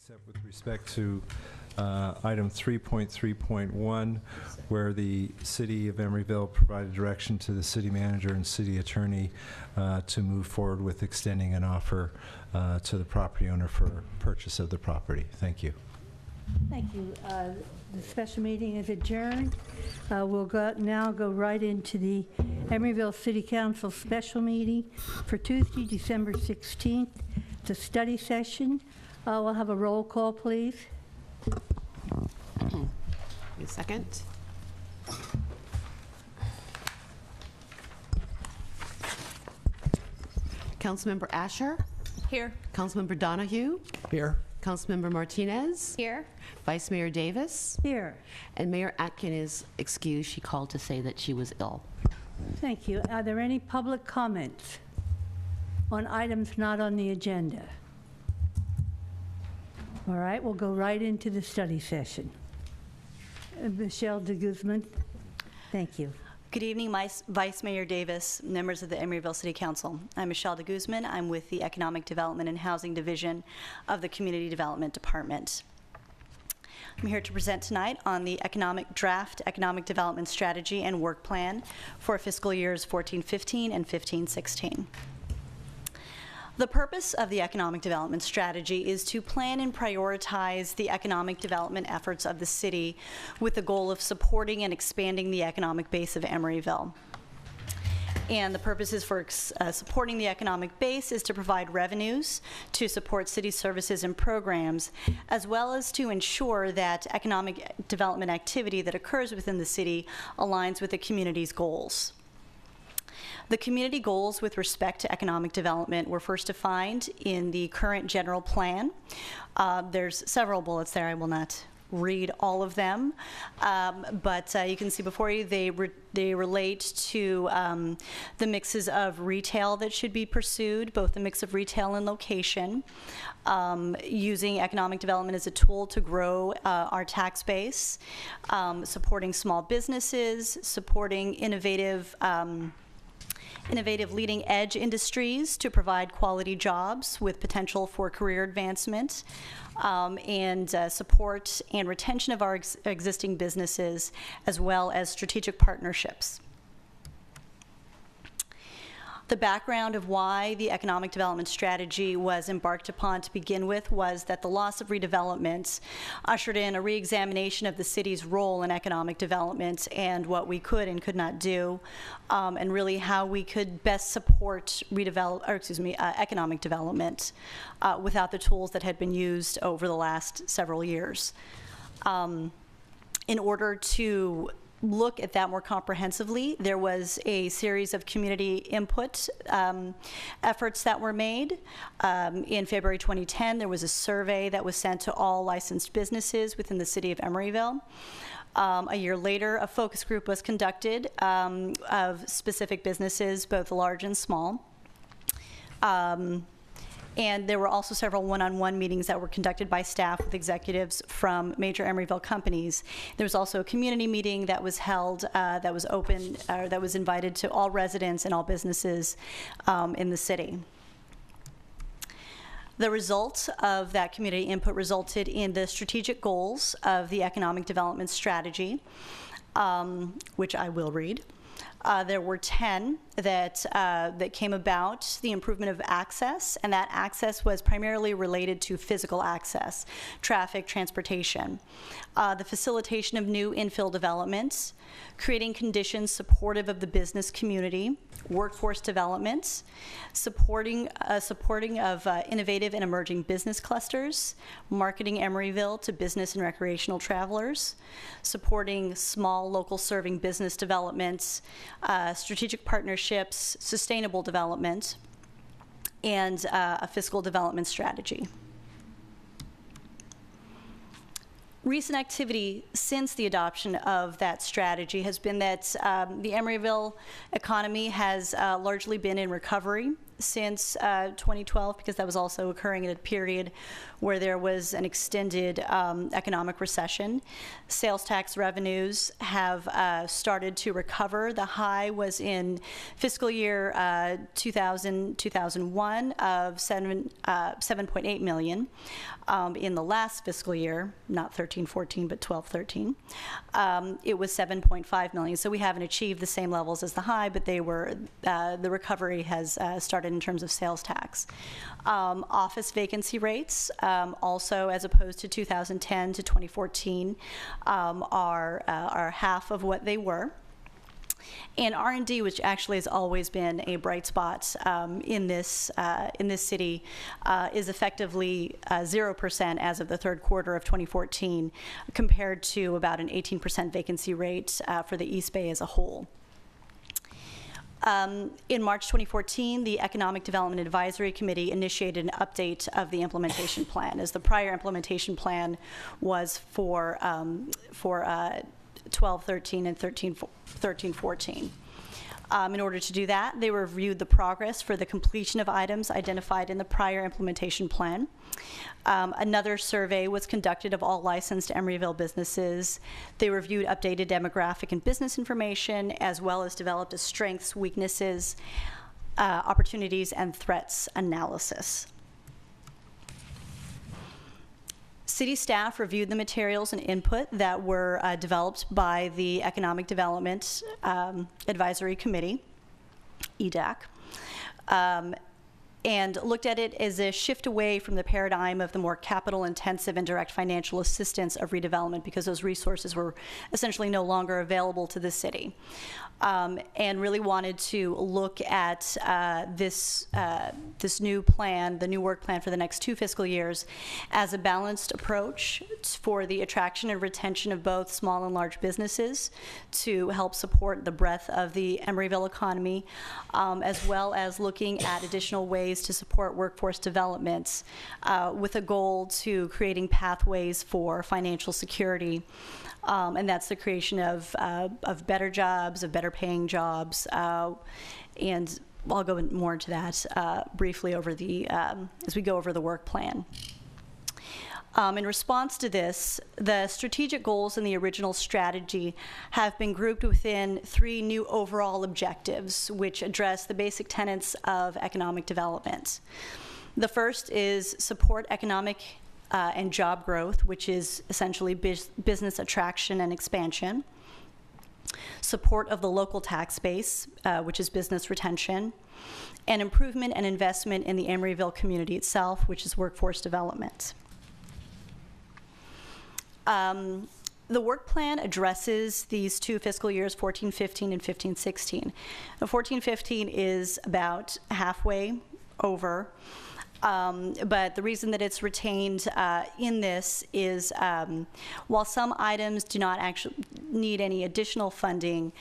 except with respect to item 3.3.1, where the City of Emeryville provided direction to the city manager and city attorney to move forward with extending an offer to the property owner for purchase of the property. Thank you. Thank you. The special meeting is adjourned. We'll now go right into the Emeryville City Council special meeting for Tuesday, December 16th. It's a study session. We'll have a roll call, please. Give me a second. Councilmember Asher? Here. Councilmember Donahue? Here. Councilmember Martinez? Here. Vice Mayor Davis? Here. And Mayor Atkin is excused. She called to say that she was ill. Thank you. Are there any public comments on items not on the agenda? All right, we'll go right into the study session. Michelle de Guzman, thank you. Good evening, Vice Mayor Davis, members of the Emeryville City Council. I'm Michelle de Guzman. I'm with the Economic Development and Housing Division of the Community Development Department. I'm here to present tonight on the draft economic development strategy and work plan for fiscal years 14-15 and 15-16. The purpose of the economic development strategy is to plan and prioritize the economic development efforts of the city with the goal of supporting and expanding the economic base of Emeryville. And the purposes for supporting the economic base is to provide revenues to support city services and programs, as well as to ensure that economic development activity that occurs within the city aligns with the community's goals. The community goals with respect to economic development were first defined in the current general plan. There's several bullets there. I will not read all of them, but you can see before you they relate to the mixes of retail that should be pursued, both the mix of retail and location, using economic development as a tool to grow our tax base, supporting small businesses, supporting innovative leading edge industries to provide quality jobs with potential for career advancement, and support and retention of our existing businesses, as well as strategic partnerships. The background of why the economic development strategy was embarked upon to begin with was that the loss of redevelopment ushered in a re-examination of the city's role in economic development and what we could and could not do, and really how we could best support economic development without the tools that had been used over the last several years. In order to look at that more comprehensively, there was a series of community input efforts that were made. In February 2010, there was a survey that was sent to all licensed businesses within the city of Emeryville. A year later, a focus group was conducted of specific businesses, both large and small. And there were also several one-on-one meetings that were conducted by staff with executives from major Emeryville companies. There was also a community meeting that was held, that was open, that was invited to all residents and all businesses in the city. The results of that community input resulted in the strategic goals of the economic development strategy, which I will read. There were 10 that came about, the improvement of access, and that access was primarily related to physical access, traffic, transportation, the facilitation of new infill developments, creating conditions supportive of the business community, workforce development, supporting of innovative and emerging business clusters, marketing Emeryville to business and recreational travelers, supporting small local serving business developments, strategic partnerships, sustainable development, and a fiscal development strategy. Recent activity since the adoption of that strategy has been that the Emeryville economy has largely been in recovery since 2012, because that was also occurring in a period where there was an extended economic recession. Sales tax revenues have started to recover. The high was in fiscal year 2001 of 7.8 million. In the last fiscal year, not 13-14, but 12-13, it was 7.5 million. So we haven't achieved the same levels as the high, but they were, the recovery has started in terms of sales tax. Office vacancy rates, also as opposed to 2010 to 2014, are half of what they were. And R&D, which actually has always been a bright spot in this city, is effectively 0% as of the third quarter of 2014, compared to about an 18% vacancy rate for the East Bay as a whole. In March 2014, the Economic Development Advisory Committee initiated an update of the implementation plan, as the prior implementation plan was for 12-13 and 13-14. In order to do that, they reviewed the progress for the completion of items identified in the prior implementation plan. Another survey was conducted of all licensed Emeryville businesses. They reviewed updated demographic and business information, as well as developed a strengths, weaknesses, opportunities, and threats analysis. City staff reviewed the materials and input that were developed by the Economic Development Advisory Committee, EDAC, and looked at it as a shift away from the paradigm of the more capital-intensive and direct financial assistance of redevelopment, because those resources were essentially no longer available to the city. And really wanted to look at this new plan, the new work plan for the next 2 fiscal years, as a balanced approach for the attraction and retention of both small and large businesses to help support the breadth of the Emeryville economy, as well as looking at additional ways to support workforce development with a goal to creating pathways for financial security. And that's the creation of better jobs, of better paying jobs, and I'll go more into that briefly over as we go over the work plan. In response to this, the strategic goals in the original strategy have been grouped within 3 new overall objectives, which address the basic tenets of economic development. The first is support economic and job growth, which is essentially business attraction and expansion. Support of the local tax base, which is business retention. And improvement and investment in the Emeryville community itself, which is workforce development. The work plan addresses these 2 fiscal years, 14-15 and 15-16. 14-15 is about halfway over. But the reason that it's retained in this is while some items do not actually need any additional funding,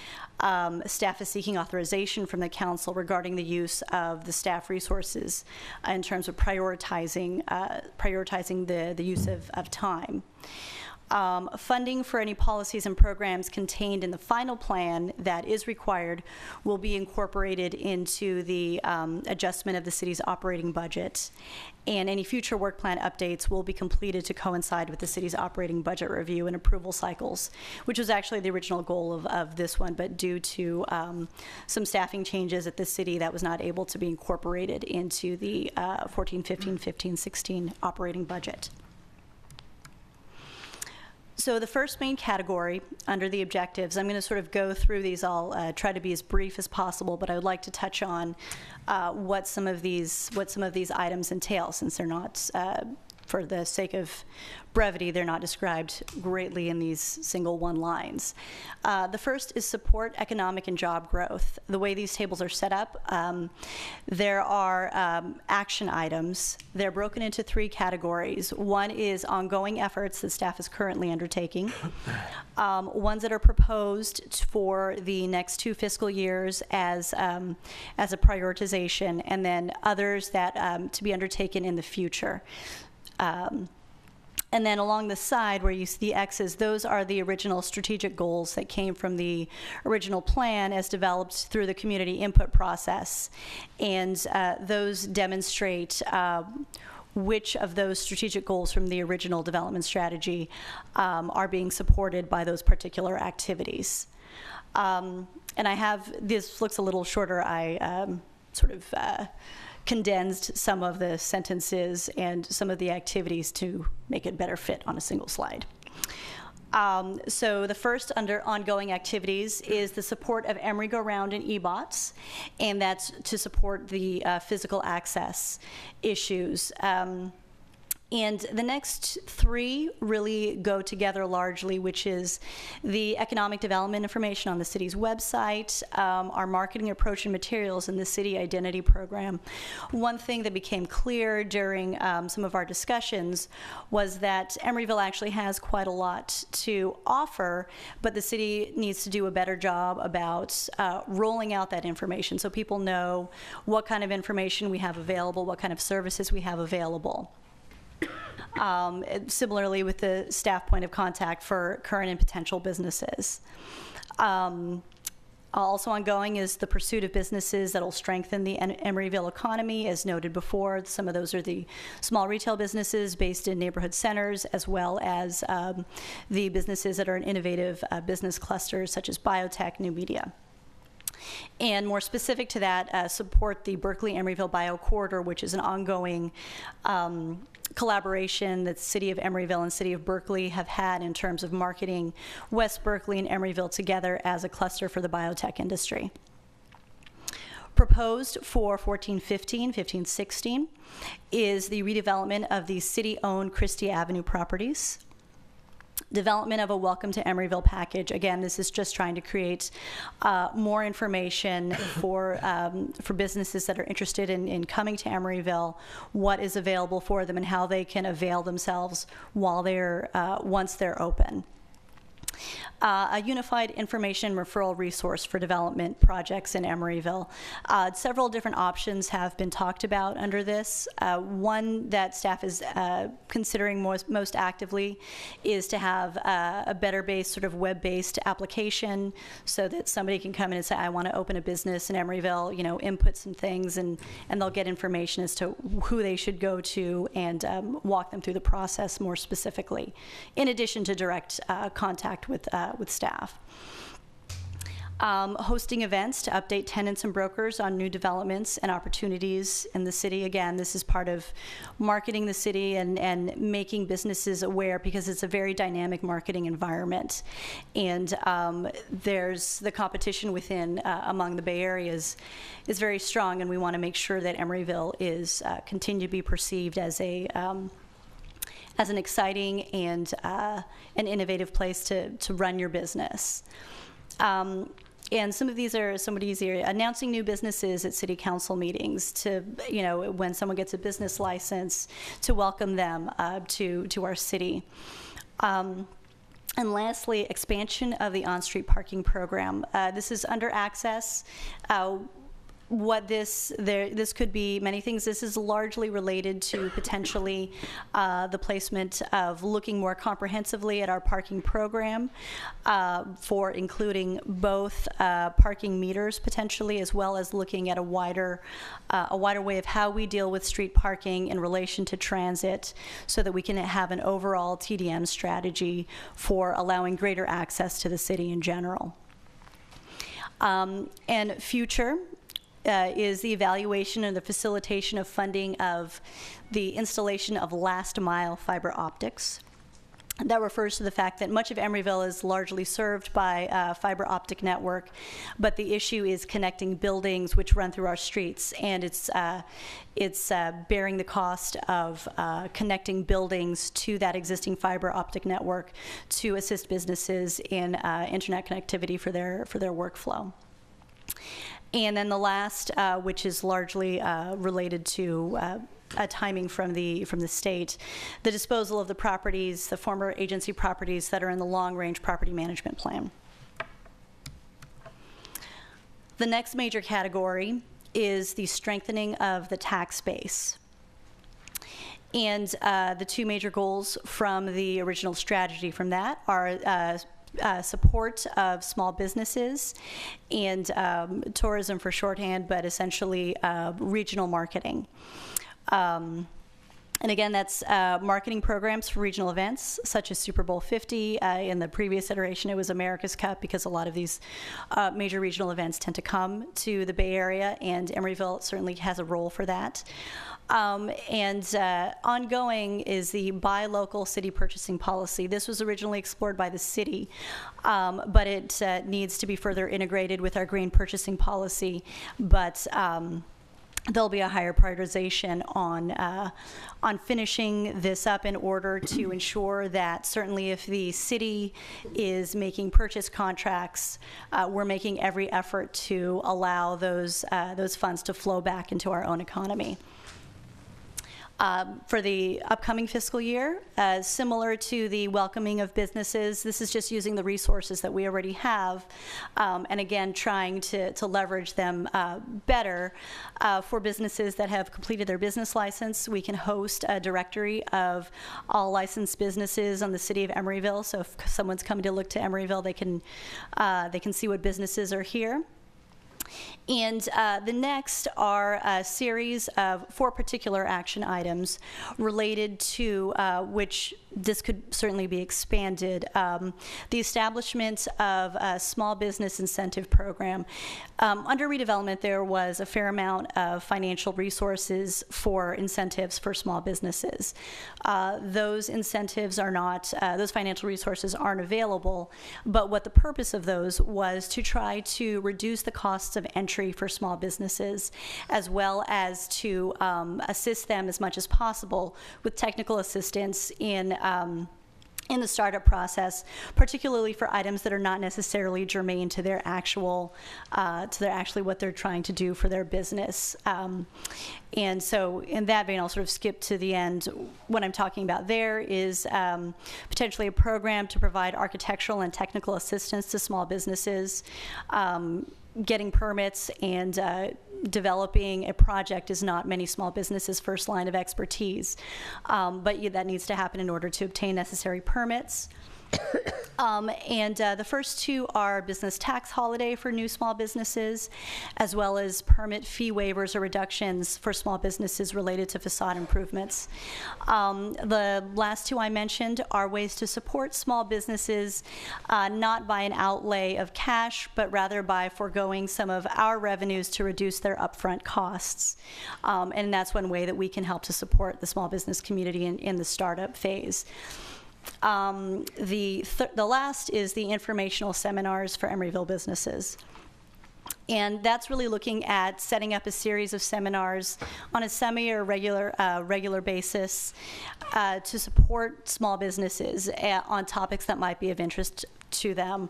staff is seeking authorization from the council regarding the use of the staff resources in terms of prioritizing the use of time. Funding for any policies and programs contained in the final plan that is required will be incorporated into the adjustment of the city's operating budget, and any future work plan updates will be completed to coincide with the city's operating budget review and approval cycles, which was actually the original goal of this one, but due to some staffing changes at the city, that was not able to be incorporated into the 14-15, 15-16 operating budget. So the first main category under the objectives, I'm going to sort of go through these. I'll try to be as brief as possible, but I would like to touch on what some of these items entail, since they're not, for the sake of brevity, they're not described greatly in these single one lines. The first is support economic and job growth. The way these tables are set up, there are action items. They're broken into 3 categories. One is ongoing efforts that staff is currently undertaking. Ones that are proposed for the next 2 fiscal years as a prioritization, and then others that to be undertaken in the future. And then along the side where you see the X's, those are the original strategic goals that came from the original plan as developed through the community input process. And those demonstrate which of those strategic goals from the original development strategy are being supported by those particular activities. And I have, this looks a little shorter, I sort of condensed some of the sentences and some of the activities to make it better fit on a single slide. So the first under ongoing activities is the support of Emery Go Round and EBOTS, and that's to support the physical access issues. And the next three really go together largely, which is the economic development information on the city's website, our marketing approach and materials, and the city identity program. One thing that became clear during some of our discussions was that Emeryville actually has quite a lot to offer, but the city needs to do a better job about rolling out that information so people know what kind of information we have available, what kind of services we have available. Similarly with the staff point of contact for current and potential businesses. Also ongoing is the pursuit of businesses that will strengthen the Emeryville economy. As noted before, some of those are the small retail businesses based in neighborhood centers, as well as the businesses that are in innovative business clusters such as biotech, new media. And more specific to that, support the Berkeley-Emeryville Bio Corridor, which is an ongoing collaboration that the City of Emeryville and City of Berkeley have had in terms of marketing West Berkeley and Emeryville together as a cluster for the biotech industry. Proposed for 1415, 1516 is the redevelopment of the city-owned Christie Avenue properties. Development of a Welcome to Emeryville package. Again, this is just trying to create more information for businesses that are interested in coming to Emeryville, what is available for them and how they can avail themselves while they're, once they're open. A unified information referral resource for development projects in Emeryville. Several different options have been talked about under this. One that staff is considering most actively is to have a better based, sort of web-based application so that somebody can come in and say, I want to open a business in Emeryville, you know, input some things, and they'll get information as to who they should go to and walk them through the process more specifically, in addition to direct contact with staff. Hosting events to update tenants and brokers on new developments and opportunities in the city. Again, this is part of marketing the city and making businesses aware, because it's a very dynamic marketing environment. And there's the competition within among the Bay Area is very strong, and we want to make sure that Emeryville is continue to be perceived as an exciting and an innovative place to run your business. And some of these are somewhat easier. Announcing new businesses at city council meetings to, you know, when someone gets a business license, to welcome them to our city. And lastly, expansion of the on-street parking program. This is under access. What this could be many things. This is largely related to potentially the placement of looking more comprehensively at our parking program for including both parking meters potentially, as well as looking at a wider way of how we deal with street parking in relation to transit, so that we can have an overall TDM strategy for allowing greater access to the city in general. And future is the evaluation and the facilitation of funding of the installation of last mile fiber optics. That refers to the fact that much of Emeryville is largely served by a fiber optic network, but the issue is connecting buildings which run through our streets, and it's bearing the cost of connecting buildings to that existing fiber optic network to assist businesses in internet connectivity for their workflow. And then the last, which is largely related to timing from the state, the disposal of the properties, the former agency properties that are in the long-range property management plan. The next major category is the strengthening of the tax base. And the two major goals from the original strategy from that are support of small businesses and tourism for shorthand, but essentially regional marketing. And again, that's marketing programs for regional events, such as Super Bowl 50. In the previous iteration, it was America's Cup, because a lot of these major regional events tend to come to the Bay Area, and Emeryville certainly has a role for that. Ongoing is the buy local city purchasing policy. This was originally explored by the city, but it needs to be further integrated with our green purchasing policy. But there'll be a higher prioritization on finishing this up in order to ensure that certainly if the city is making purchase contracts, we're making every effort to allow those funds to flow back into our own economy. For the upcoming fiscal year, similar to the welcoming of businesses, this is just using the resources that we already have, and again, trying to leverage them better. For businesses that have completed their business license, we can host a directory of all licensed businesses on the city of Emeryville. So if someone's coming to look to Emeryville, they can see what businesses are here. And the next are a series of 4 particular action items related to which this could certainly be expanded. The establishment of a small business incentive program. Under redevelopment, there was a fair amount of financial resources for incentives for small businesses. Those incentives are not, those financial resources aren't available, but what the purpose of those was to try to reduce the costs of entry for small businesses, as well as to assist them as much as possible with technical assistance in the startup process, particularly for items that are not necessarily germane to their actually what they're trying to do for their business. And so in that vein, I'll sort of skip to the end. What I'm talking about there is potentially a program to provide architectural and technical assistance to small businesses. Getting permits and developing a project is not many small businesses' first line of expertise, but that needs to happen in order to obtain necessary permits. The first 2 are business tax holiday for new small businesses, as well as permit fee waivers or reductions for small businesses related to facade improvements. The last 2 I mentioned are ways to support small businesses, not by an outlay of cash, but rather by foregoing some of our revenues to reduce their upfront costs. And that's one way that we can help to support the small business community in the startup phase. The last is the informational seminars for Emeryville businesses. And that's really looking at setting up a series of seminars on a semi or regular basis to support small businesses on topics that might be of interest to them.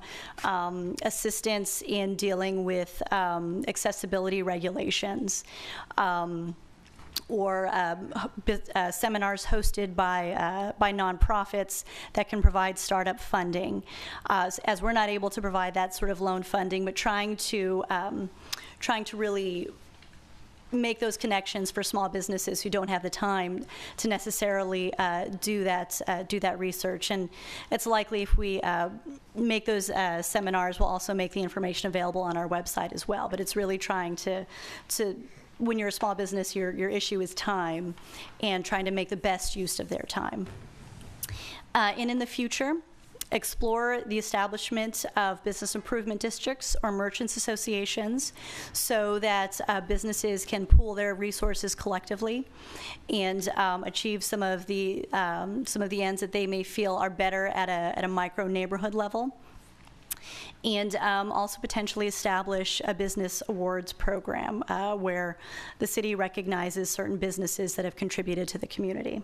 Assistance in dealing with accessibility regulations. Or seminars hosted by nonprofits that can provide startup funding. As we're not able to provide that sort of loan funding, but trying to really make those connections for small businesses who don't have the time to necessarily do that research. And it's likely if we make those seminars, we'll also make the information available on our website as well. But it's really trying to when you're a small business, your issue is time, and trying to make the best use of their time. And in the future, explore the establishment of business improvement districts or merchants associations so that businesses can pool their resources collectively and achieve some of the ends that they may feel are better at a micro neighborhood level. And also potentially establish a business awards program where the city recognizes certain businesses that have contributed to the community.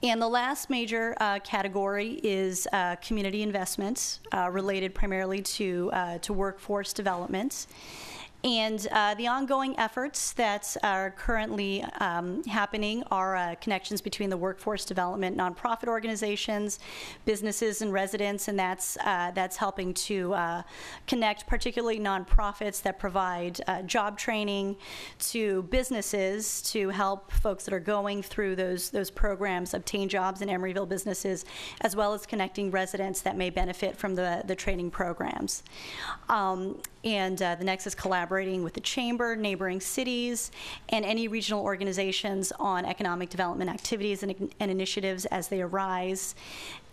And the last major category is community investments related primarily to workforce development. And the ongoing efforts that are currently happening are connections between the workforce development nonprofit organizations, businesses, and residents, and that's helping to connect particularly nonprofits that provide job training to businesses to help folks that are going through those programs obtain jobs in Emeryville businesses, as well as connecting residents that may benefit from the training programs. And the next is collaborating with the Chamber, neighboring cities, and any regional organizations on economic development activities and initiatives as they arise.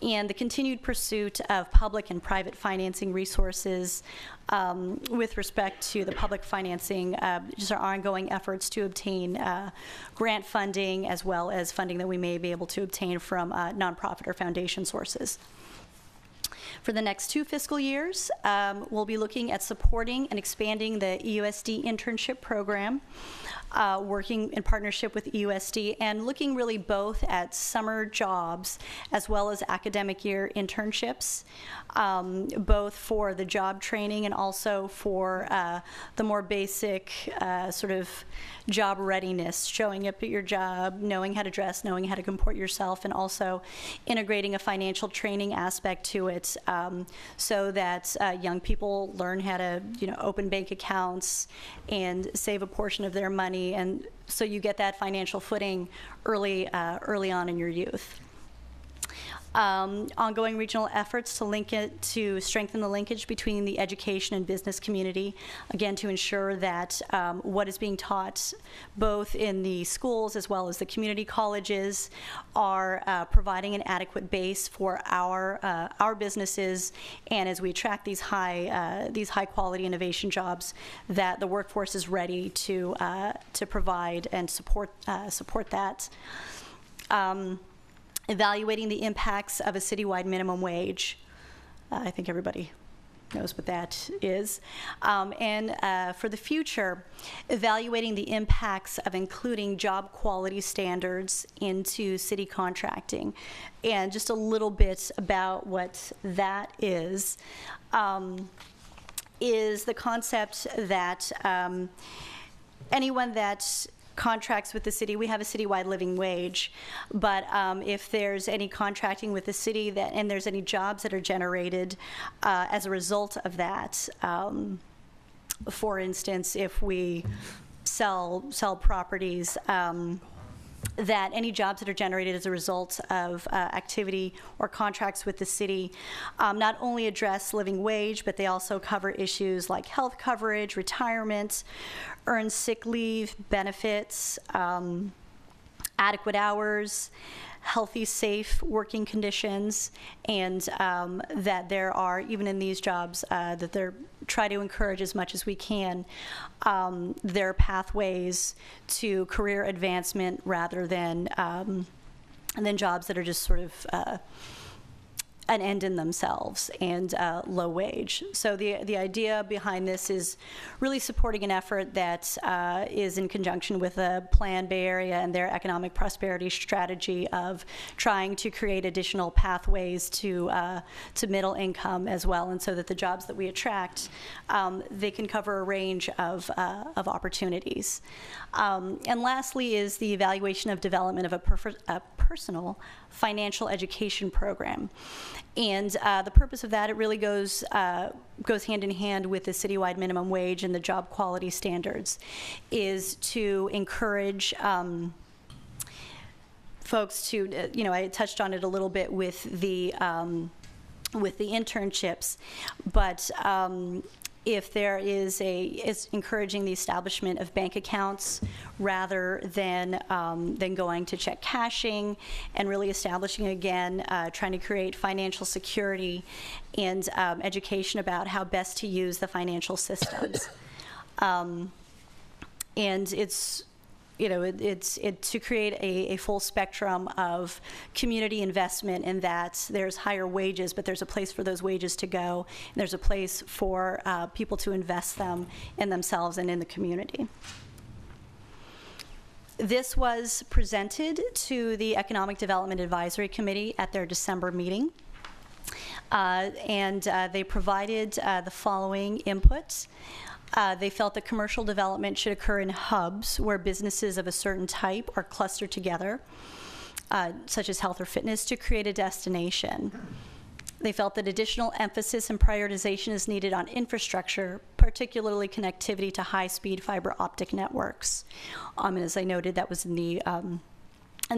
And the continued pursuit of public and private financing resources with respect to the public financing, just our ongoing efforts to obtain grant funding, as well as funding that we may be able to obtain from nonprofit or foundation sources. For the next 2 fiscal years, we'll be looking at supporting and expanding the EUSD internship program, working in partnership with EUSD, and looking really both at summer jobs as well as academic year internships, both for the job training and also for the more basic sort of job readiness, showing up at your job, knowing how to dress, knowing how to comport yourself, and also integrating a financial training aspect to it, so that young people learn how to, open bank accounts and save a portion of their money, and so you get that financial footing early on in your youth. Ongoing regional efforts to strengthen the linkage between the education and business community, again, to ensure that what is being taught both in the schools as well as the community colleges are providing an adequate base for our businesses, and as we attract these high quality innovation jobs, that the workforce is ready to provide and support that. Evaluating the impacts of a citywide minimum wage. I think everybody knows what that is. And for the future, evaluating the impacts of including job quality standards into city contracting. And just a little bit about what that is the concept that anyone that contracts with the city, we have a citywide living wage, but if there's any contracting with the city and there's any jobs that are generated as a result of that, for instance, if we sell properties, that any jobs that are generated as a result of activity or contracts with the city not only address living wage, but they also cover issues like health coverage, retirement, earned sick leave, benefits, adequate hours, healthy, safe working conditions, and that there are, even in these jobs, that they're try to encourage as much as we can their pathways to career advancement rather than jobs that are just sort of an end in themselves and low wage. So the idea behind this is really supporting an effort that is in conjunction with the Plan Bay Area and their economic prosperity strategy of trying to create additional pathways to middle income as well, and so that the jobs that we attract, they can cover a range of opportunities. And lastly is the evaluation of development of a personal financial education program. And the purpose of that, it really goes hand in hand with the citywide minimum wage and the job quality standards, is to encourage folks to, I touched on it a little bit with the internships, but if there is it's encouraging the establishment of bank accounts rather than going to check cashing, and really establishing, again, trying to create financial security and education about how best to use the financial systems. And it's to create a full spectrum of community investment, in that there's higher wages, but there's a place for those wages to go, and there's a place for people to invest them in themselves and in the community. This was presented to the Economic Development Advisory Committee at their December meeting, and they provided the following inputs. They felt that commercial development should occur in hubs where businesses of a certain type are clustered together, such as health or fitness, to create a destination. They felt that additional emphasis and prioritization is needed on infrastructure, particularly connectivity to high-speed fiber optic networks. And as I noted, that was in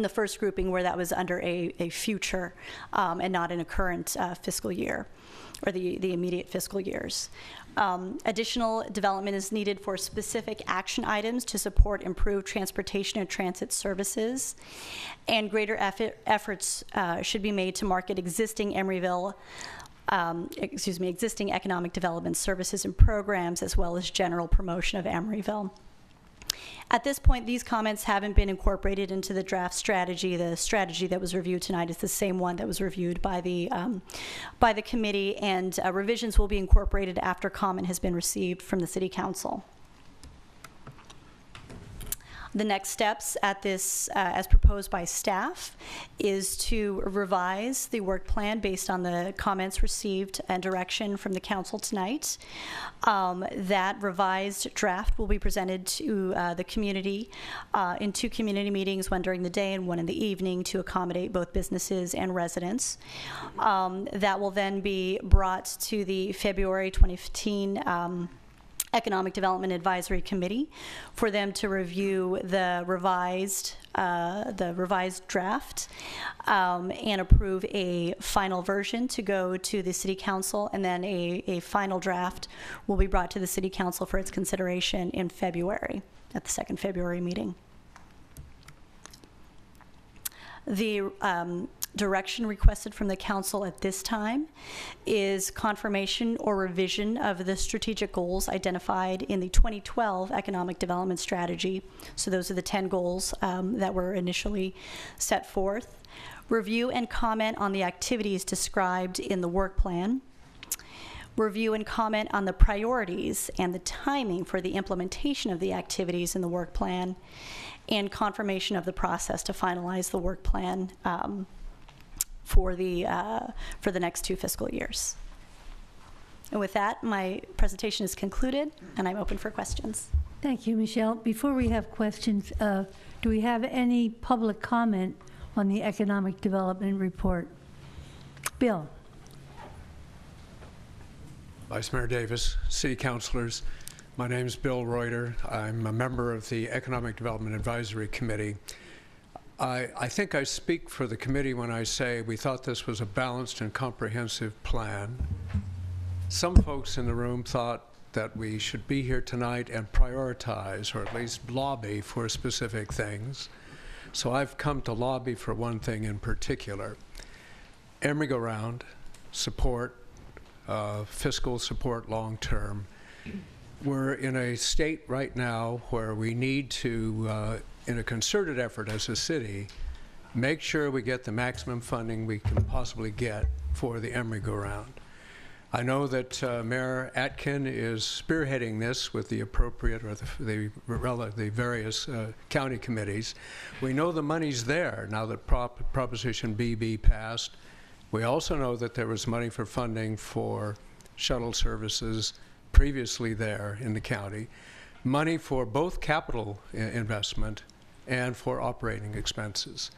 the first grouping where that was under a future and not in a current fiscal year or the immediate fiscal years. Additional development is needed for specific action items to support improved transportation and transit services, and greater efforts should be made to market existing Emeryville, existing economic development services and programs, as well as general promotion of Emeryville. At this point, these comments haven't been incorporated into the draft strategy. The strategy that was reviewed tonight is the same one that was reviewed by the committee, and revisions will be incorporated after comment has been received from the City Council. The next steps at this, as proposed by staff, is to revise the work plan based on the comments received and direction from the council tonight. That revised draft will be presented to the community in 2 community meetings, one during the day and one in the evening, to accommodate both businesses and residents. That will then be brought to the February 2015 Economic Development Advisory Committee for them to review the revised draft and approve a final version to go to the City Council, and then a final draft will be brought to the City Council for its consideration in February, at the 2nd February meeting. The direction requested from the council at this time is confirmation or revision of the strategic goals identified in the 2012 Economic Development Strategy. So those are the 10 goals that were initially set forth. Review and comment on the activities described in the work plan. Review and comment on the priorities and the timing for the implementation of the activities in the work plan, and confirmation of the process to finalize the work plan for the next 2 fiscal years. And with that, my presentation is concluded, and I'm open for questions. Thank you, Michelle. Before we have questions, do we have any public comment on the economic development report? Bill. Vice Mayor Davis, City Councilors, my name is Bill Reuter. I'm a member of the Economic Development Advisory Committee. I think I speak for the committee when I say we thought this was a balanced and comprehensive plan. Some folks in the room thought that we should be here tonight and prioritize, or at least lobby for specific things. So I've come to lobby for one thing in particular: Emeryville support, fiscal support long term. We're in a state right now where we need to, in a concerted effort as a city, make sure we get the maximum funding we can possibly get for the Emeryville. I know that Mayor Atkin is spearheading this with the appropriate, or the various county committees. We know the money's there now that Proposition BB passed. We also know that there was money for funding for shuttle services previously there in the county, money for both capital investment and for operating expenses.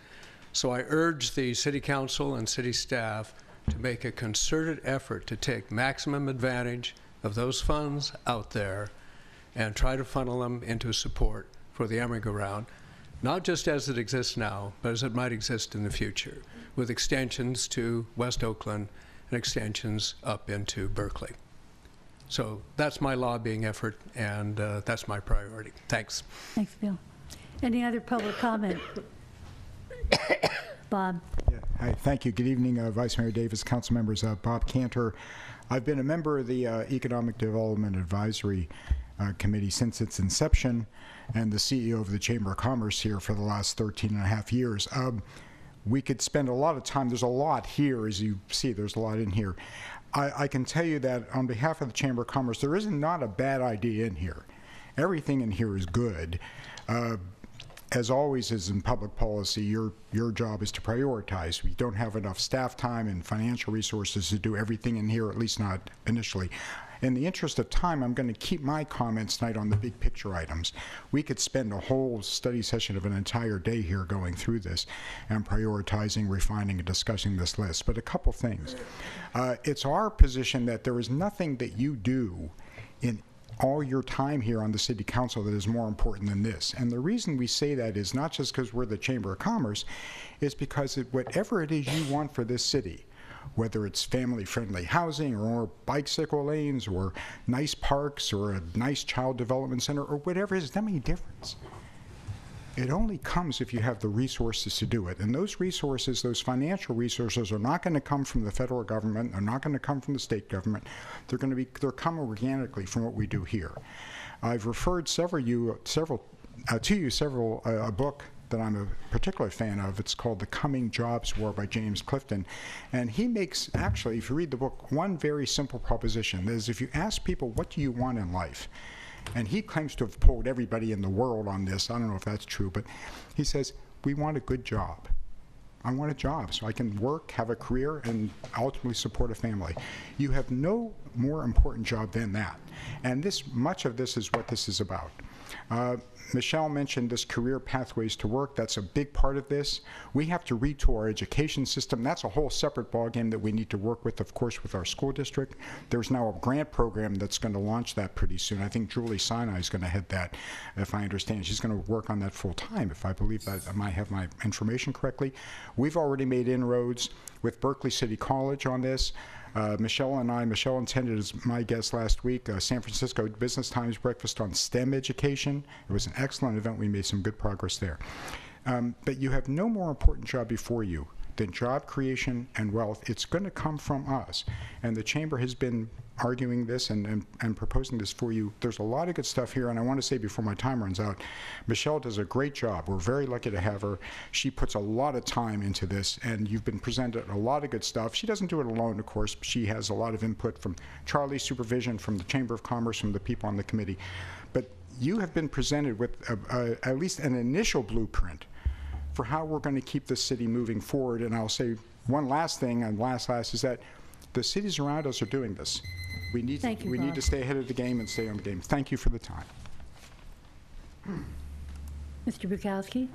So I urge the City Council and City staff to make a concerted effort to take maximum advantage of those funds out there and try to funnel them into support for the Emeryville, not just as it exists now, but as it might exist in the future, with extensions to West Oakland and extensions up into Berkeley. So that's my lobbying effort, and that's my priority. Thanks. Thanks, Bill. Any other public comment? Bob. Yeah. Hi, thank you. Good evening, Vice Mayor Davis, council members. Bob Cantor. I've been a member of the Economic Development Advisory Committee since its inception, and the CEO of the Chamber of Commerce here for the last 13 and a half years. We could spend a lot of time. There's a lot here, as you see. There's a lot in here. I can tell you that on behalf of the Chamber of Commerce, there is not a bad idea in here. Everything in here is good. As always is in public policy, your job is to prioritize. We don't have enough staff time and financial resources to do everything in here, at least not initially. In the interest of time, I'm going to keep my comments tonight on the big picture items. We could spend a whole study session of an entire day here going through this and prioritizing, refining, and discussing this list. But a couple things. It's our position that there is nothing that you do in all your time here on the City Council that is more important than this. And the reason we say that is not just because we're the Chamber of Commerce, is because whatever it is you want for this city, whether it's family-friendly housing or bicycle lanes or nice parks or a nice child development center or whatever it is, that makes a difference. It only comes if you have the resources to do it. And those resources, those financial resources, are not going to come from the federal government. They're not going to come from the state government. They're coming organically from what we do here. I've referred a book that I'm a particular fan of. It's called The Coming Jobs War by James Clifton. And he makes, actually, if you read the book, one very simple proposition. That is, if you ask people, what do you want in life? And he claims to have polled everybody in the world on this. I don't know if that's true, but he says, we want a good job. I want a job so I can work, have a career, and ultimately support a family. You have no more important job than that. And much of this is what this is about. Michelle mentioned this career pathways to work. That's a big part of this. We have to retool our education system. That's a whole separate ballgame that we need to work with, of course, with our school district. There's now a grant program that's going to launch that pretty soon. I think Julie Sinai is going to head that, if I understand. She's going to work on that full time, if I believe that I might have my information correctly. We've already made inroads with Berkeley City College on this. Michelle attended as my guest last week, San Francisco Business Times breakfast on STEM education. It was an excellent event. We made some good progress there. But you have no more important job before you than job creation and wealth. It's going to come from us. And the Chamber has been arguing this and proposing this for you. There's a lot of good stuff here, and I want to say before my time runs out, Michelle does a great job. We're very lucky to have her. She puts a lot of time into this, and you've been presented a lot of good stuff. She doesn't do it alone, of course. She has a lot of input from Charlie's supervision, from the Chamber of Commerce, from the people on the committee. But you have been presented with at least an initial blueprint for how we're going to keep this city moving forward. And I'll say one last thing, and last is that the cities around us are doing this. We need to stay ahead of the game and stay on the game. Thank you for the time. Mr. Bukowski?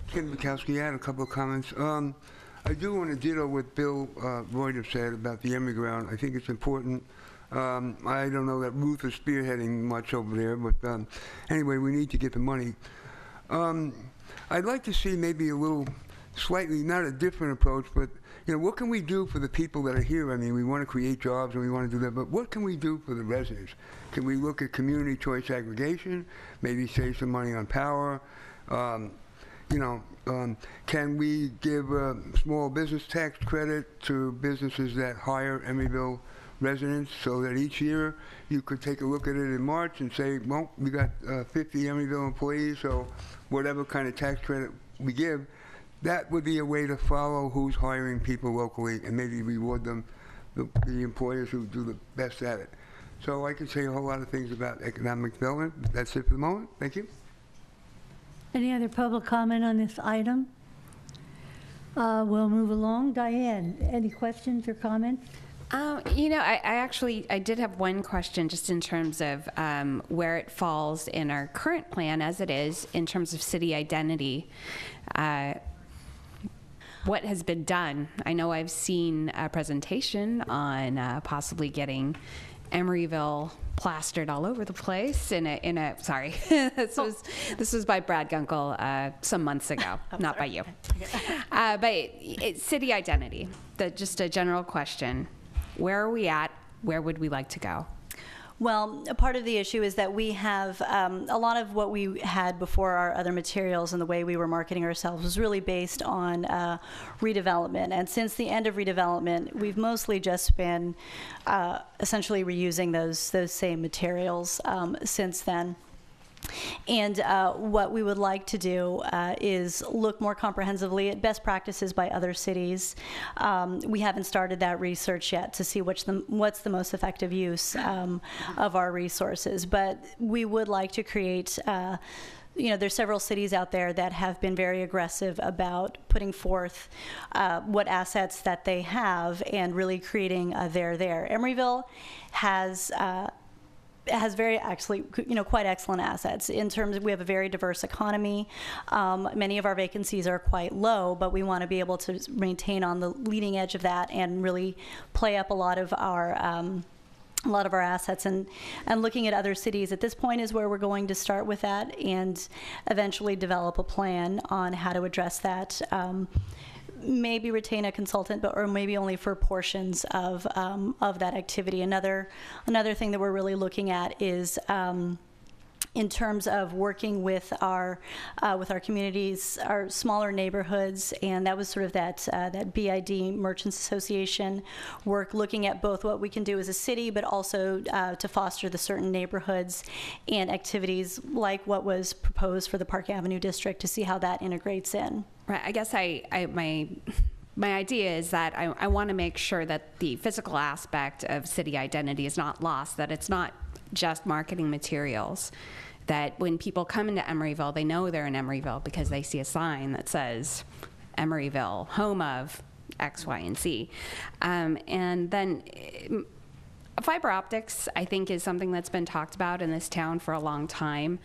Ken Bukowski, I had a couple of comments. I do want to ditto what Bill Reuter said about the Emeryville. I think it's important. I don't know that Ruth is spearheading much over there, but anyway, we need to get the money. I'd like to see maybe a little slightly, not a different approach, but what can we do for the people that are here? I mean, we want to create jobs and we want to do that, but what can we do for the residents? Can we look at community choice aggregation, maybe save some money on power? Can we give a small business tax credit to businesses that hire Emeryville residents so that each year you could take a look at it in March and say, well, we got 50 Emeryville employees, so whatever kind of tax credit we give, that would be a way to follow who's hiring people locally and maybe reward them, the employers who do the best at it. So I could say a whole lot of things about economic development. That's it for the moment. Thank you. Any other public comment on this item? We'll move along. Diane, any questions or comments? I did have one question just in terms of where it falls in our current plan as it is in terms of city identity. What has been done? I know I've seen a presentation on possibly getting Emeryville plastered all over the place sorry, this was by Brad Gunkel some months ago, not by you. But it's city identity, just a general question. Where are we at? Where would we like to go? Well, a part of the issue is that we have a lot of what we had before our other materials and the way we were marketing ourselves was really based on redevelopment. And since the end of redevelopment, we've mostly just been essentially reusing those same materials since then. And what we would like to do is look more comprehensively at best practices by other cities. We haven't started that research yet to see what's the most effective use of our resources, but we would like to create there's several cities out there that have been very aggressive about putting forth what assets that they have and really creating there. Emeryville has very actually, quite excellent assets in terms of we have a very diverse economy. Many of our vacancies are quite low, but we want to be able to maintain on the leading edge of that and really play up a lot of our assets, and looking at other cities at this point is where we're going to start with that and eventually develop a plan on how to address that. Maybe retain a consultant, or maybe only for portions of that activity. Another thing that we're really looking at is in terms of working with our communities, our smaller neighborhoods, and that was sort of that BID Merchants Association work, looking at both what we can do as a city, but also to foster the certain neighborhoods and activities like what was proposed for the Park Avenue District, to see how that integrates in. Right. I guess my idea is that I want to make sure that the physical aspect of city identity is not lost, that it's not just marketing materials, that when people come into Emeryville, they know they're in Emeryville because they see a sign that says Emeryville, home of X, Y, and Z. And then fiber optics, I think, is something that's been talked about in this town for a long time.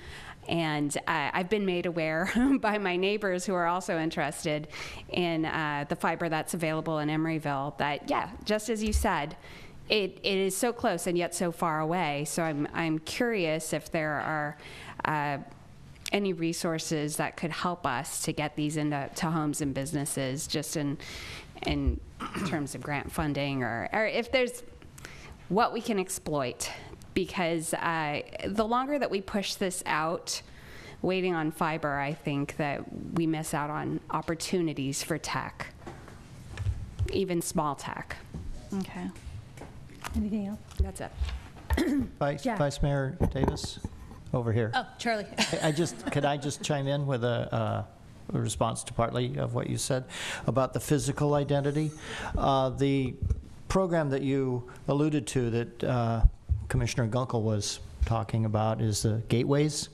And I've been made aware by my neighbors who are also interested in the fiber that's available in Emeryville that, yeah, just as you said, it is so close and yet so far away. So I'm curious if there are any resources that could help us to get these into homes and businesses, just in terms of grant funding, or if there's what we can exploit. Because the longer that we push this out, waiting on fiber, I think that we miss out on opportunities for tech, even small tech. Okay. Anything else? That's it. Jack. Vice Mayor Davis, over here. Oh, Charlie. Could I just chime in with a response to partly of what you said about the physical identity? The program that you alluded to that Commissioner Gunkel was talking about is the gateways,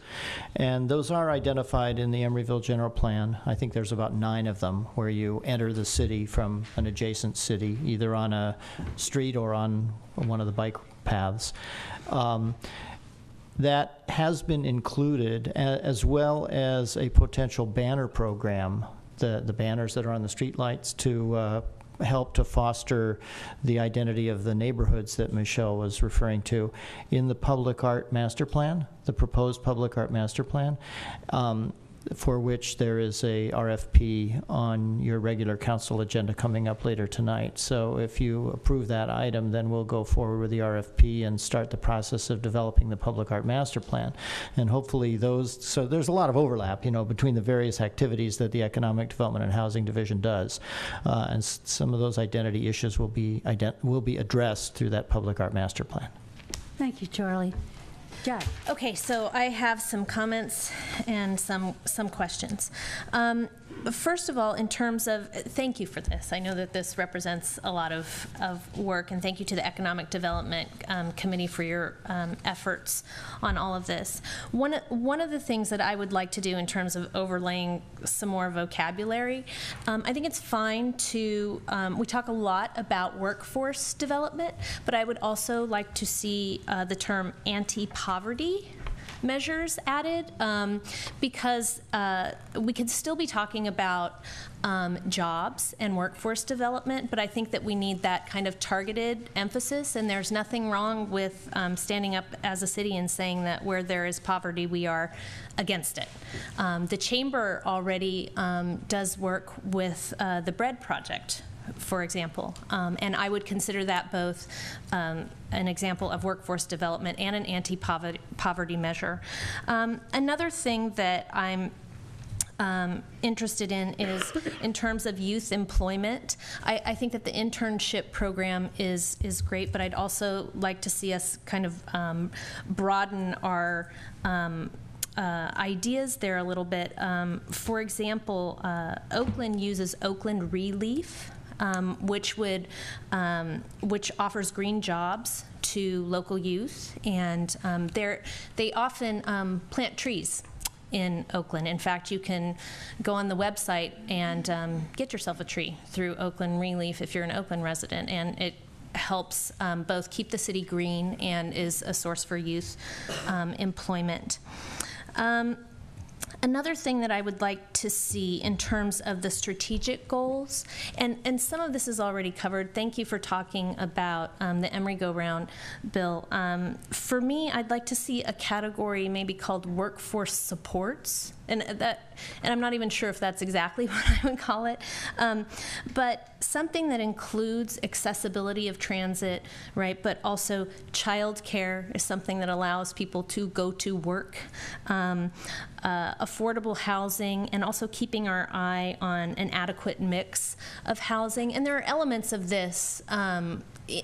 and those are identified in the Emeryville General Plan. I think there's about 9 of them where you enter the city from an adjacent city, either on a street or on one of the bike paths. That has been included, as well as a potential banner program, the banners that are on the street lights, to help to foster the identity of the neighborhoods that Michelle was referring to in the public art master plan, the proposed public art master plan, for which there is a RFP on your regular council agenda coming up later tonight. So if you approve that item, then we'll go forward with the RFP and start the process of developing the public art master plan. And hopefully so there's a lot of overlap, between the various activities that the Economic Development and Housing Division does. And some of those identity issues will be addressed through that public art master plan. Thank you, Charlie. Jack. Okay, so I have some comments and some questions. First of all, in terms of, thank you for this. I know that this represents a lot of work, and thank you to the Economic Development Committee for your efforts on all of this. One of the things that I would like to do in terms of overlaying some more vocabulary, I think it's fine to, we talk a lot about workforce development, but I would also like to see the term anti-poverty measures added, because we could still be talking about jobs and workforce development, but I think that we need that kind of targeted emphasis, and there's nothing wrong with standing up as a city and saying that where there is poverty, we are against it. The Chamber already does work with the Bread Project, for example, and I would consider that both an example of workforce development and an anti-poverty measure. Another thing that I'm interested in is in terms of youth employment. I think that the internship program is great, but I'd also like to see us kind of broaden our ideas there a little bit. For example, Oakland uses Oakland Relief, which offers green jobs to local youth, and they often plant trees in Oakland. In fact, you can go on the website and get yourself a tree through Oakland Relief if you're an Oakland resident, and it helps both keep the city green and is a source for youth employment. Another thing that I would like to see in terms of the strategic goals, and some of this is already covered. Thank you for talking about the Emery Go-Round bill. For me, I'd like to see a category maybe called workforce supports, and I'm not even sure if that's exactly what I would call it, but something that includes accessibility of transit, right? But also childcare is something that allows people to go to work. Affordable housing, and also keeping our eye on an adequate mix of housing. And there are elements of this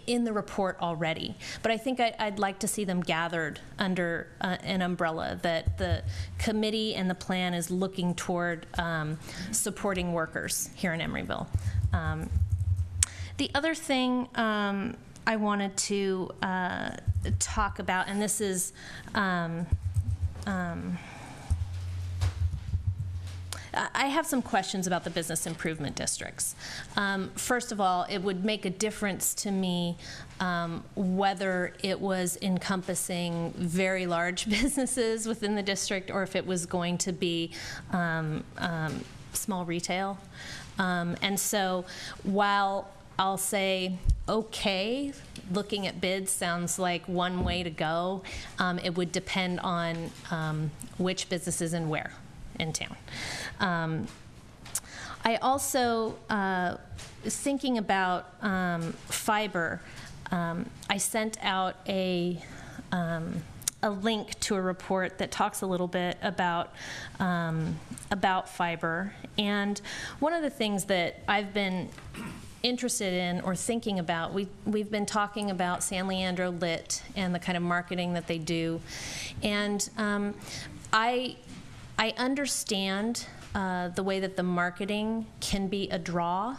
in the report already, but I think I'd like to see them gathered under an umbrella that the committee and the plan is looking toward supporting workers here in Emeryville. The other thing I wanted to talk about, and this is I have some questions about the business improvement districts. First of all, it would make a difference to me whether it was encompassing very large businesses within the district or if it was going to be small retail. And so while I'll say, okay, looking at bids sounds like one way to go, it would depend on which businesses and where in town. I also, thinking about fiber, I sent out a link to a report that talks a little bit about fiber. And one of the things that I've been interested in or thinking about, we've been talking about San Leandro Lit and the kind of marketing that they do. And I understand the way that the marketing can be a draw,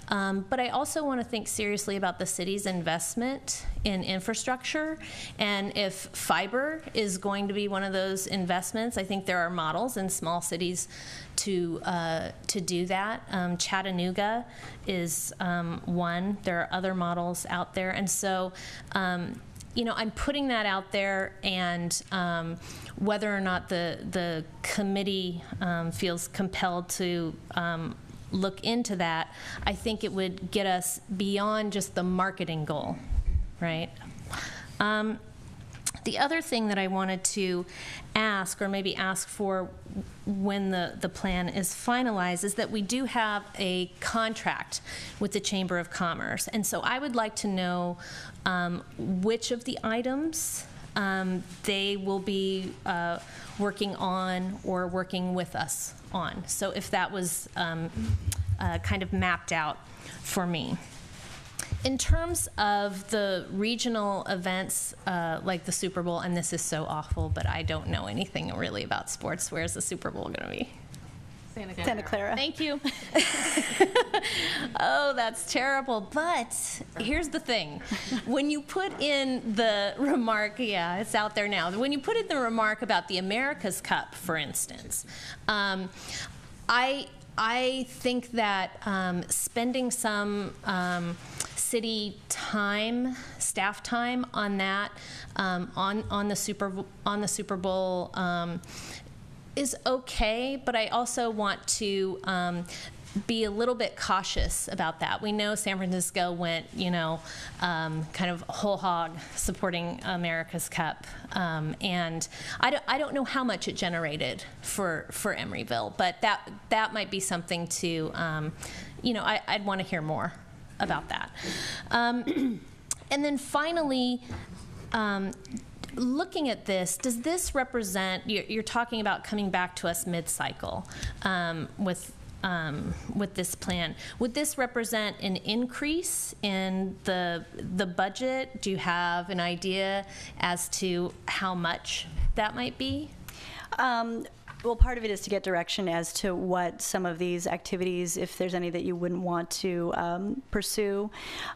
but I also want to think seriously about the city's investment in infrastructure, and if fiber is going to be one of those investments, I think there are models in small cities to do that. Chattanooga is one. There are other models out there, and so you know, I'm putting that out there, and whether or not the committee feels compelled to look into that, I think it would get us beyond just the marketing goal, right? The other thing that I wanted to ask, or maybe ask for when the plan is finalized, is that we do have a contract with the Chamber of Commerce. And so I would like to know which of the items they will be working on or working with us on. So if that was kind of mapped out for me. In terms of the regional events like the Super Bowl, and this is so awful, but I don't know anything really about sports. Where's the Super Bowl going to be? Santa Clara. Thank you. Oh, that's terrible. But here's the thing. When you put in the remark, yeah, it's out there now. When you put in the remark about the America's Cup, for instance, I think that spending some city time, staff time on that, on the Super Bowl is okay, but I also want to be a little bit cautious about that. We know San Francisco went, you know, kind of whole hog supporting America's Cup, and I don't know how much it generated for Emeryville, but that might be something to, you know, I'd want to hear more about that. And then finally, looking at this, does this represent, you're talking about coming back to us mid-cycle with this plan. Would this represent an increase in the budget? Do you have an idea as to how much that might be? Well, part of it is to get direction as to what some of these activities, if there's any that you wouldn't want to pursue.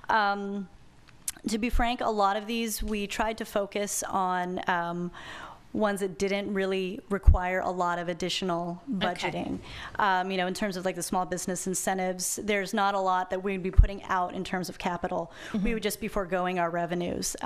To be frank, a lot of these we tried to focus on ones that didn't really require a lot of additional budgeting. In terms of like the small business incentives, there's not a lot that we'd be putting out in terms of capital. We would just be foregoing our revenues.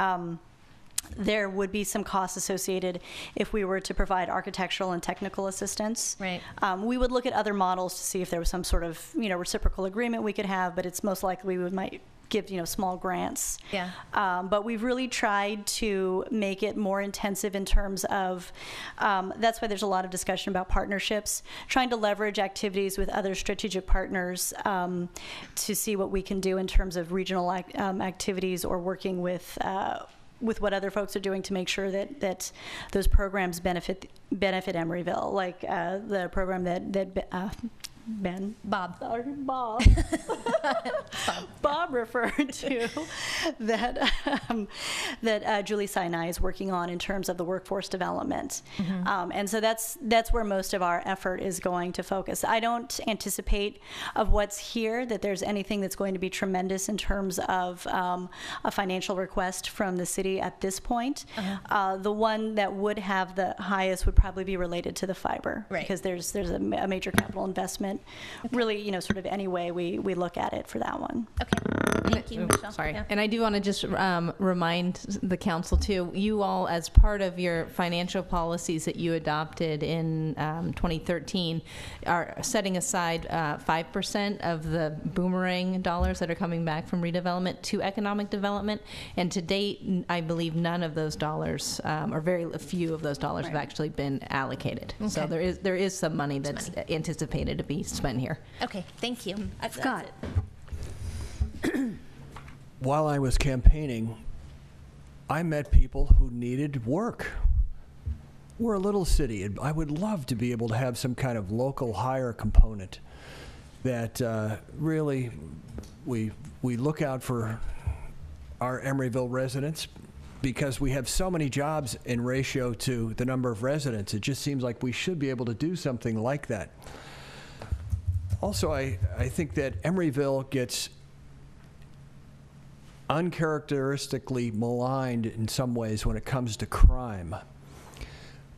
There would be some costs associated if we were to provide architectural and technical assistance. Right. We would look at other models to see if there was some sort of, reciprocal agreement we could have, but it's most likely we might give, small grants. Yeah. But we've really tried to make it more intensive in terms of, that's why there's a lot of discussion about partnerships, trying to leverage activities with other strategic partners to see what we can do in terms of regional activities or working with what other folks are doing to make sure that those programs benefit Emeryville, like the program that Bob referred to, that Julie Sinai is working on in terms of the workforce development. And so that's where most of our effort is going to focus. I don't anticipate of what's here that there's anything that's going to be tremendous in terms of a financial request from the city at this point. The one that would have the highest would probably be related to the fiber, right, because there's a major capital investment. Okay. Really, sort of any way we look at it for that one. Okay. Thank you, Michelle. Sorry. Yeah. And I do want to just remind the council, too, you all, as part of your financial policies that you adopted in 2013, are setting aside 5% of the boomerang dollars that are coming back from redevelopment to economic development. And to date, I believe none of those dollars, or very few of those dollars, have actually been allocated. Okay. So there is some money that's anticipated to be spent here. Okay, thank you. Scott. While I was campaigning, I met people who needed work. We're a little city, and I would love to be able to have some kind of local hire component that really we look out for our Emeryville residents, because we have so many jobs in ratio to the number of residents. It just seems like we should be able to do something like that. Also, I think that Emeryville gets uncharacteristically maligned in some ways when it comes to crime.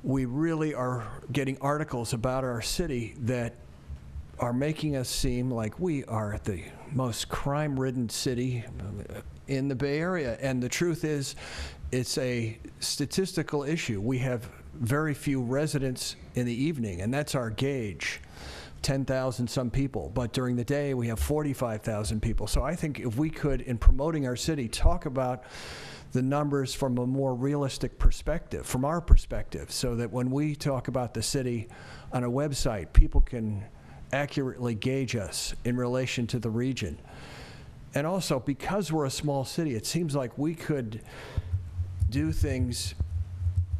We really are getting articles about our city that are making us seem like we are the most crime-ridden city in the Bay Area. And the truth is, it's a statistical issue. We have very few residents in the evening, and that's our gauge. 10,000 some people, but during the day we have 45,000 people. So I think if we could, in promoting our city, talk about the numbers from a more realistic perspective, from our perspective, so that when we talk about the city on a website, people can accurately gauge us in relation to the region. And also, because we're a small city, it seems like we could do things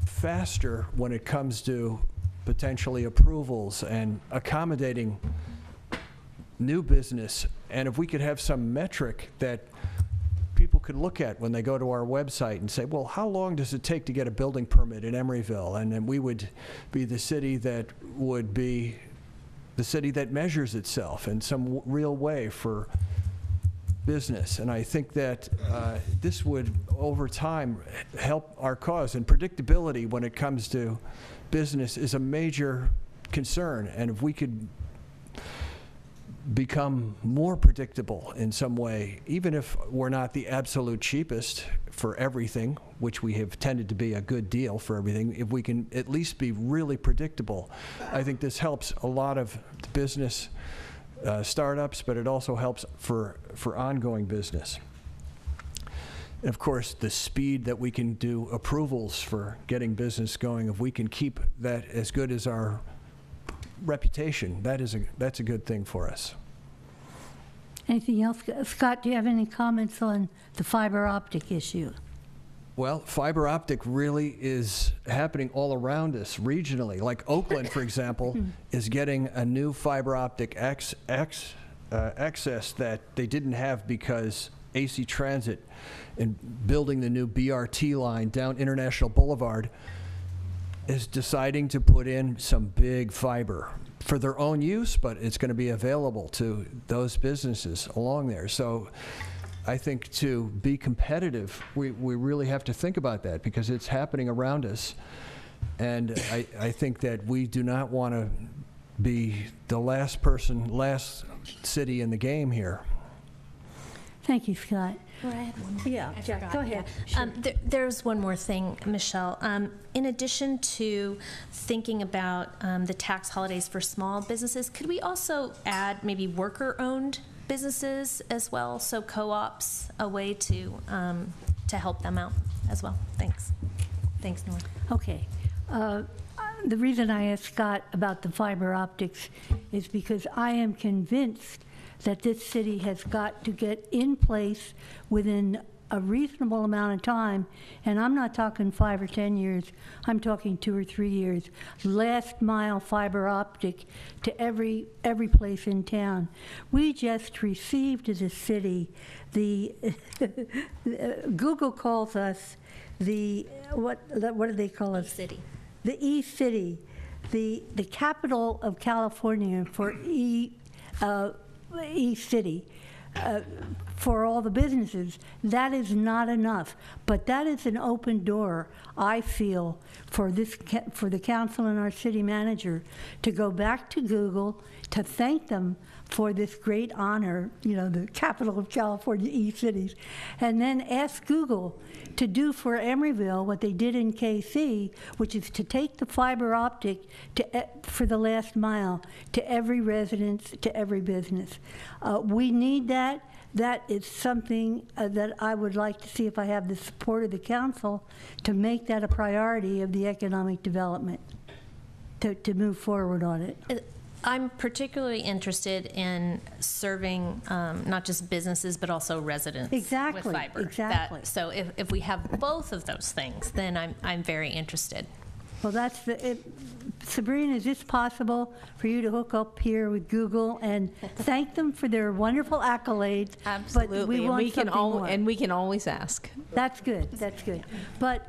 faster when it comes to potentially approvals and accommodating new business. And if we could have some metric that people could look at when they go to our website and say, well, how long does it take to get a building permit in Emeryville? And then we would be the city that would be the city that measures itself in some real way for business. And I think that this would, over time, help our cause. And predictability when it comes to business is a major concern. And if we could become more predictable in some way, even if we're not the absolute cheapest for everything, which we have tended to be a good deal for everything, if we can at least be really predictable, I think this helps a lot of business startups, but it also helps for ongoing business. And of course, the speed that we can do approvals for getting business going, if we can keep that as good as our reputation, that's a good thing for us. Anything else? Scott, do you have any comments on the fiber optic issue? Well, fiber optic really is happening all around us regionally. Like Oakland, for example, is getting a new fiber optic access that they didn't have because AC Transit, in building the new BRT line down International Boulevard, is deciding to put in some big fiber for their own use, but it's going to be available to those businesses along there. So I think to be competitive, we really have to think about that, because it's happening around us. And I think that we do not want to be the last city in the game here. Thank you, Scott. Well, I had one more. Yeah, I Jack, forgot, go ahead. yeah. There's one more thing, Michelle. In addition to thinking about the tax holidays for small businesses, could we also add maybe worker-owned businesses as well? So co-ops, a way to help them out as well. Thanks. Thanks, Nora. Okay. The reason I asked Scott about the fiber optics is because I am convinced that this city has got to get in place within a reasonable amount of time, and I'm not talking 5 or 10 years, I'm talking 2 or 3 years, last mile fiber optic to every place in town. We just received as a city the, Google calls us the, what do they call us? City. The E-City, the capital of California for E-City. For all the businesses, that is not enough. But that is an open door, I feel, for the council and our city manager to go back to Google, to thank them for this great honor, you know, the capital of California, E-Cities, and then ask Google to do for Emeryville what they did in KC, which is to take the fiber optic for the last mile to every residence, to every business. We need that. That is something that I would like to see if I have the support of the council to make that a priority of the economic development, to move forward on it. I'm particularly interested in serving not just businesses, but also residents Exactly, with fiber. exactly. So if we have both of those things, then I'm very interested. Well, that's Sabrina, is this possible for you to hook up here with Google and thank them for their wonderful accolades? Absolutely. But we want something more. And we can always ask. That's good, that's good. But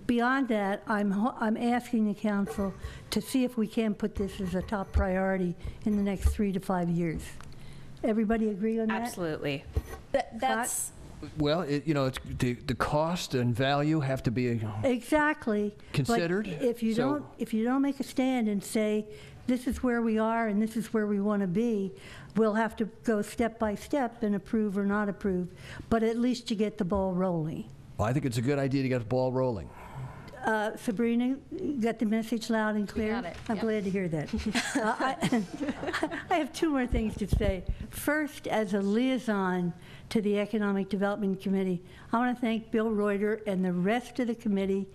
beyond that, I'm asking the council to see if we can put this as a top priority in the next 3 to 5 years. Everybody agree on that? Absolutely. That's Well, the cost and value have to be Exactly. considered. But if you don't make a stand and say, this is where we are and this is where we want to be, we'll have to go step by step and approve or not approve, but at least to get the ball rolling. Well, I think it's a good idea to get the ball rolling. Sabrina, you got the message loud and clear? got it, I'm yep. glad to hear that. I have 2 more things to say. First, as a liaison to the Economic Development Committee, I want to thank Bill Reuter and the rest of the committee.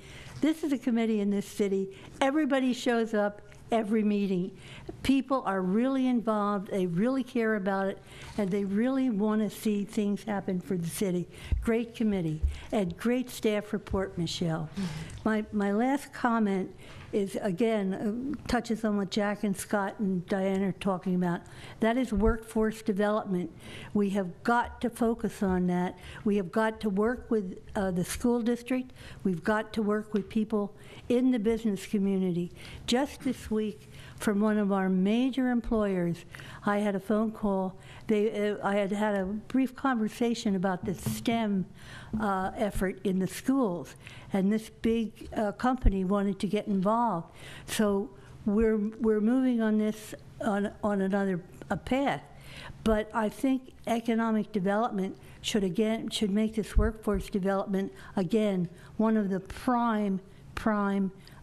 This is a committee in this city. Everybody shows up every meeting. People are really involved, they really care about it, and they really want to see things happen for the city. Great committee, and great staff report, Michelle. My last comment is, again, touches on what Jack and Scott and Diane are talking about. That is workforce development. We have got to focus on that. We have got to work with the school district. We've got to work with people in the business community. Just this week, from one of our major employers, I had a phone call. I had had a brief conversation about the STEM effort in the schools, and this big company wanted to get involved. So we're moving on this on another path. But I think economic development should make this workforce development again one of the prime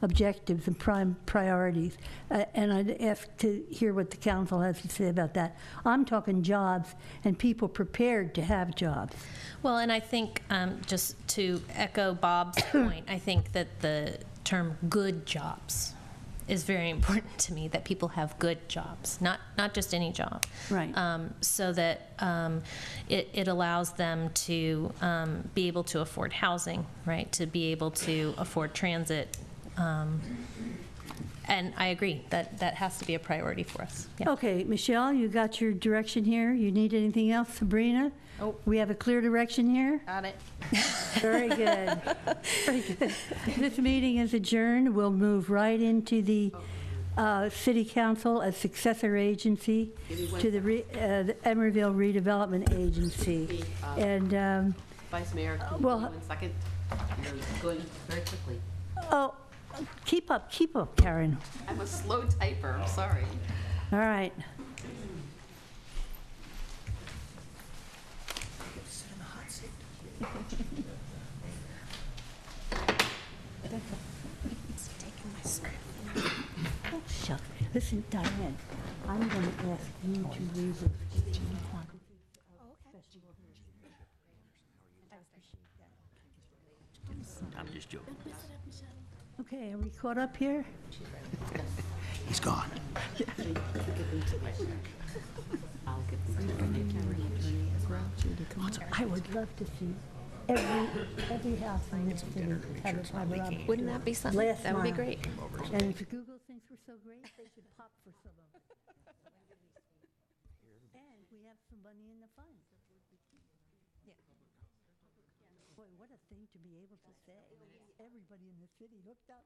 objectives and prime priorities. And I'd ask to hear what the council has to say about that. I'm talking jobs and people prepared to have jobs. well, and I think just to echo Bob's point, I think that the term "good jobs" is very important to me. That people have good jobs, not just any job, Right. So that it allows them to be able to afford housing, right? To be able to afford transit. And I agree that has to be a priority for us. Yeah. Okay, Michelle, you got your direction here. You need anything else, Sabrina? Oh. We have a clear direction here? Got it. Very good. Very good. This meeting is adjourned. We'll move right into the City Council as successor agency to the Emeryville Redevelopment Agency. And, Vice Mayor, can you well, give me 1 second? You're going very quickly. oh, Keep up, Karen. I'm a slow typer, I'm sorry. All right. Oh, shucks. Listen, Diane, I'm going to ask you to read the quantities of special I appreciate that. I'm just joking. Okay, are we caught up here? He's gone. I would love to see every house in this city have a fiber optic. Wouldn't that be something? Last That would be mile. great. And if Google thinks we're so great, they should pop for some of them. And we have some money in the fund. Boy, what a thing to be able to say. Everybody in the city hooked up.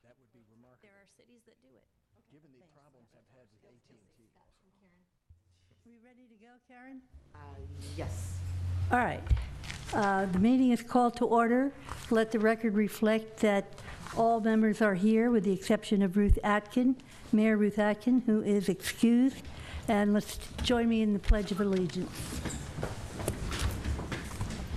That would be remarkable, There are cities that do it. given the problems I've had with AT&T. We ready to go, Karen? Yes. All right. The meeting is called to order. Let the record reflect that all members are here with the exception of Ruth Atkin, Mayor Ruth Atkin, who is excused. And let's join me in the Pledge of Allegiance.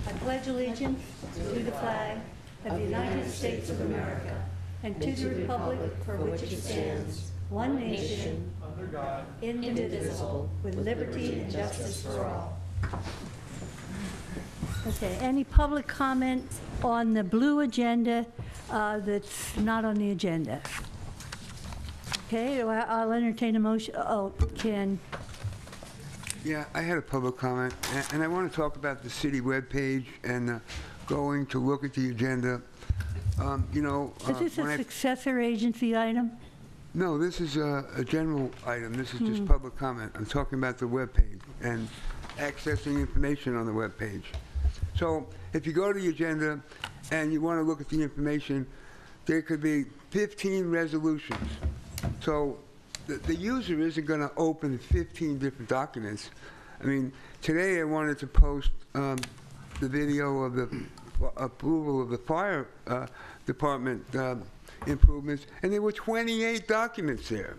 I pledge allegiance to the flag of the United States of America and to the republic for which it stands, one nation, under God, indivisible, with liberty and justice for all. Okay, any public comment on the blue agenda that's not on the agenda? Okay, I'll entertain a motion. Oh, Ken. Yeah, I had a public comment, and I want to talk about the city webpage and going to look at the agenda. Is this a successor agency item? No, this is a general item. This is just public comment. I'm talking about the webpage and accessing information on the webpage. So if you go to the agenda and you want to look at the information, there could be 15 resolutions. So the user isn't going to open 15 different documents. I mean, today I wanted to post the video of the approval of the fire department improvements, and there were 28 documents there.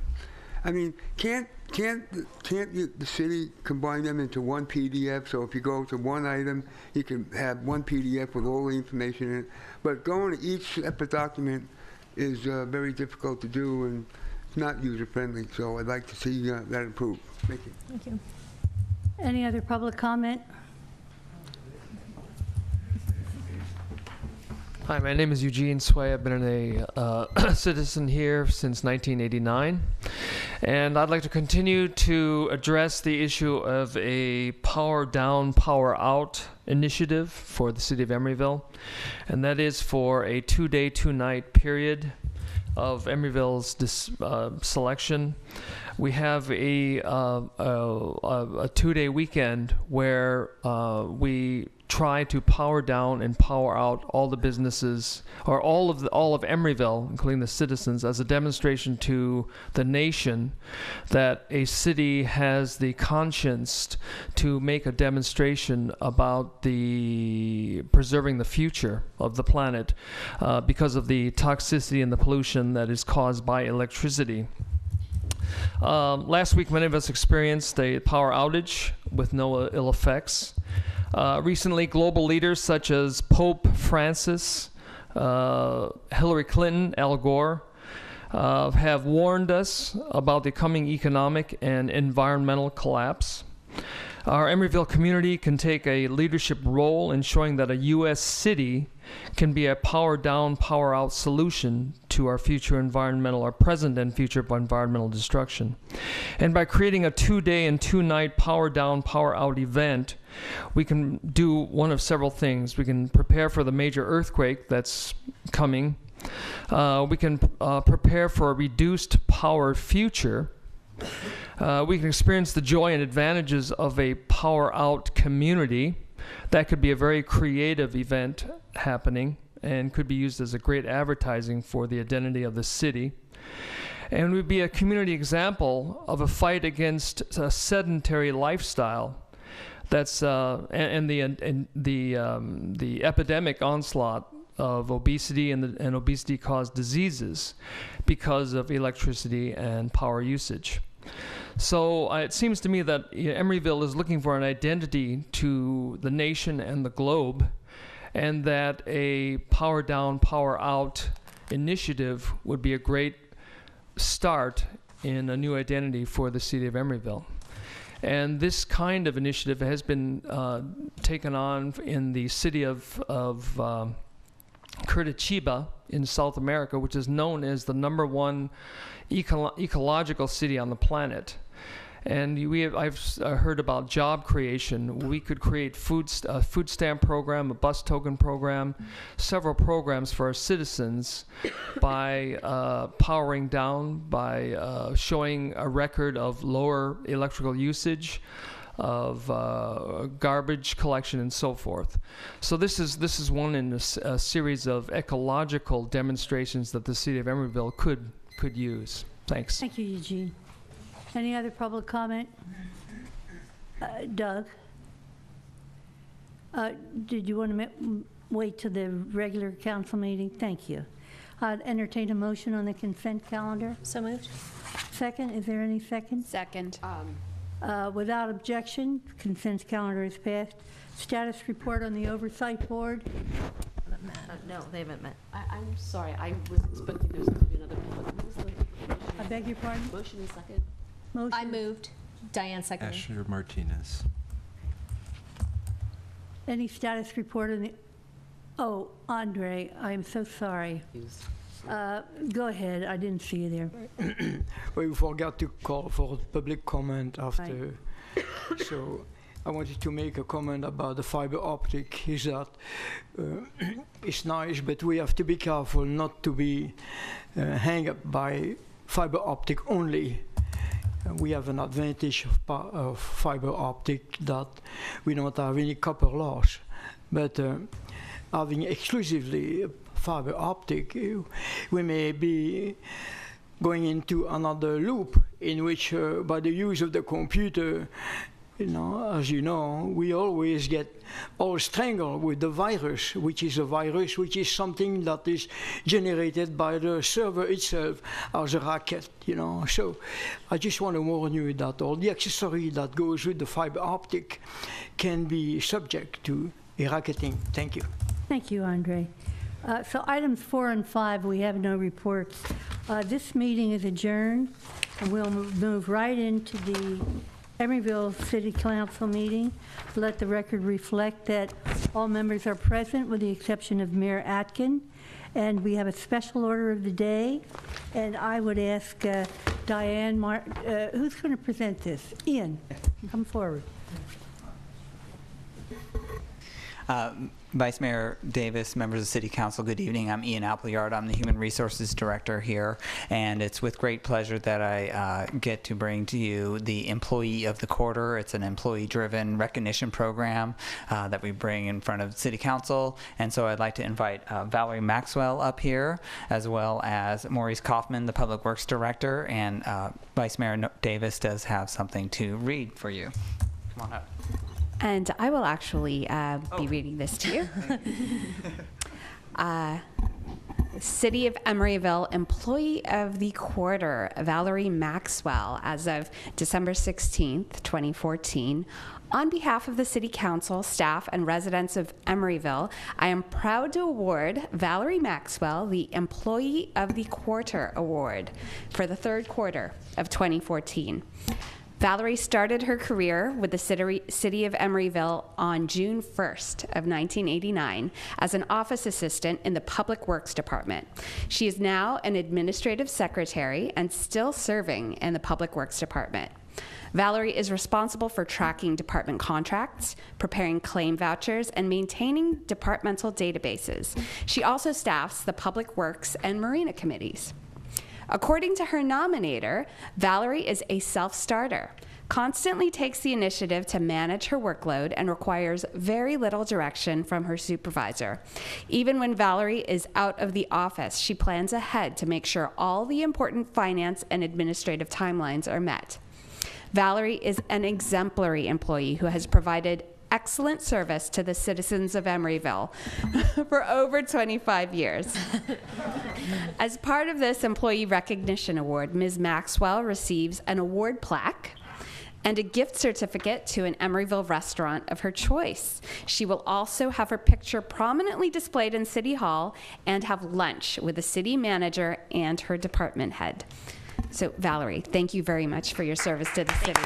I mean, can't the city combine them into one PDF? So if you go to one item, you can have one PDF with all the information in it. But going to each separate document is very difficult to do and not user-friendly. So I'd like to see that improved. Thank you. Thank you. Any other public comment? Hi, my name is Eugene Sway. I've been a citizen here since 1989. And I'd like to continue to address the issue of a power down, power out initiative for the city of Emeryville. And that is for a 2-day, 2-night period of Emeryville's selection. We have a 2-day weekend where we try to power down and power out all the businesses, or all of Emeryville, including the citizens, as a demonstration to the nation that a city has the conscience to make a demonstration about the preserving the future of the planet because of the toxicity and the pollution that is caused by electricity. Last week, many of us experienced a power outage with no ill effects. Recently, global leaders such as Pope Francis, Hillary Clinton, Al Gore, have warned us about the coming economic and environmental collapse. Our Emeryville community can take a leadership role in showing that a U.S. city can be a power down, power out solution to our present and future environmental destruction. And by creating a 2-day and 2-night power down, power out event, we can do one of several things. We can prepare for the major earthquake that's coming. We can prepare for a reduced power future. We can experience the joy and advantages of a power out community. That could be a very creative event happening and could be used as a great advertising for the identity of the city. And would be a community example of a fight against a sedentary lifestyle that's and the epidemic onslaught of obesity and obesity-caused diseases because of electricity and power usage. So it seems to me that Emeryville is looking for an identity to the nation and the globe, and that a power down, power out initiative would be a great start in a new identity for the city of Emeryville. And this kind of initiative has been taken on in the city of Curitiba in South America, which is known as the #1 ecological city on the planet. And I've heard about job creation. We could create a food stamp program, a bus token program, several programs for our citizens by powering down, by showing a record of lower electrical usage, of garbage collection, and so forth. So this is one in a series of ecological demonstrations that the city of Emeryville could use. Thanks. Thank you, Eugene. Any other public comment? Doug? Did you want to wait till the regular council meeting? Thank you. I'd entertain a motion on the consent calendar. So moved. Second, is there any second? Second. Without objection, consent calendar is passed. Status report on the oversight board. No, they haven't met. I'm sorry, I was expecting there was going to be another public. What was the motion? I beg your pardon? Motion and second? Motion. I moved. Diane seconded. Asher Martinez. Any status report on the, oh, Andre, I'm so sorry. Go ahead, I didn't see you there. We forgot to call for public comment after. So I wanted to make a comment about the fiber optic. Is that it's nice, but we have to be careful not to be hung up by fiber optic only. We have an advantage of fiber optic that we don't have any copper loss, but having exclusively fiber optic, we may be going into another loop in which by the use of the computer, as you know, we always get all strangled with the virus, which is a virus, which is something that is generated by the server itself as a racket, So I just want to warn you that all the accessory that goes with the fiber optic can be subject to racketing. Thank you. Thank you, Andre. So items 4 and 5, we have no reports. This meeting is adjourned, and we'll move right into the Emeryville City Council meeting. Let the record reflect that all members are present with the exception of Mayor Atkin. And we have a special order of the day. And I would ask Diane, who's going to present this? Ian, come forward. Vice Mayor Davis, members of the City Council, good evening. I'm Ian Appleyard. I'm the Human Resources Director here, and it's with great pleasure that I get to bring to you the Employee of the Quarter. It's an employee-driven recognition program that we bring in front of City Council, and so I'd like to invite Valerie Maxwell up here, as well as Maurice Kaufman, the Public Works Director, and Vice Mayor Davis does have something to read for you. Come on up. And I will actually be reading this to you. City of Emeryville Employee of the Quarter, Valerie Maxwell, as of December 16th, 2014. On behalf of the City Council, staff, and residents of Emeryville, I am proud to award Valerie Maxwell the Employee of the Quarter Award for the third quarter of 2014. Valerie started her career with the City of Emeryville on June 1st of 1989 as an office assistant in the Public Works Department. She is now an administrative secretary and still serving in the Public Works Department. Valerie is responsible for tracking department contracts, preparing claim vouchers, and maintaining departmental databases. She also staffs the Public Works and Marina committees. According to her nominator, Valerie is a self-starter, constantly takes the initiative to manage her workload, and requires very little direction from her supervisor. Even when Valerie is out of the office, she plans ahead to make sure all the important finance and administrative timelines are met. Valerie is an exemplary employee who has provided excellent service to the citizens of Emeryville for over 25 years. As part of this Employee Recognition Award, Ms. Maxwell receives an award plaque and a gift certificate to an Emeryville restaurant of her choice. She will also have her picture prominently displayed in City Hall and have lunch with the city manager and her department head. So, Valerie, thank you very much for your service to the city.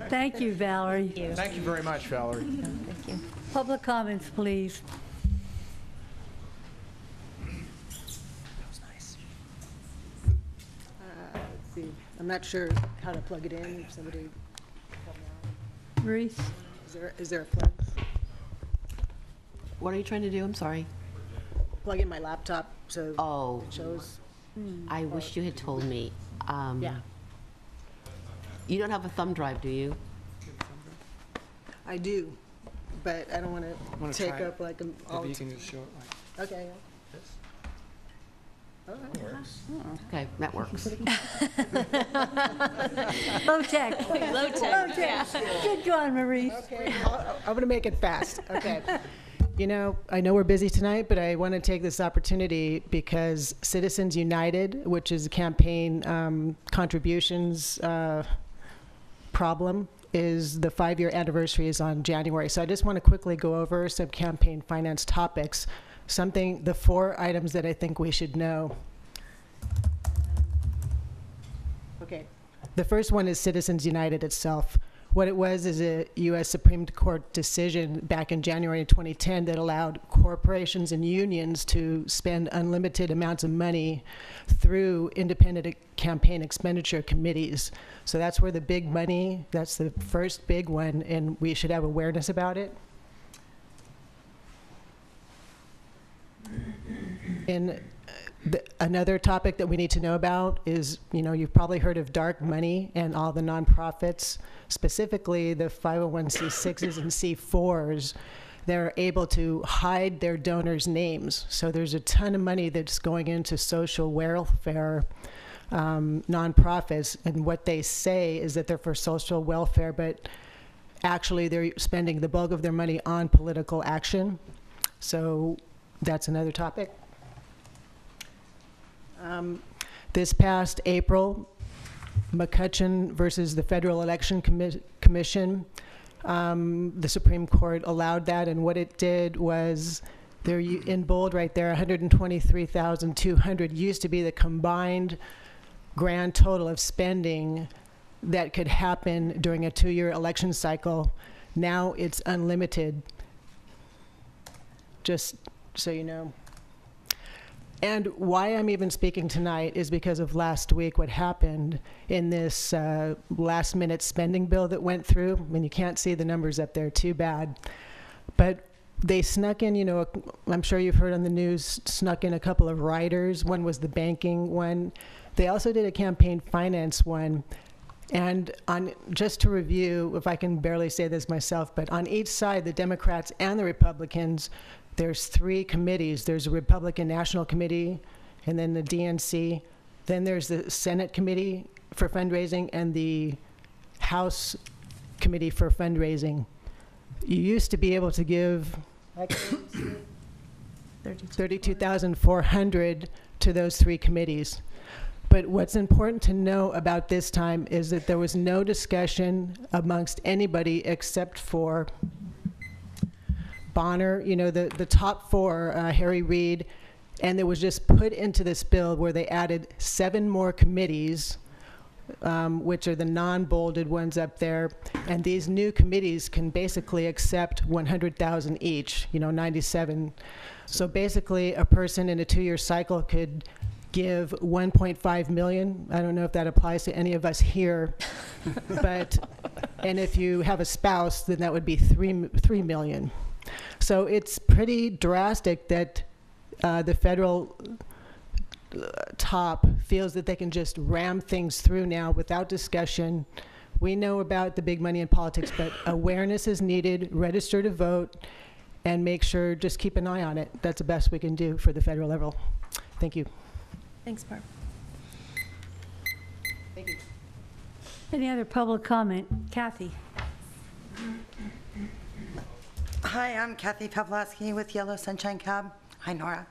Thank you, Valerie. Thank you very much, Valerie. Thank you. Public comments, please. Let's see. I'm not sure how to plug it in. If somebody Reese? is there a plug? What are you trying to do? I'm sorry. Plug in my laptop so Oh, it shows. I wish you had told me. Yeah. You don't have a thumb drive, do you? I do, but I don't want Wanna to take try it? up like all Maybe you the can just show it like Okay. All right. Okay, that works. Low tech. Low tech. Low tech. Good going, Maurice. Okay, I'm going to make it fast. Okay. You know, I know we're busy tonight, but I want to take this opportunity because Citizens United, which is a campaign contributions problem, is the 5-year anniversary is on January. So I just want to quickly go over some campaign finance topics, the 4 items that I think we should know. Okay. The first one is Citizens United itself. What it was is a U.S. Supreme Court decision back in January 2010 that allowed corporations and unions to spend unlimited amounts of money through independent campaign expenditure committees. So that's where the big money, that's the first big one, and we should have awareness about it. And another topic that we need to know about is, you know, you've probably heard of dark money and all the nonprofits, specifically the 501c6s and C4s. They're able to hide their donors' names. So there's a ton of money that's going into social welfare nonprofits, and what they say is that they're for social welfare, but actually they're spending the bulk of their money on political action. So that's another topic. This past April, McCutcheon versus the Federal Election Commission, the Supreme Court allowed that, and what it did was, there in bold right there, 123,200 used to be the combined grand total of spending that could happen during a 2-year election cycle. Now it's unlimited, just so you know. And why I'm even speaking tonight is because of last week, what happened in this last-minute spending bill that went through. I mean, you can't see the numbers up there, too bad. But they snuck in, you know, I'm sure you've heard on the news, snuck in a couple of riders. One was the banking one. They also did a campaign finance one. And just to review, if I can barely say this myself, but on each side, the Democrats and the Republicans, there's 3 committees. There's a Republican National Committee, and then the DNC. Then there's the Senate Committee for Fundraising and the House Committee for Fundraising. You used to be able to give $32,400 to those 3 committees. But what's important to know about this time is that there was no discussion amongst anybody except for Bonner, you know, the top 4, Harry Reid, and it was just put into this bill where they added 7 more committees, which are the non-bolded ones up there, and these new committees can basically accept 100,000 each, you know, 97. So basically, a person in a 2-year cycle could give 1.5 million. I don't know if that applies to any of us here, but, and if you have a spouse, then that would be 3 million. So it's pretty drastic that the federal top feels that they can just ram things through now without discussion. We know about the big money in politics, but awareness is needed, register to vote, and make sure, just keep an eye on it. That's the best we can do for the federal level. Thank you. Thanks, Barb. Any other public comment? Kathy? Hi, I'm Kathy Pavlovsky with Yellow Sunshine Cab. Hi, Nora.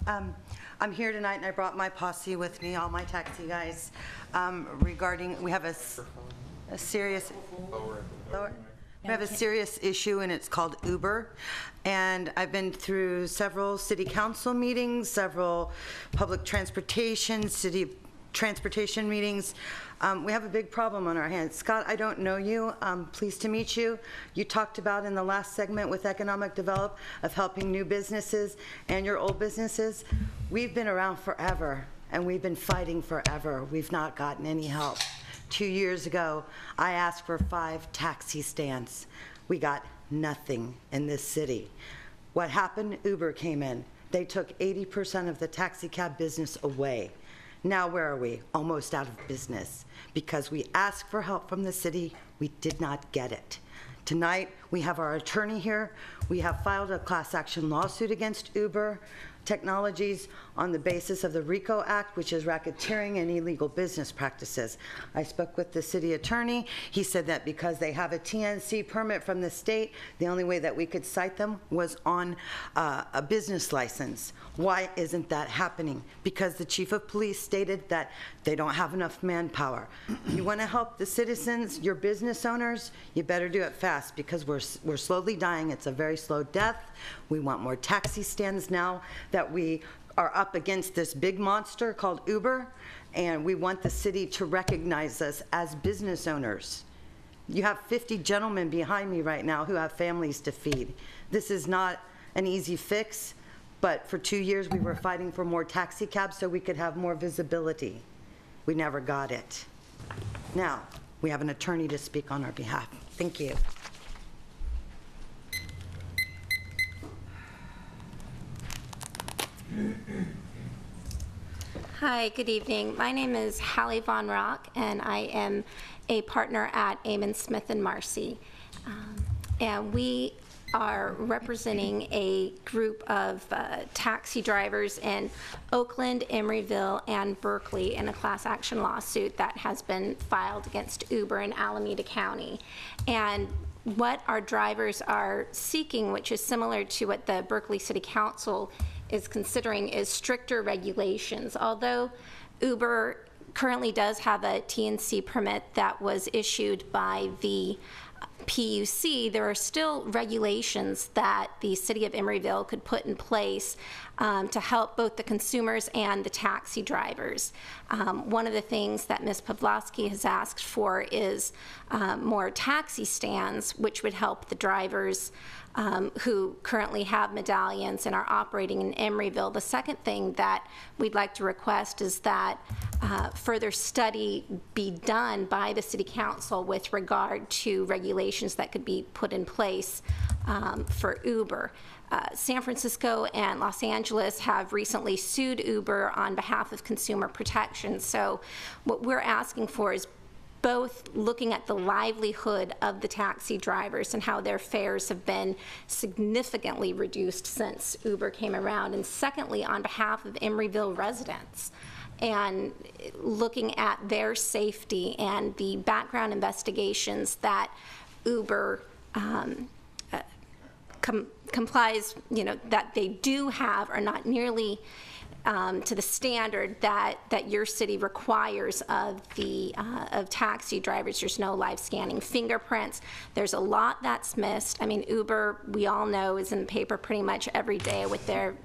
I'm here tonight, and I brought my posse with me, all my taxi guys, regarding, we have a serious... We have a serious issue, and it's called Uber. And I've been through several city council meetings, several public transportation, city transportation meetings. We have a big problem on our hands. Scott, I don't know you. Pleased to meet you. You talked about in the last segment with Economic Develop of helping new businesses and your old businesses. We've been around forever, and we've been fighting forever. We've not gotten any help. 2 years ago, I asked for 5 taxi stands. We got nothing in this city. What happened? Uber came in. They took 80% of the taxi cab business away. Now where are we? Almost out of business. Because we asked for help from the city, we did not get it. Tonight, we have our attorney here. We have filed a class action lawsuit against Uber Technologies on the basis of the RICO Act, which is racketeering and illegal business practices. I spoke with the city attorney. He said that because they have a TNC permit from the state, the only way that we could cite them was on a business license. Why isn't that happening? Because the chief of police stated that they don't have enough manpower. You want to help the citizens, your business owners, you better do it fast, because we're slowly dying. It's a very slow death. We want more taxi stands now that we are up against this big monster called Uber, and we want the city to recognize us as business owners. You have 50 gentlemen behind me right now who have families to feed. This is not an easy fix, but for 2 years we were fighting for more taxi cabs so we could have more visibility. We never got it. Now, we have an attorney to speak on our behalf. Thank you. Hi, good evening. My name is Hallie Von Rock, and I am a partner at Amon Smith and Marcy. And we are representing a group of taxi drivers in Oakland, Emeryville, and Berkeley in a class action lawsuit that has been filed against Uber in Alameda County. And what our drivers are seeking, which is similar to what the Berkeley City Council is considering, is stricter regulations. Although Uber currently does have a TNC permit that was issued by the PUC, there are still regulations that the city of Emeryville could put in place to help both the consumers and the taxi drivers. One of the things that Ms. Pavlovsky has asked for is more taxi stands, which would help the drivers who currently have medallions and are operating in Emeryville. The second thing that we'd like to request is that further study be done by the City Council with regard to regulations that could be put in place for Uber. San Francisco and Los Angeles have recently sued Uber on behalf of consumer protection. So what we're asking for is both looking at the livelihood of the taxi drivers and how their fares have been significantly reduced since Uber came around, and secondly, on behalf of Emeryville residents, and looking at their safety and the background investigations that Uber complies, that they do have are not nearly to the standard that your city requires of the of taxi drivers. There's no live scanning fingerprints. There's a lot that's missed. I mean, Uber, we all know, is in the paper pretty much every day with their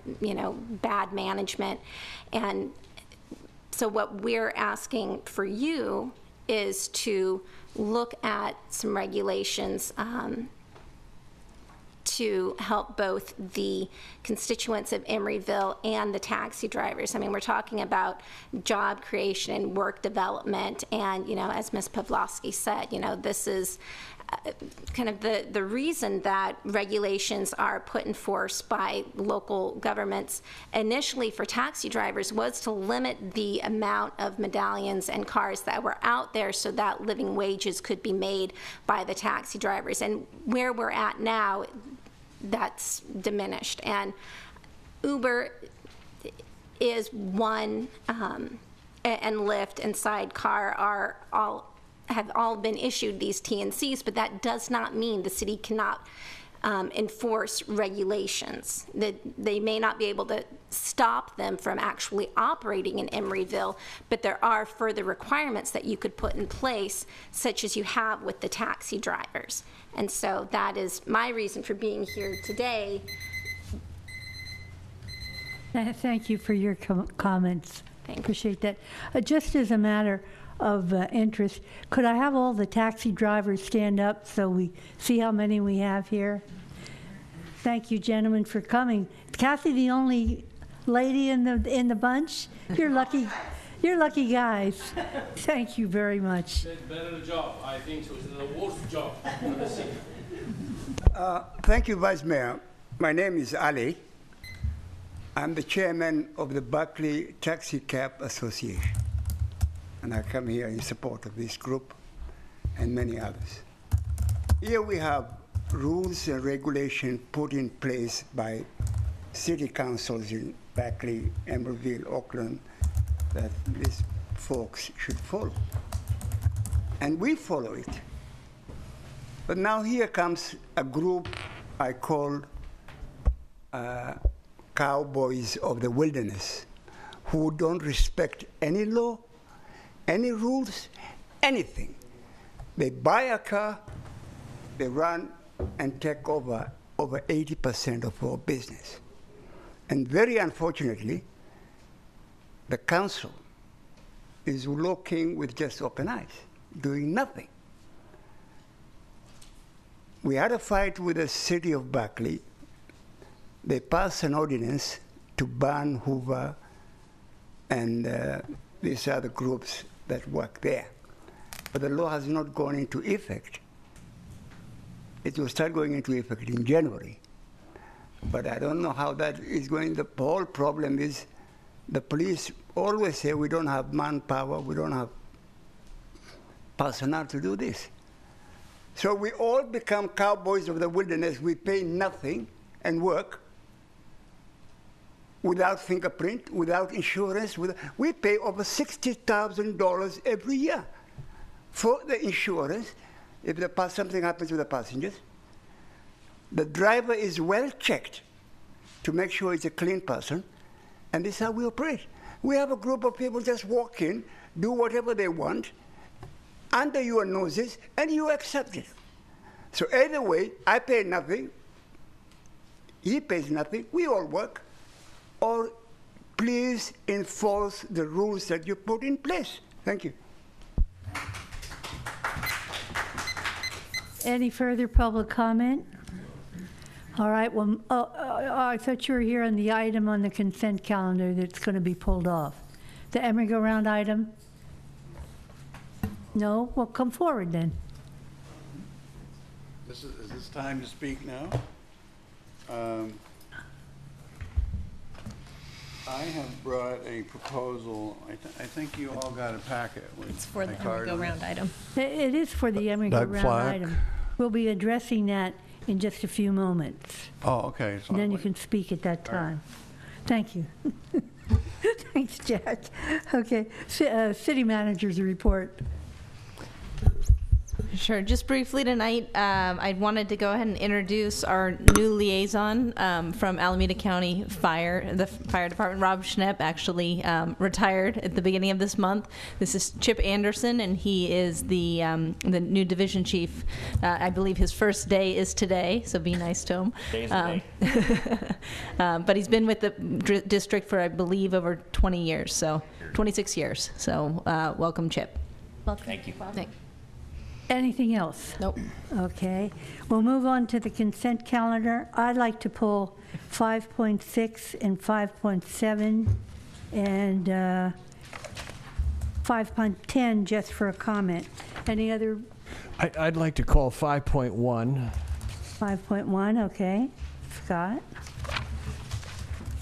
bad management. And so what we're asking for you is to look at some regulations to help both the constituents of Emeryville and the taxi drivers. I mean, we're talking about job creation and work development, and as Ms. Pavlovsky said, this is kind of the reason that regulations are put in force by local governments initially for taxi drivers was to limit the amount of medallions and cars that were out there so that living wages could be made by the taxi drivers. And where we're at now, that's diminished. And Uber is one, and Lyft and Sidecar have all been issued these TNCs, but that does not mean the city cannot enforce regulations. That they may not be able to stop them from actually operating in Emeryville, but there are further requirements that you could put in place, such as you have with the taxi drivers. And so that is my reason for being here today. Thank you for your comments. Appreciate that. Just as a matter of interest, could I have all the taxi drivers stand up so we see how many we have here? Thank you, gentlemen, for coming. Kathy, the only lady in the bunch? You're lucky. You're lucky guys. Thank you very much. Better job, I think so. It's the worst job in the city. Thank you, Vice Mayor. My name is Ali. I'm the chairman of the Berkeley Taxi Cab Association, and I come here in support of this group and many others. Here we have rules and regulations put in place by city councils in Berkeley, Emeryville, Oakland, that these folks should follow. And we follow it. But now here comes a group I call cowboys of the wilderness, who don't respect any law, any rules, anything. They buy a car, they run and take over 80% of our business. And very unfortunately, the council is looking with just open eyes, doing nothing. We had a fight with the city of Berkeley. They passed an ordinance to ban Hoover and these other groups that work there. But the law has not gone into effect. It will start going into effect in January. But I don't know how that is going. The whole problem is the police always say we don't have manpower, we don't have personnel to do this. So we all become cowboys of the wilderness. We pay nothing and work without fingerprint, without insurance. We pay over $60,000 every year for the insurance. If something happens to the passengers, the driver is well checked to make sure he's a clean person, and this is how we operate. We have a group of people just walk in, do whatever they want, under your noses, and you accept it. So either way, I pay nothing, he pays nothing, we all work, or please enforce the rules that you put in place. Thank you. Any further public comment? All right, well, I thought you were here on the item on the consent calendar that's going to be pulled off. The Emeryville item? No? Well, come forward then. Is this time to speak now? I have brought a proposal. I think you all got a packet. It's for the Emeryville item. It is for the Emeryville item. We'll be addressing that in just a few moments. Oh, okay. And then you can speak at that time. Thank you. Thanks, Jack. Okay, city manager's report. Sure. Just briefly tonight, I wanted to go ahead and introduce our new liaison from Alameda County Fire, the fire department. Rob Schnepp actually retired at the beginning of this month. This is Chip Anderson, and he is the new division chief. I believe his first day is today, so be nice to him. But he's been with the district for, I believe, over 20 years, so 26 years. So welcome, Chip. Welcome. Thank you. Thanks. Anything else? Nope. Okay. We'll move on to the consent calendar. I'd like to pull 5.6 and 5.7 and 5.10 just for a comment. Any other? I'd like to call 5.1. 5.1, okay. Scott?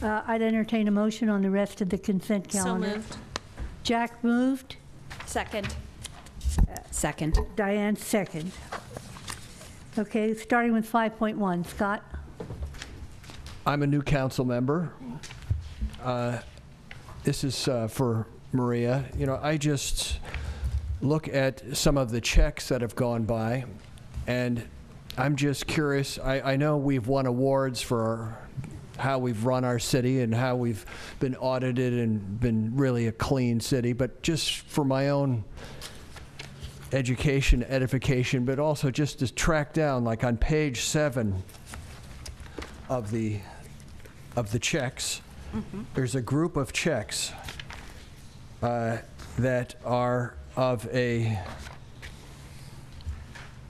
I'd entertain a motion on the rest of the consent calendar. So moved. Jack moved. Second. Diane second. Okay, starting with 5.1. Scott? I'm a new council member. This is for Maria. You know, I just look at some of the checks that have gone by, and I'm just curious. I know we've won awards for how we've run our city and how we've been audited and been really a clean city, but just for my own education, edification, but also just to track down, like on page 7 of the checks, there's a group of checks that are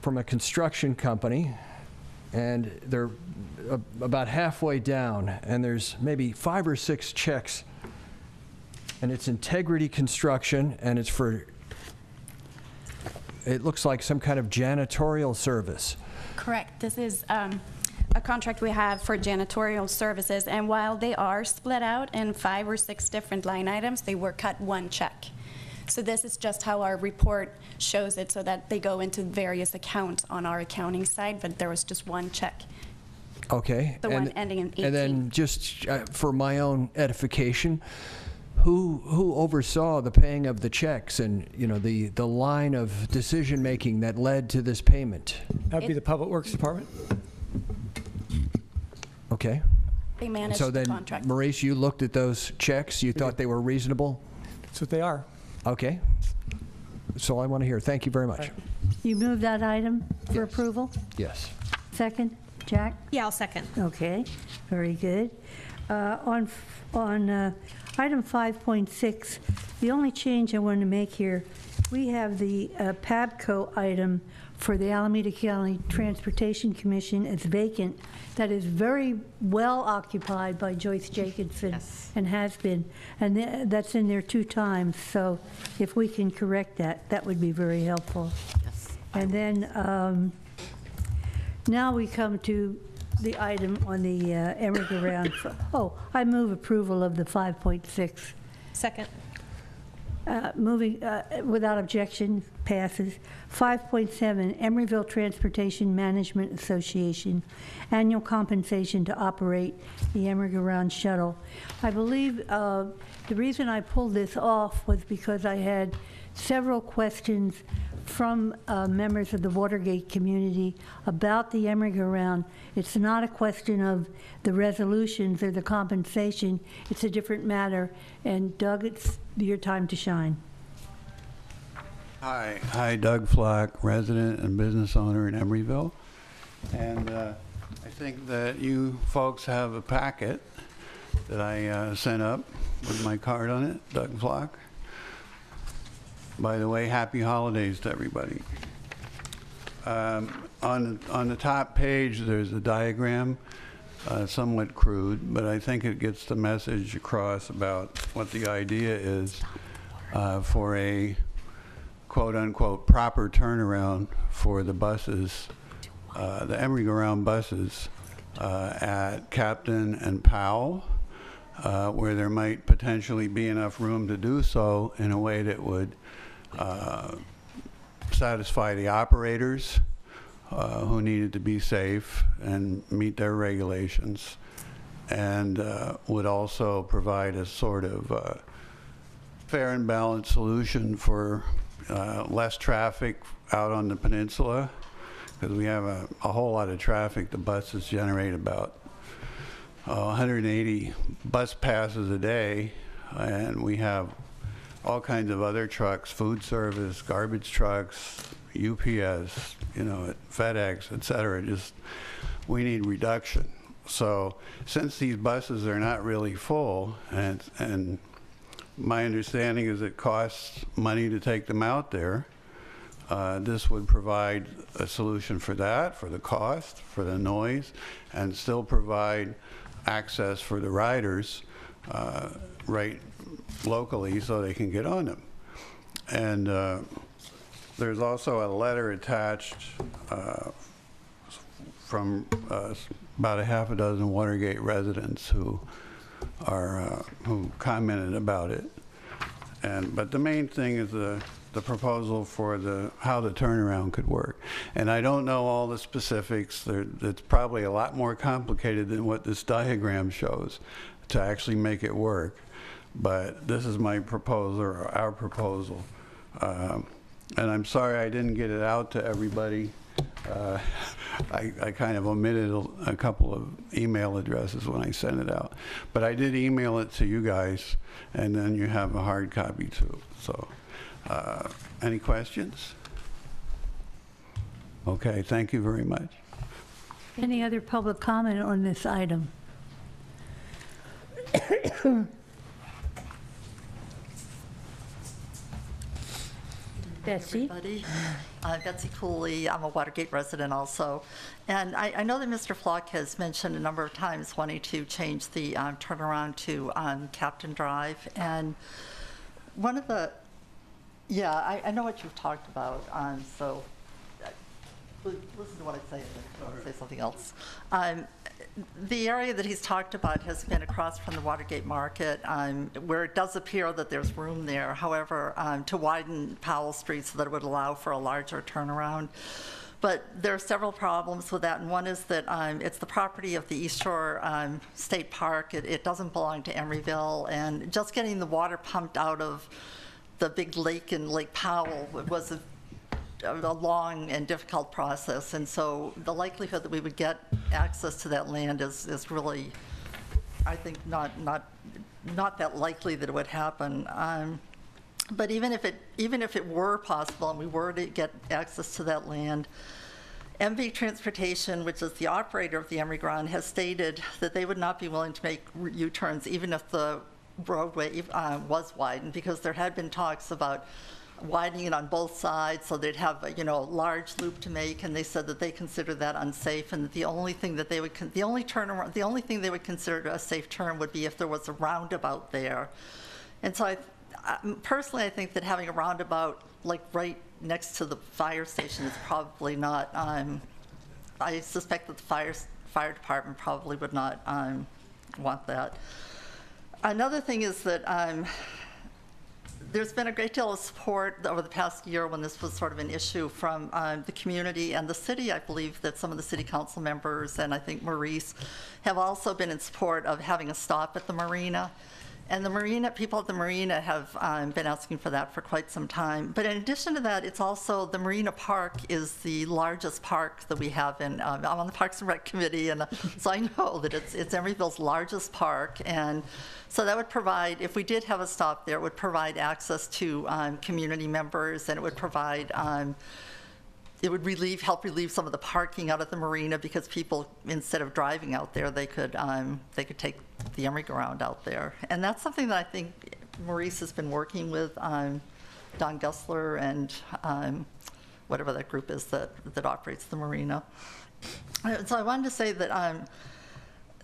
from a construction company, and they're about halfway down, and there's maybe 5 or 6 checks, and it's Integrity Construction, and it's for, it looks like some kind of janitorial service. Correct. This is a contract we have for janitorial services, and while they are split out in 5 or 6 different line items, they were cut one check. So this is just how our report shows it, so that they go into various accounts on our accounting side, but there was just one check. Okay. The one ending in 18. And then just for my own edification, who oversaw the paying of the checks and, you know, the line of decision making that led to this payment? That'd be the Public Works Department. Okay. They managed so the then, contract. Maurice, you looked at those checks. You thought they were reasonable? That's what they are. Okay. That's all I want to hear. Thank you very much. You move that item for approval? Yes. Second? Jack? Yeah, I'll second. Okay, very good. On item 5.6, the only change I wanted to make here, we have the PABCO item for the Alameda County Transportation Commission as vacant. That is very well occupied by Joyce Jacobson and has been, and that's in there 2 times. So if we can correct that, that would be very helpful. Yes. And then now we come to the item on the Emeryville. Oh, I move approval of the 5.6. Second. Moving without objection, passes. 5.7, Emeryville Transportation Management Association, annual compensation to operate the Emeryville shuttle. I believe the reason I pulled this off was because I had several questions from members of the Watergate community about the Emeryville. It's not a question of the resolutions or the compensation. It's a different matter. And Doug, it's your time to shine. Hi, Doug Flack, resident and business owner in Emeryville. And I think that you folks have a packet that I sent up with my card on it, Doug Flack. By the way, happy holidays to everybody. On the top page, there's a diagram, somewhat crude, but I think it gets the message across about what the idea is for a quote-unquote proper turnaround for the buses, the Emeryville buses at Captain and Powell, where there might potentially be enough room to do so in a way that would satisfy the operators who needed to be safe and meet their regulations, and would also provide a sort of fair and balanced solution for less traffic out on the peninsula, because we have a whole lot of traffic. The buses generate about 180 bus passes a day, and we have all kinds of other trucks, food service, garbage trucks, UPS, you know, FedEx, et cetera. Just, we need reduction. So since these buses are not really full, and my understanding is it costs money to take them out there, this would provide a solution for that, for the cost, for the noise, and still provide access for the riders right locally so they can get on them. And there's also a letter attached from about a half a dozen Watergate residents who commented about it. But the main thing is the the proposal for how the turnaround could work. And I don't know all the specifics. It's probably a lot more complicated than what this diagram shows to actually make it work. But this is my proposal, or our proposal. And I'm sorry I didn't get it out to everybody. I kind of omitted a couple of email addresses when I sent it out. But I did email it to you guys, and then you have a hard copy too. So, any questions? Okay, thank you very much. Any other public comment on this item? Betsy? Everybody. Betsy Cooley. I'm a Watergate resident also. And I know that Mr. Flock has mentioned a number of times wanting to change the turnaround to Captain Drive. And one of the, yeah, I know what you've talked about, so listen to what I say and then I'll say something else. The area that he's talked about has been across from the Watergate Market, where it does appear that there's room there, however, to widen Powell Street so that it would allow for a larger turnaround. But there are several problems with that, and one is that it's the property of the East Shore State Park. It doesn't belong to Emeryville, and just getting the water pumped out of the big lake in Lake Powell was a long and difficult process, and so the likelihood that we would get access to that land is really, I think, not that likely that it would happen. But even if it were possible and we were to get access to that land, MV Transportation, which is the operator of the Emeryville, has stated that they would not be willing to make U-turns even if the roadway was widened, because there had been talks about widening it on both sides so they'd have a large loop to make, and they said that they consider that unsafe, and that the only thing they would consider a safe turn would be if there was a roundabout there. And so personally I think that having a roundabout like right next to the fire station is probably not, I suspect that the fire department probably would not want that. Another thing is that there's been a great deal of support over the past year when this was sort of an issue from the community and the city. I believe that some of the city council members and I think Maurice have also been in support of having a stop at the marina. And the marina, people at the marina have been asking for that for quite some time. But in addition to that, it's also, the Marina Park is the largest park that we have in, I'm on the Parks and Rec Committee, and so I know that it's Emeryville's largest park. And so that would provide, if we did have a stop there, it would provide access to community members, and it would provide, it would help relieve some of the parking out at the marina, because people, instead of driving out there, they could take the Emeryville out there. And that's something that I think Maurice has been working with Don Gussler and whatever that group is that operates the marina. So I wanted to say that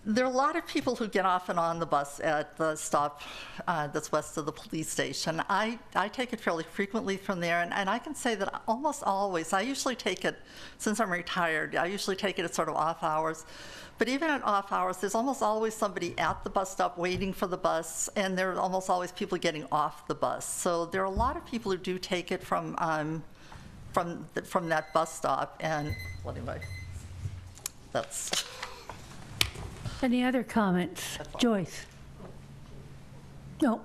there are a lot of people who get off and on the bus at the stop that's west of the police station. I take it fairly frequently from there, and I can say that almost always, I usually take it, since I'm retired, I usually take it at sort of off hours. But even at off hours, there's almost always somebody at the bus stop waiting for the bus, and there are almost always people getting off the bus. So there are a lot of people who do take it from that bus stop, and well, anyway, that's... Any other comments? Joyce? No.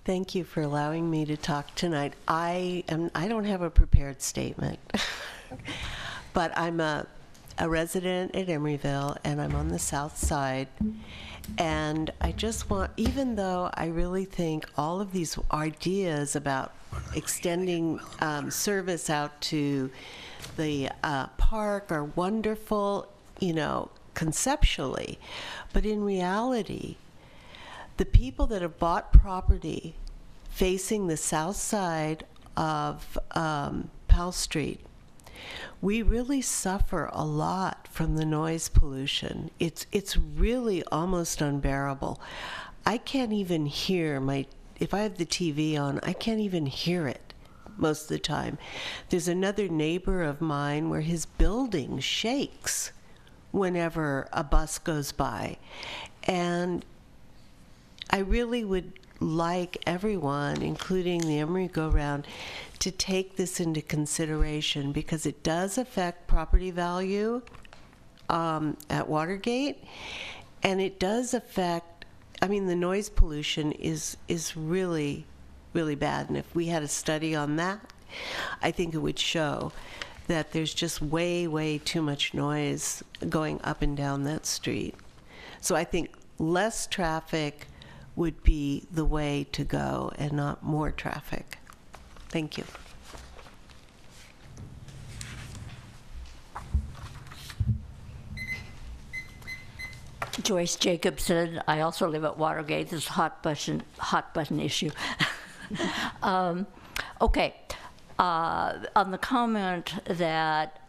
Thank you for allowing me to talk tonight. I don't have a prepared statement, but I'm a resident at Emeryville, and I'm on the south side. And I just want, even though I really think all of these ideas about extending service out to the park are wonderful, conceptually, but in reality, the people that have bought property facing the south side of Powell Street, we really suffer a lot from the noise pollution. It's really almost unbearable. I can't even hear if I have the TV on, I can't even hear it most of the time. There's another neighbor of mine where his building shakes whenever a bus goes by. And I really would like everyone, including the Emery go-round, to take this into consideration because it does affect property value at Watergate, and it does affect, I mean, the noise pollution is really, really bad. And if we had a study on that, I think it would show that there's just way, way too much noise going up and down that street. So I think less traffic would be the way to go and not more traffic. Thank you. Joyce Jacobson. I also live at Watergate. This is a hot button issue. Okay. On the comment that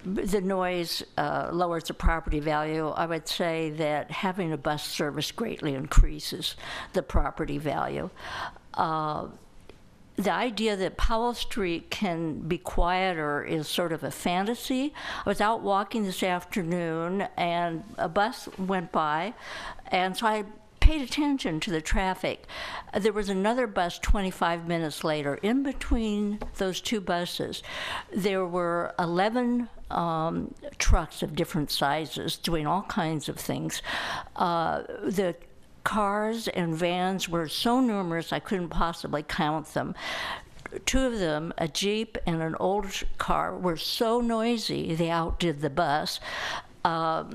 the noise lowers the property value, I would say that having a bus service greatly increases the property value. The idea that Powell Street can be quieter is sort of a fantasy. I was out walking this afternoon and a bus went by, and so I paid attention to the traffic. There was another bus 25 minutes later. In between those two buses, there were 11 trucks of different sizes doing all kinds of things. The cars and vans were so numerous I couldn't possibly count them. Two of them, a Jeep and an old car, were so noisy they outdid the bus. Powell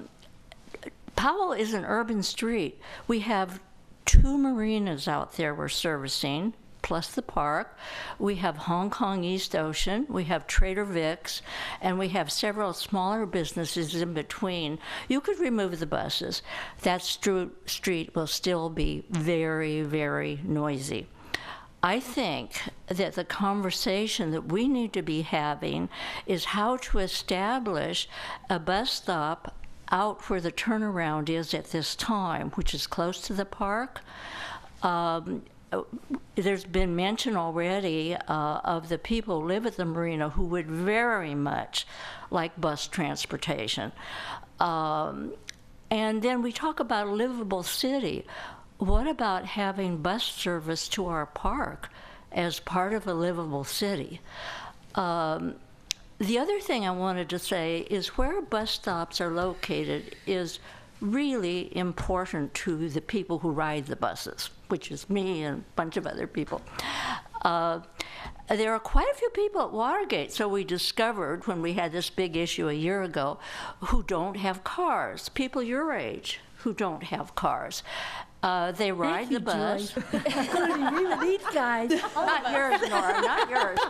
is an urban street. We have 2 marinas out there we're servicing, plus the park. We have Hong Kong East Ocean, we have Trader Vic's, and we have several smaller businesses in between. You could remove the buses. That street will still be very, very noisy. I think that the conversation that we need to be having is how to establish a bus stop out where the turnaround is at this time, which is close to the park. There's been mention already of the people who live at the marina who would very much like bus transportation. And then we talk about a livable city. What about having bus service to our park as part of a livable city? The other thing I wanted to say is where bus stops are located is really important to the people who ride the buses, which is me and a bunch of other people. There are quite a few people at Watergate, so we discovered when we had this big issue a year ago, who don't have cars, people your age who don't have cars. They ride the bus. Including these guys. Not yours, Nora, not yours.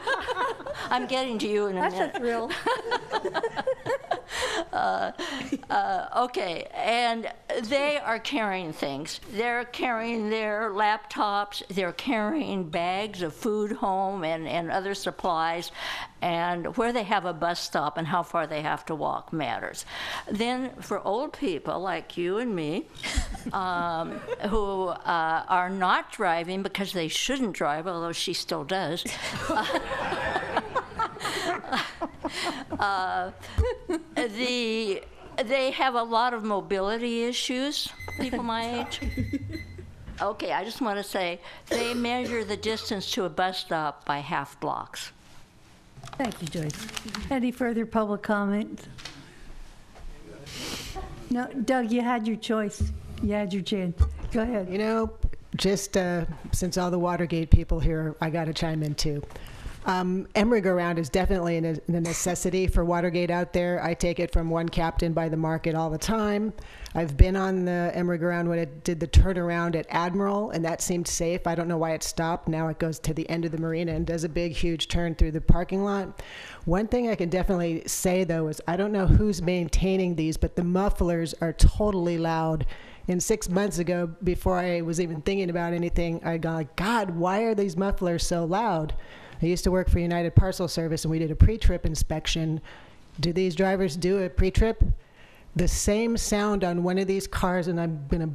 I'm getting to you in a minute. That's a thrill. Okay, and they are carrying things. They're carrying their laptops, they're carrying bags of food home and other supplies, and where they have a bus stop and how far they have to walk matters. Then for old people like you and me, who are not driving because they shouldn't drive, although she still does, they have a lot of mobility issues, people my age. Okay, I just want to say, they measure the distance to a bus stop by half blocks. Thank you, Joyce. Any further public comment? No, Doug, you had your choice. You had your chance. Go ahead. You know, just since all the Watergate people here, I got to chime in too. Emery go-round is definitely a necessity for Watergate out there. I take it from one captain by the market all the time. I've been on the Emery go-round when it did the turnaround at Admiral, and that seemed safe. I don't know why it stopped. Now it goes to the end of the marina and does a big, huge turn through the parking lot. One thing I can definitely say, though, is I don't know who's maintaining these, but the mufflers are totally loud. And 6 months ago, before I was even thinking about anything, I got like, God, why are these mufflers so loud? I used to work for United Parcel Service, and we did a pre-trip inspection. Do these drivers do a pre-trip? The same sound on one of these cars, and I'm going to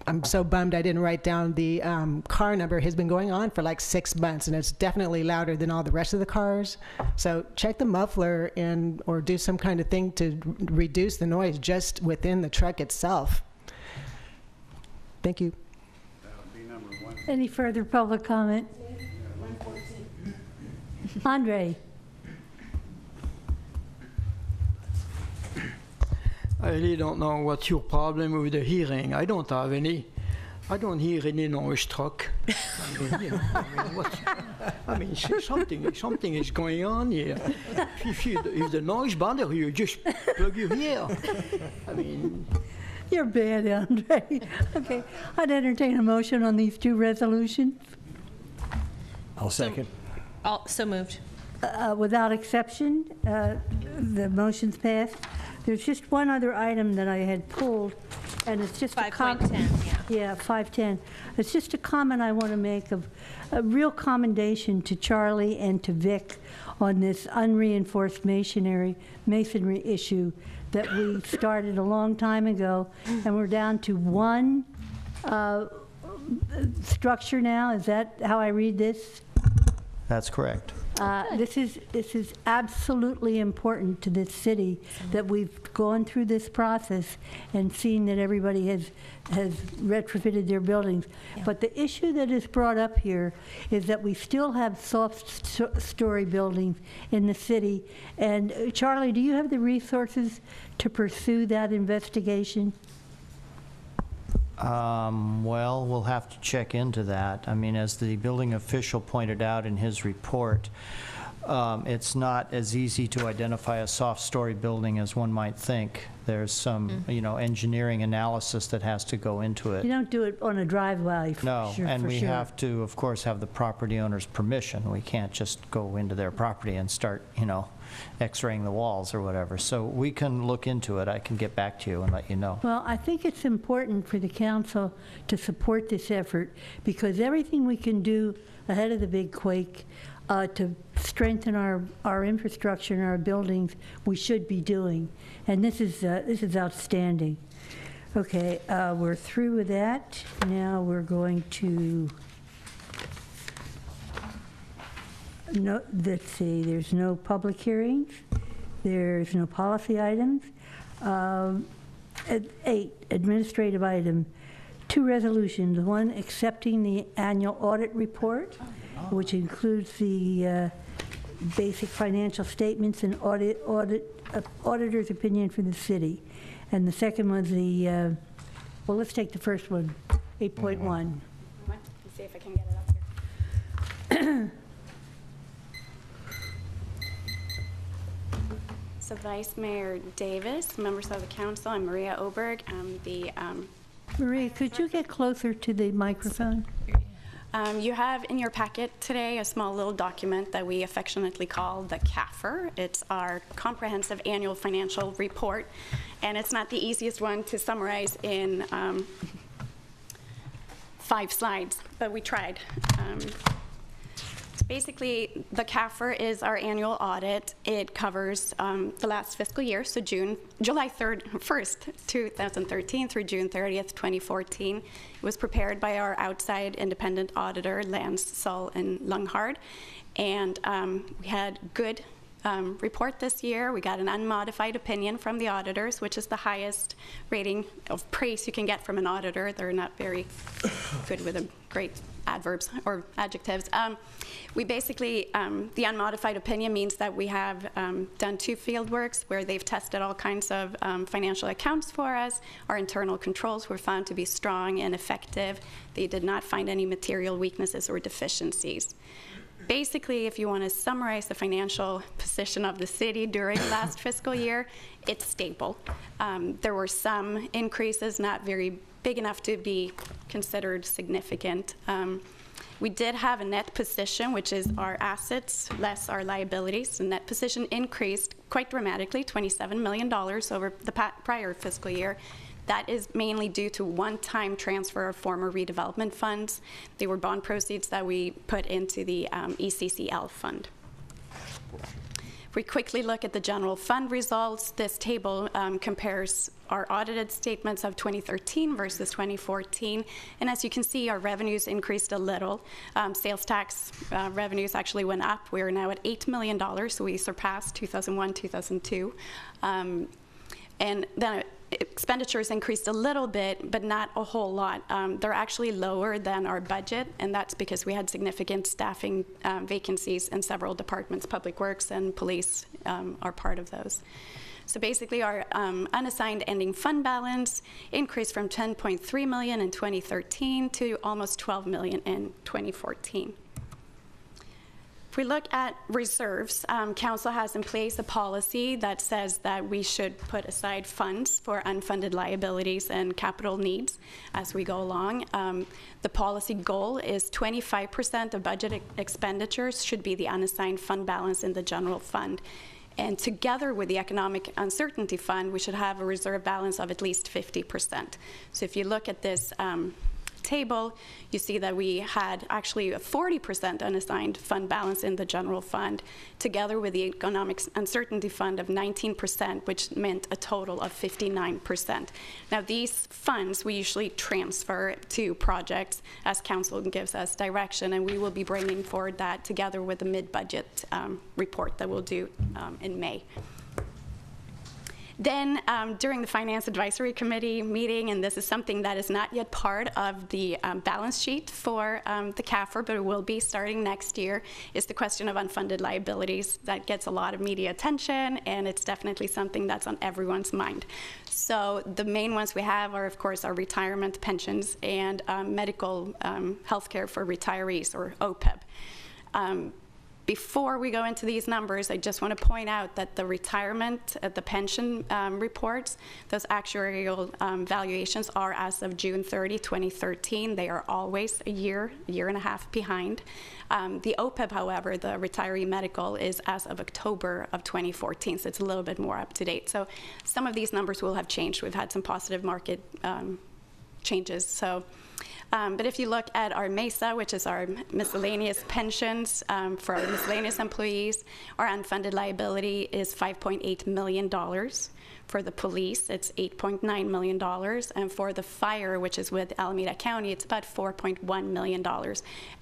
I'm so bummed I didn't write down the car number, has been going on for like 6 months, and it's definitely louder than all the rest of the cars. So check the muffler or do some kind of thing to reduce the noise just within the truck itself. Thank you. Any further public comment? Andre? I really don't know what's your problem with the hearing. I don't have any. I don't hear any noise truck. Something is going on here. If the noise bothers you, just plug your ear. I mean... You're bad, Andre. Okay, I'd entertain a motion on these two resolutions. I'll second. So moved. Without exception, the motion's passed. There's just one other item that I had pulled, and it's just 5.10, yeah, 510. It's just a comment I want to make of a real commendation to Charlie and to Vic on this unreinforced masonry issue that we started a long time ago, and we're down to one structure now. Is that how I read this? That's correct. This is absolutely important to this city that we've gone through this process and seen that everybody has retrofitted their buildings. Yeah. But the issue that is brought up here is that we still have soft story buildings in the city. And Charlie, do you have the resources to pursue that investigation? Well, we'll have to check into that. I mean, as the building official pointed out in his report, it's not as easy to identify a soft story building as one might think. There's some, engineering analysis that has to go into it. You don't do it on a drive-by. No, and we sure. have to, of course, have the property owner's permission. We can't just go into their property and start, x-raying the walls or whatever. So we can look into it. I can get back to you and let you know. Well, I think it's important for the council to support this effort, because everything we can do ahead of the big quake to strengthen our infrastructure and our buildings, we should be doing. And this is outstanding. Okay, we're through with that. Now we're going to, let's see, there's no public hearings. There's no policy items. At 8, administrative item, 2 resolutions. One, accepting the annual audit report, which includes the basic financial statements and auditor's opinion for the city. And the second one's the, well, let's take the first one, 8.1. Let's see if I can get it up here. So Vice Mayor Davis, members of the council, I'm Maria Oberg. I'm the... Maria, could you get closer to the microphone? You have in your packet today a small little document that we affectionately call the CAFR. It's our comprehensive annual financial report, and it's not the easiest one to summarize in 5 slides, but we tried. Basically, the CAFR is our annual audit. It covers the last fiscal year, so July 1st, 2013 through June 30th, 2014. It was prepared by our outside independent auditor, Lance, Sull, and Lunghard. And we had good report this year. We got an unmodified opinion from the auditors, which is the highest rating of praise you can get from an auditor. They're not very good with a great adverbs or adjectives. We basically, the unmodified opinion means that we have done 2 field works where they've tested all kinds of financial accounts for us. Our internal controls were found to be strong and effective. They did not find any material weaknesses or deficiencies. Basically, if you want to summarize the financial position of the city during last fiscal year, it's stable. There were some increases, not very big enough to be considered significant. We did have a net position, which is our assets less our liabilities. The net position increased quite dramatically, $27 million over the prior fiscal year. That is mainly due to one-time transfer of former redevelopment funds. They were bond proceeds that we put into the ECCL fund. If we quickly look at the general fund results, this table compares our audited statements of 2013 versus 2014. And as you can see, our revenues increased a little. Sales tax revenues actually went up. We are now at $8 million, so we surpassed 2001, 2002. And then expenditures increased a little bit, but not a whole lot. They're actually lower than our budget, and that's because we had significant staffing vacancies in several departments. Public Works and Police are part of those. So basically our unassigned ending fund balance increased from 10.3 million in 2013 to almost 12 million in 2014. If we look at reserves, Council has in place a policy that says that we should put aside funds for unfunded liabilities and capital needs as we go along. The policy goal is 25% of budget expenditures should be the unassigned fund balance in the general fund. And together with the Economic Uncertainty Fund, we should have a reserve balance of at least 50%. So if you look at this table, you see that we had actually a 40% unassigned fund balance in the general fund, together with the Economic Uncertainty Fund of 19%, which meant a total of 59%. Now these funds we usually transfer to projects as Council gives us direction, and we will be bringing forward that together with the mid-budget report that we'll do in May. Then during the Finance Advisory Committee meeting, and this is something that is not yet part of the balance sheet for the CAFR, but it will be starting next year, is the question of unfunded liabilities. That gets a lot of media attention, and it's definitely something that's on everyone's mind. So the main ones we have are, of course, our retirement pensions and medical health care for retirees, or OPEB. Before we go into these numbers, I just want to point out that the retirement, the pension reports, those actuarial valuations are as of June 30, 2013. They are always a year and a half behind. The OPEB, however, the retiree medical, is as of October of 2014, so it's a little bit more up to date. So some of these numbers will have changed. We've had some positive market changes. So. But if you look at our MESA, which is our miscellaneous pensions for our miscellaneous employees, our unfunded liability is $5.8 million. For the police, it's $8.9 million. And for the fire, which is with Alameda County, it's about $4.1 million.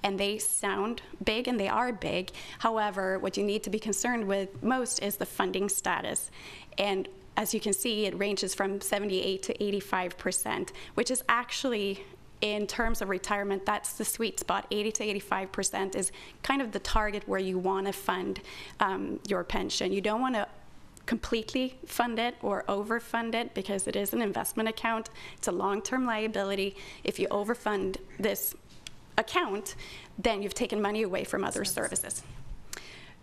And they sound big, and they are big. However, what you need to be concerned with most is the funding status. And as you can see, it ranges from 78 to 85%, which is actually, in terms of retirement, that's the sweet spot. 80 to 85% is kind of the target where you want to fund your pension. You don't want to completely fund it or overfund it, because it is an investment account. It's a long-term liability. If you overfund this account, then you've taken money away from other services.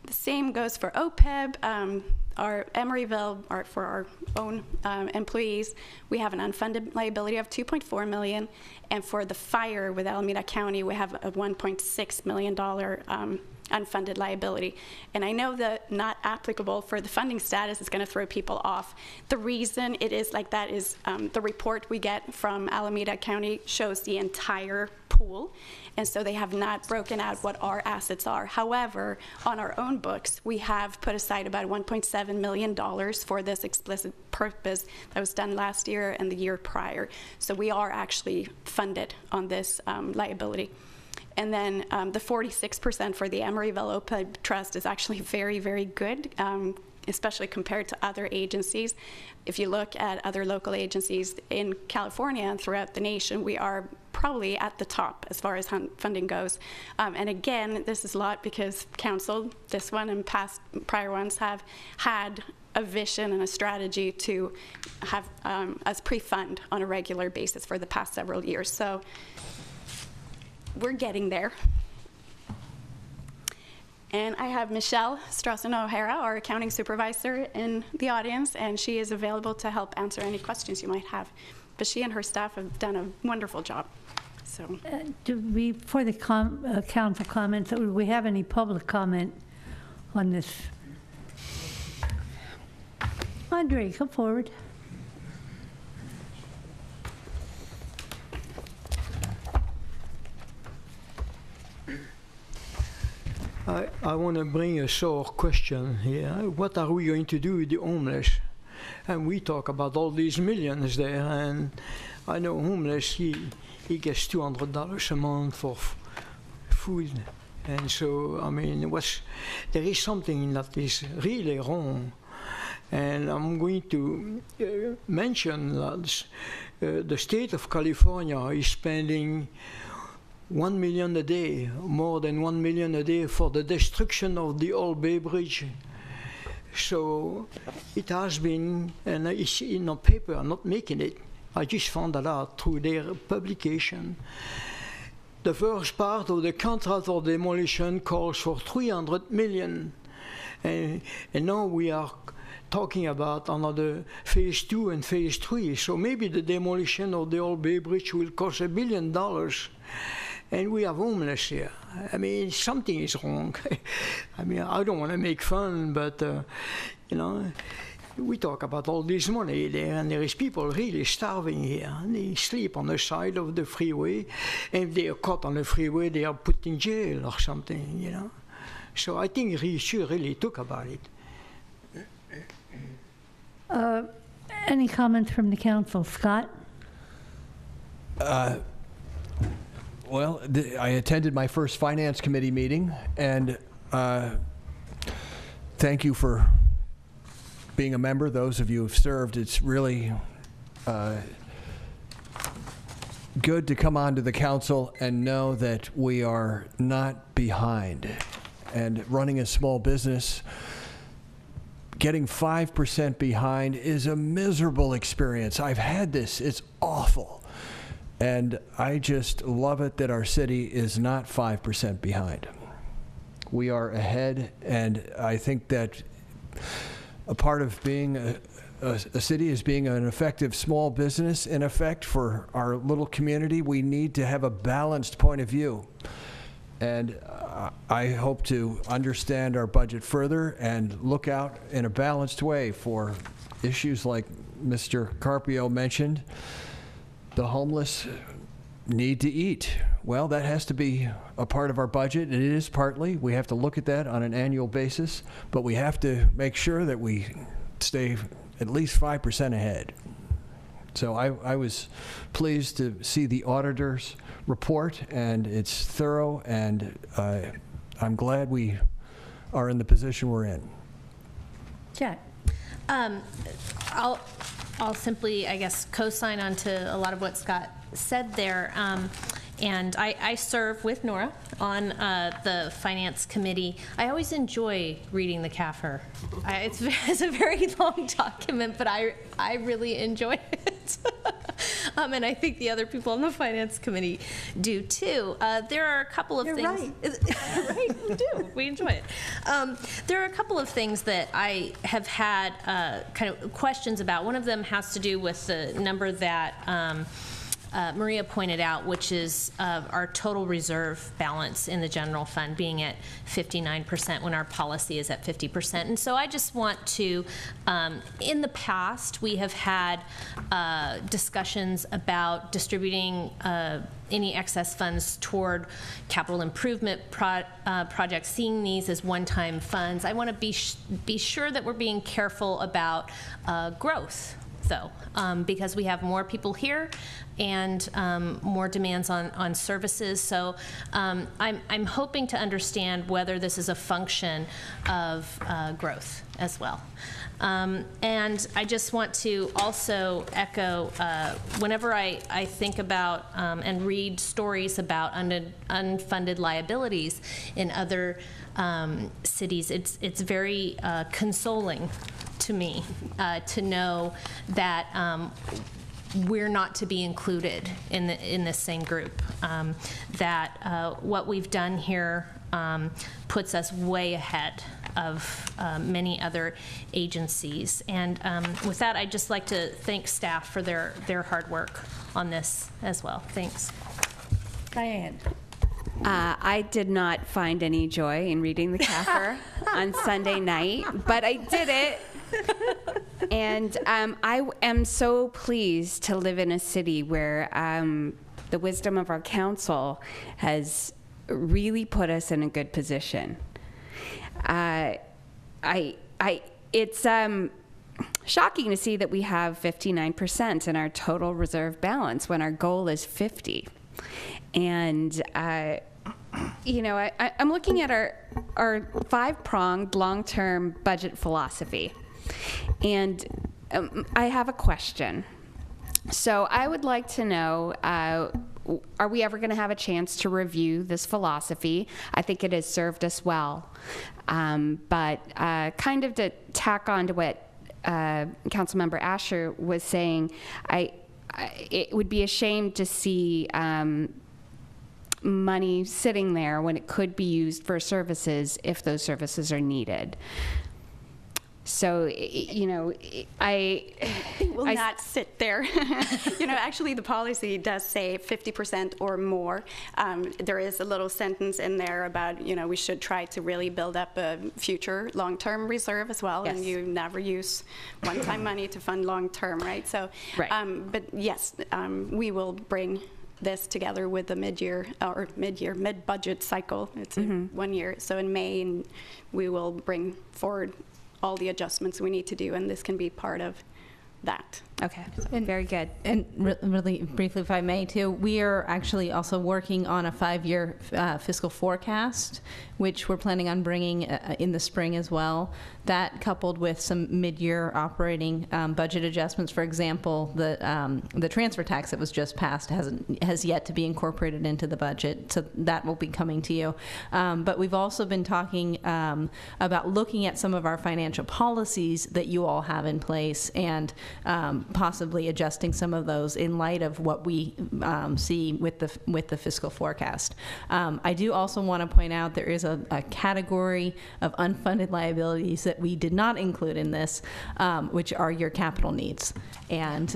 The same goes for OPEB. Our Emeryville, for our own employees, we have an unfunded liability of $2.4 million, and for the fire with Alameda County, we have a $1.6 million unfunded liability. And I know that not applicable for the funding status is going to throw people off. The reason it is like that is the report we get from Alameda County shows the entire pool, and so they have not broken out what our assets are. However, on our own books, we have put aside about $1.7 million for this explicit purpose that was done last year and the year prior. So we are actually funded on this liability. And then the 46% for the Emeryville OPEB Trust is actually very, very good, especially compared to other agencies. If you look at other local agencies in California and throughout the nation, we are probably at the top as far as funding goes. And again, this is a lot because Council, this one and prior ones, have had a vision and a strategy to have us pre-fund on a regular basis for the past several years. So we're getting there. And I have Michelle Strawson-O'Hara, our accounting supervisor, in the audience, and she is available to help answer any questions you might have. But she and her staff have done a wonderful job. So, for the council comments, do we have any public comment on this? Andre, come forward. I want to bring a sore question here. What are we going to do with the homeless? And we talk about all these millions there, and I know homeless, he gets $200 a month for food. And so, I mean, there is something that is really wrong. And I'm going to mention that the state of California is spending $1 million a day, more than $1 million a day, for the destruction of the Old Bay Bridge. So it has been, and it's in a paper, I'm not making it, I just found that out through their publication. The first part of the contract for demolition calls for $300 million. And now we are talking about another phase 2 and phase 3. So maybe the demolition of the Old Bay Bridge will cost $1 billion. And we have homeless here. I mean, something is wrong. I mean, I don't want to make fun, but, you know, we talk about all this money there, and there is people really starving here. And they sleep on the side of the freeway, and if they are caught on the freeway, they are put in jail or something, you know. So I think we should really talk about it. Any comments from the council? Scott? Well, I attended my first Finance Committee meeting, and thank you for being a member, those of you who have served. It's really good to come onto the council and know that we are not behind. And running a small business, getting 5% behind is a miserable experience. I've had this. It's awful. And I just love it that our city is not 5% behind. We are ahead, and I think that a part of being a city is being an effective small business. In effect, for our little community, we need to have a balanced point of view. And I hope to understand our budget further and look out in a balanced way for issues like Mr. Carpio mentioned. The homeless need to eat. Well, that has to be a part of our budget. It is partly. We have to look at that on an annual basis, but we have to make sure that we stay at least 5% ahead. So I was pleased to see the auditor's report, and it's thorough, and I'm glad we are in the position we're in. Jack? I'll simply, I guess, co-sign onto a lot of what Scott said there. And I serve with Nora on the Finance Committee. I always enjoy reading the CAFR. It's a very long document, but I really enjoy it. And I think the other people on the Finance Committee do too. There are a couple of things. Right. Right, we do. We enjoy it. There are a couple of things that I have had kind of questions about. One of them has to do with the number that Maria pointed out, which is our total reserve balance in the general fund being at 59% when our policy is at 50%. And so I just want to, in the past, we have had discussions about distributing any excess funds toward capital improvement projects, seeing these as one-time funds. I want to be sure that we're being careful about growth, though, because we have more people here and more demands on services. So I'm hoping to understand whether this is a function of growth as well. And I just want to also echo, whenever I think about and read stories about unfunded liabilities in other cities, it's very consoling to me to know that we're not to be included in this same group. That what we've done here puts us way ahead of many other agencies. And with that, I'd just like to thank staff for their hard work on this as well. Thanks. Diane. I did not find any joy in reading the CAFR on Sunday night, but I did it. And I am so pleased to live in a city where the wisdom of our council has really put us in a good position. It's shocking to see that we have 59% in our total reserve balance when our goal is 50. And you know, I'm looking at our 5-pronged long-term budget philosophy, and I have a question. So I would like to know, are we ever going to have a chance to review this philosophy? I think it has served us well. But kind of to tack on to what Councilmember Asher was saying, it would be a shame to see money sitting there when it could be used for services if those services are needed. So, you know, It will not sit there. You know, actually the policy does say 50% or more. There is a little sentence in there about, you know, we should try to really build up a future long-term reserve as well. Yes. And you never use one-time money to fund long-term, right? So, right. But yes, we will bring this together with the mid-budget cycle. It's in 1 year. So in May, we will bring forward all the adjustments we need to do, and this can be part of that. Okay, very good. And really briefly, if I may, too, we are actually also working on a 5-year fiscal forecast, which we're planning on bringing in the spring as well. That, coupled with some mid-year operating budget adjustments, for example, the transfer tax that was just passed has yet to be incorporated into the budget, so that will be coming to you. But we've also been talking about looking at some of our financial policies that you all have in place, and possibly adjusting some of those in light of what we see with the fiscal forecast. I do also want to point out there is a category of unfunded liabilities that we did not include in this, which are your capital needs, and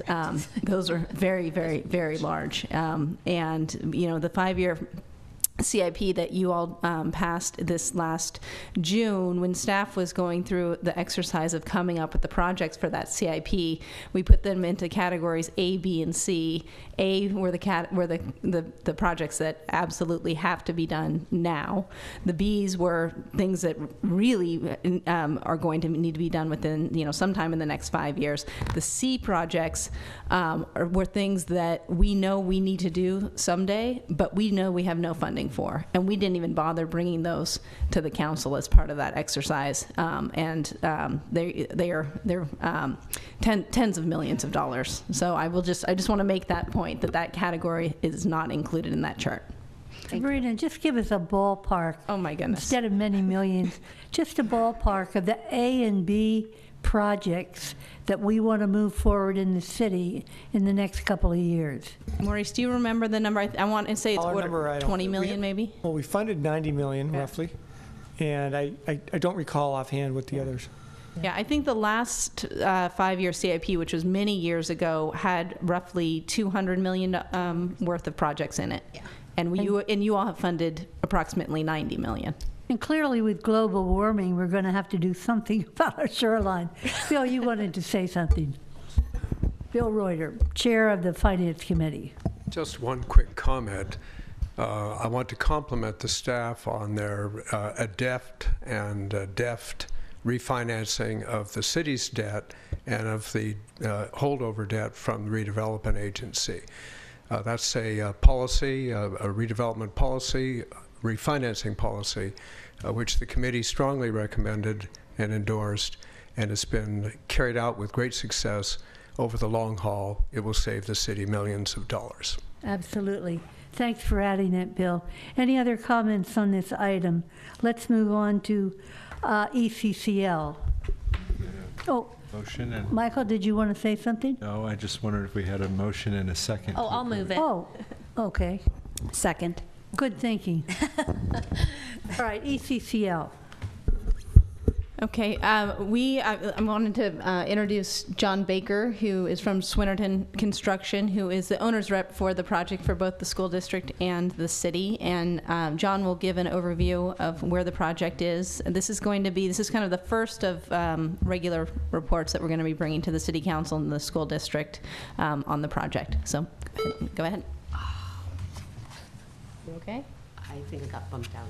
those are very, very, very large. And you know, the 5-year CIP that you all passed this last June, when staff was going through the exercise of coming up with the projects for that CIP, we put them into categories A, B, and C. A were the projects that absolutely have to be done now. The B's were things that really are going to need to be done within, you know, sometime in the next 5 years. The C projects were things that we know we need to do someday, but we know we have no funding for, and we didn't even bother bringing those to the council as part of that exercise. They're tens of millions of dollars. So I just want to make that point, that category is not included in that chart. Sabrina, just give us a ballpark. Oh my goodness. Instead of many millions, just a ballpark of the A and B projects that we want to move forward in the city in the next couple of years. Maurice, do you remember the number? I want to say it's Dollar 20 million maybe? Well, we funded 90 million roughly, and I don't recall offhand what the others. Yeah, I think the last 5-year CIP, which was many years ago, had roughly 200 million worth of projects in it. Yeah. And you all have funded approximately 90 million. And clearly with global warming, we're going to have to do something about our shoreline. Bill, you wanted to say something. Bill Reuter, Chair of the Finance Committee. Just one quick comment. I want to compliment the staff on their adept and deft refinancing of the city's debt and of the holdover debt from the redevelopment agency. That's a policy, a redevelopment policy, refinancing policy, which the committee strongly recommended and endorsed, and it's been carried out with great success over the long haul. It will save the city millions of dollars. Absolutely. Thanks for adding that, Bill. Any other comments on this item? Let's move on to ECCL. Oh, motion and Michael, did you want to say something? no, I just wondered if we had a motion and a second. Oh, I'll move it. Oh, okay. Second. Good thinking. All right, ECCL. Okay, I wanted to introduce John Baker, who is from Swinnerton Construction, who is the owner's rep for the project for both the school district and the city. And John will give an overview of where the project is. And this is kind of the first of regular reports that we're going to be bringing to the city council and the school district on the project. So go ahead. You okay? I think it got bumped out.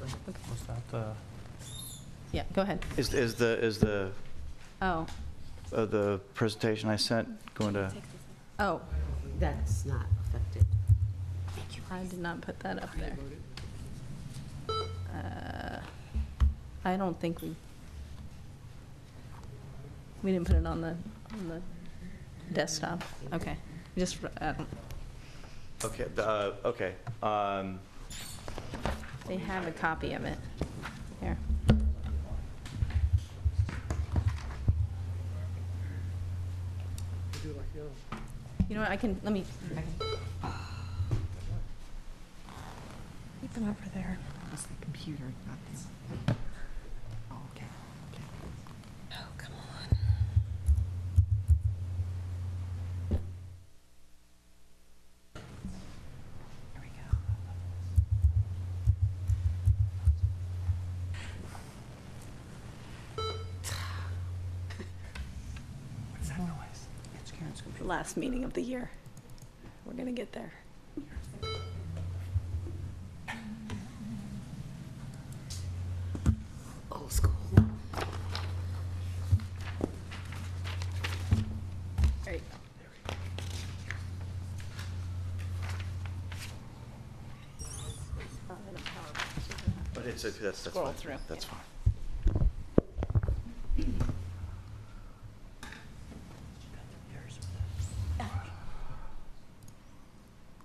Was that the... Yeah, go ahead. Is the Oh, the presentation I sent going to? oh, That's not affected. I did not put that up there. I don't think we didn't put it on the desktop. Okay, just, Okay. Okay. they have a copy of it. Here. You know what, let me. Keep it over there. It's the computer, not this. Oh, okay. Oh, come on. Here we go. What's that noise? It's Karen's computer. Last meeting of the year. We're going to get there. Old school. There you go. But that's Scroll fine. through. That's fine.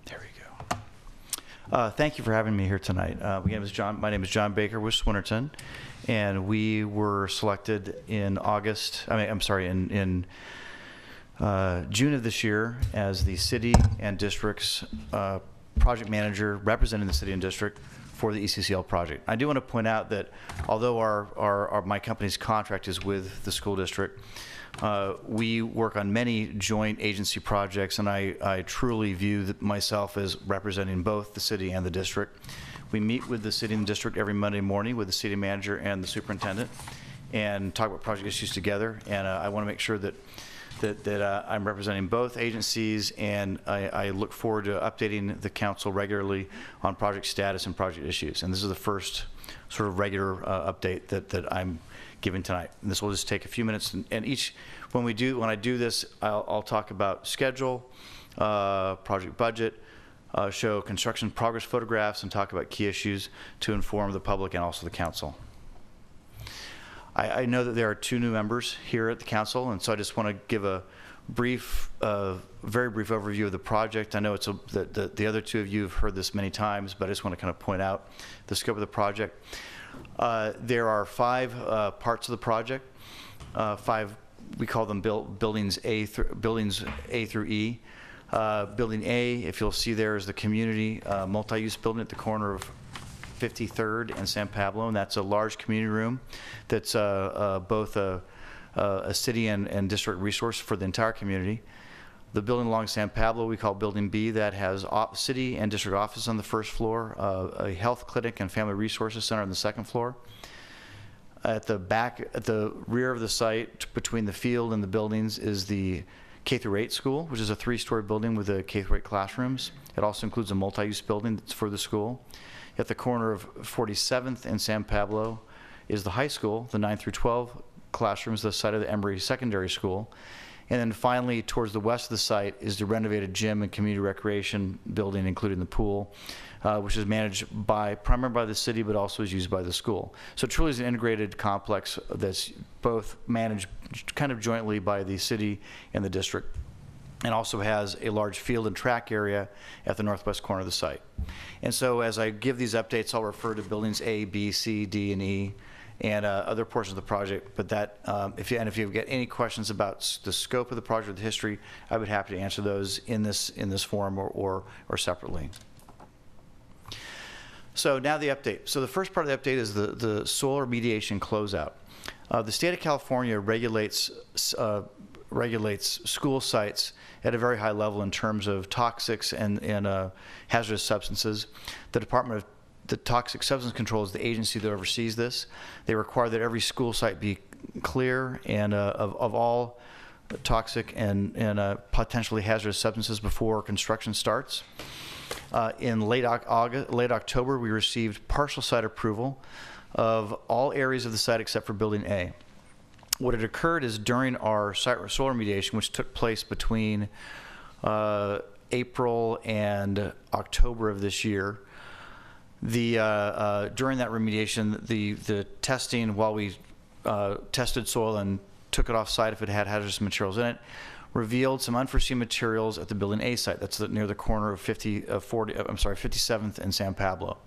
There we go. Thank you for having me here tonight. My name is John Baker with Swinnerton, and we were selected in in June of this year as the city and district's project manager representing the city and district for the ECCL project. I do want to point out that although my company's contract is with the school district, we work on many joint agency projects, and I truly view myself as representing both the city and the district. We meet with the city and district every Monday morning with the city manager and the superintendent and talk about project issues together, and I want to make sure that I'm representing both agencies, and I look forward to updating the council regularly on project status and project issues. And this is the first sort of regular update that I'm giving tonight. And this will just take a few minutes, and when I do this, I'll talk about schedule, project budget, show construction progress photographs, and talk about key issues to inform the public and also the council. I know that there are 2 new members here at the council, and so I just want to give a brief, very brief overview of the project. I know the other 2 of you have heard this many times, but I just want to kind of point out the scope of the project. There are 5 parts of the project. 5, we call them buildings A through E. Building A, if you'll see there, is the community multi-use building at the corner of 53rd and San Pablo, and that's a large community room that's both a city and district resource for the entire community. The building along San Pablo we call Building B, that has city and district office on the first floor, a health clinic and family resources center on the second floor. At the rear of the site, between the field and the buildings, is the K-8 school, which is a 3-story building with the K-8 classrooms. It also includes a multi-use building that's for the school. At the corner of 47th and San Pablo is the high school, the 9 through 12 classrooms, the site of the Emeryville Secondary School. And then finally, towards the west of the site is the renovated gym and community recreation building, including the pool, which is managed primarily by the city, but also is used by the school. So it truly is an integrated complex that's both managed kind of jointly by the city and the district, and also has a large field and track area at the northwest corner of the site. And so as I give these updates, I'll refer to buildings A, B, C, D, and E, and other portions of the project. But if you get any questions about the scope of the project, the history, I would be happy to answer those in this forum or separately. So now the update. So the first part of the update is the soil remediation closeout. The state of California regulates school sites at a very high level in terms of toxics and hazardous substances. The Department of the Toxic Substance Control is the agency that oversees this. They require that every school site be clear and of all toxic and potentially hazardous substances before construction starts. In late October, we received partial site approval of all areas of the site except for Building A. What had occurred is during our site soil remediation, which took place between April and October of this year, during that remediation, the testing, while we tested soil and took it off site if it had hazardous materials in it, revealed some unforeseen materials at the Building A site. That's near the corner of 57th and San Pablo.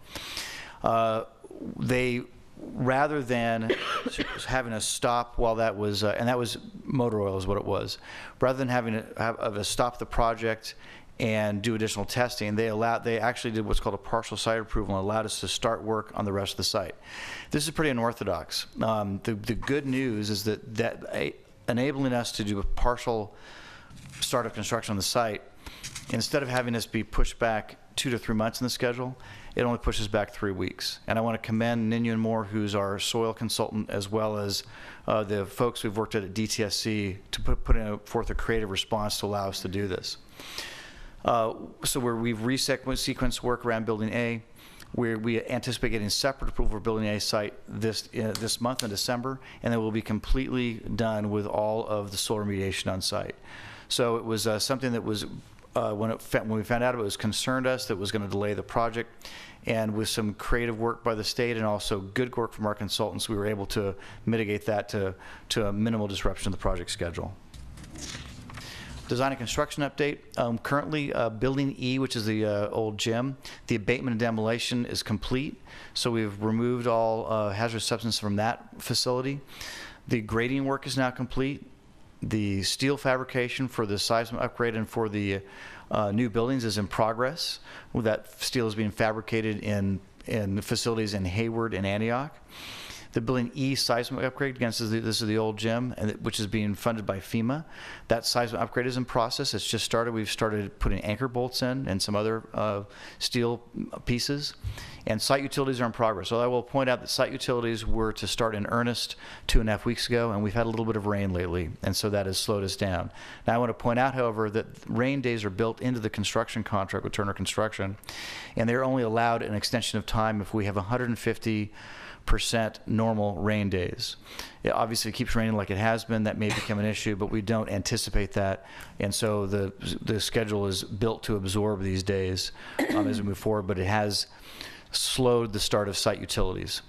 They, rather than having a stop while that was, and that was motor oil is what it was, rather than having to stop the project and do additional testing, they actually did what's called a partial site approval and allowed us to start work on the rest of the site. This is pretty unorthodox. The good news is that enabling us to do a partial start of construction on the site, instead of having this be pushed back 2 to 3 months in the schedule, it only pushes back 3 weeks. And I want to commend Ninyo and Moore, who's our soil consultant, as well as the folks we've worked at DTSC to put forth a creative response to allow us to do this. So we've resequenced work around Building A. We anticipate getting separate approval for Building A site this month in December, and then we'll be completely done with all of the soil remediation on site. So it was something that was, when we found out, it was concerned us that it was going to delay the project, and with some creative work by the state and also good work from our consultants, we were able to mitigate that to a minimal disruption of the project schedule. Design and construction update. Currently, Building E, which is the old gym, the abatement and demolition is complete. So we've removed all hazardous substances from that facility. The grading work is now complete. The steel fabrication for the seismic upgrade and for the new buildings is in progress. That steel is being fabricated in facilities in Hayward and Antioch. The Building E seismic upgrade, again, this is the old gym, which is being funded by FEMA. That seismic upgrade is in process. It's just started. We've started putting anchor bolts in and some other steel pieces. And site utilities are in progress. So I will point out that site utilities were to start in earnest 2.5 weeks ago, and we've had a little bit of rain lately, and so that has slowed us down. Now I want to point out, however, that rain days are built into the construction contract with Turner Construction, and they're only allowed an extension of time if we have 150% normal rain days. It obviously keeps raining like it has been. That may become an issue, but we don't anticipate that, and so the schedule is built to absorb these days as we move forward, but it has slowed the start of site utilities.